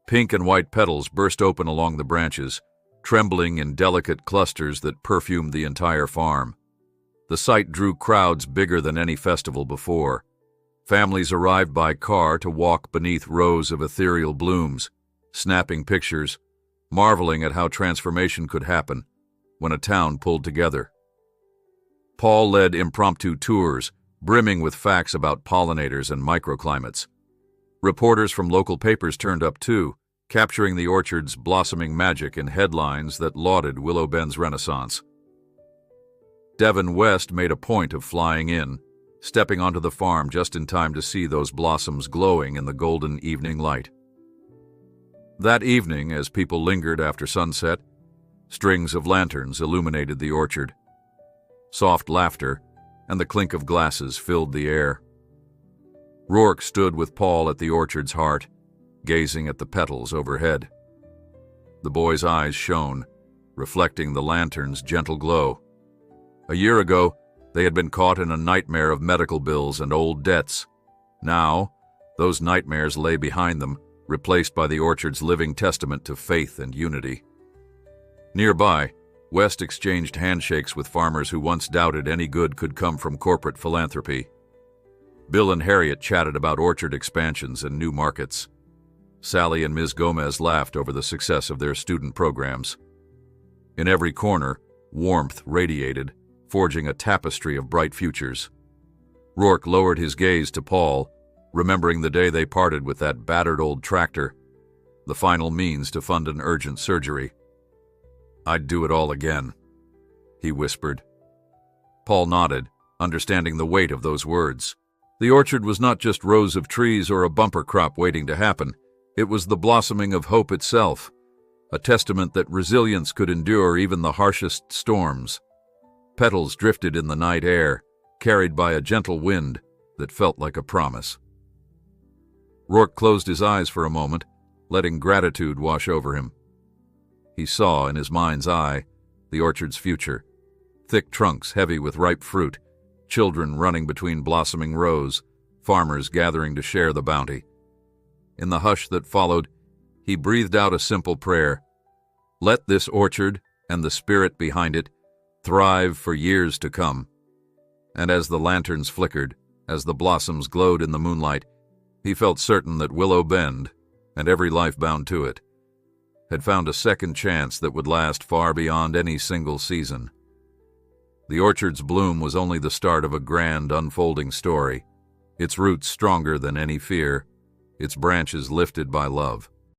Pink and white petals burst open along the branches, trembling in delicate clusters that perfumed the entire farm. The sight drew crowds bigger than any festival before. Families arrived by car to walk beneath rows of ethereal blooms, snapping pictures, marveling at how transformation could happen when a town pulled together. Paul led impromptu tours, brimming with facts about pollinators and microclimates. Reporters from local papers turned up too, capturing the orchard's blossoming magic in headlines that lauded Willow Bend's renaissance. Devin West made a point of flying in, stepping onto the farm just in time to see those blossoms glowing in the golden evening light. That evening, as people lingered after sunset, strings of lanterns illuminated the orchard. Soft laughter and the clink of glasses filled the air. Rourke stood with Paul at the orchard's heart, gazing at the petals overhead. The boy's eyes shone, reflecting the lantern's gentle glow. A year ago, they had been caught in a nightmare of medical bills and old debts. Now, those nightmares lay behind them, replaced by the orchard's living testament to faith and unity. Nearby, West exchanged handshakes with farmers who once doubted any good could come from corporate philanthropy. Bill and Harriet chatted about orchard expansions and new markets. Sally and Ms. Gomez laughed over the success of their student programs. In every corner, warmth radiated, forging a tapestry of bright futures. Rourke lowered his gaze to Paul, remembering the day they parted with that battered old tractor, the final means to fund an urgent surgery. "I'd do it all again," he whispered. Paul nodded, understanding the weight of those words. The orchard was not just rows of trees or a bumper crop waiting to happen. It was the blossoming of hope itself, a testament that resilience could endure even the harshest storms. Petals drifted in the night air, carried by a gentle wind that felt like a promise. Rourke closed his eyes for a moment, letting gratitude wash over him. He saw, in his mind's eye, the orchard's future. Thick trunks heavy with ripe fruit, children running between blossoming rows, farmers gathering to share the bounty. In the hush that followed, he breathed out a simple prayer. Let this orchard, and the spirit behind it, thrive for years to come. And as the lanterns flickered, as the blossoms glowed in the moonlight, he felt certain that Willow Bend, and every life bound to it, had found a second chance that would last far beyond any single season. The orchard's bloom was only the start of a grand, unfolding story, its roots stronger than any fear, its branches lifted by love.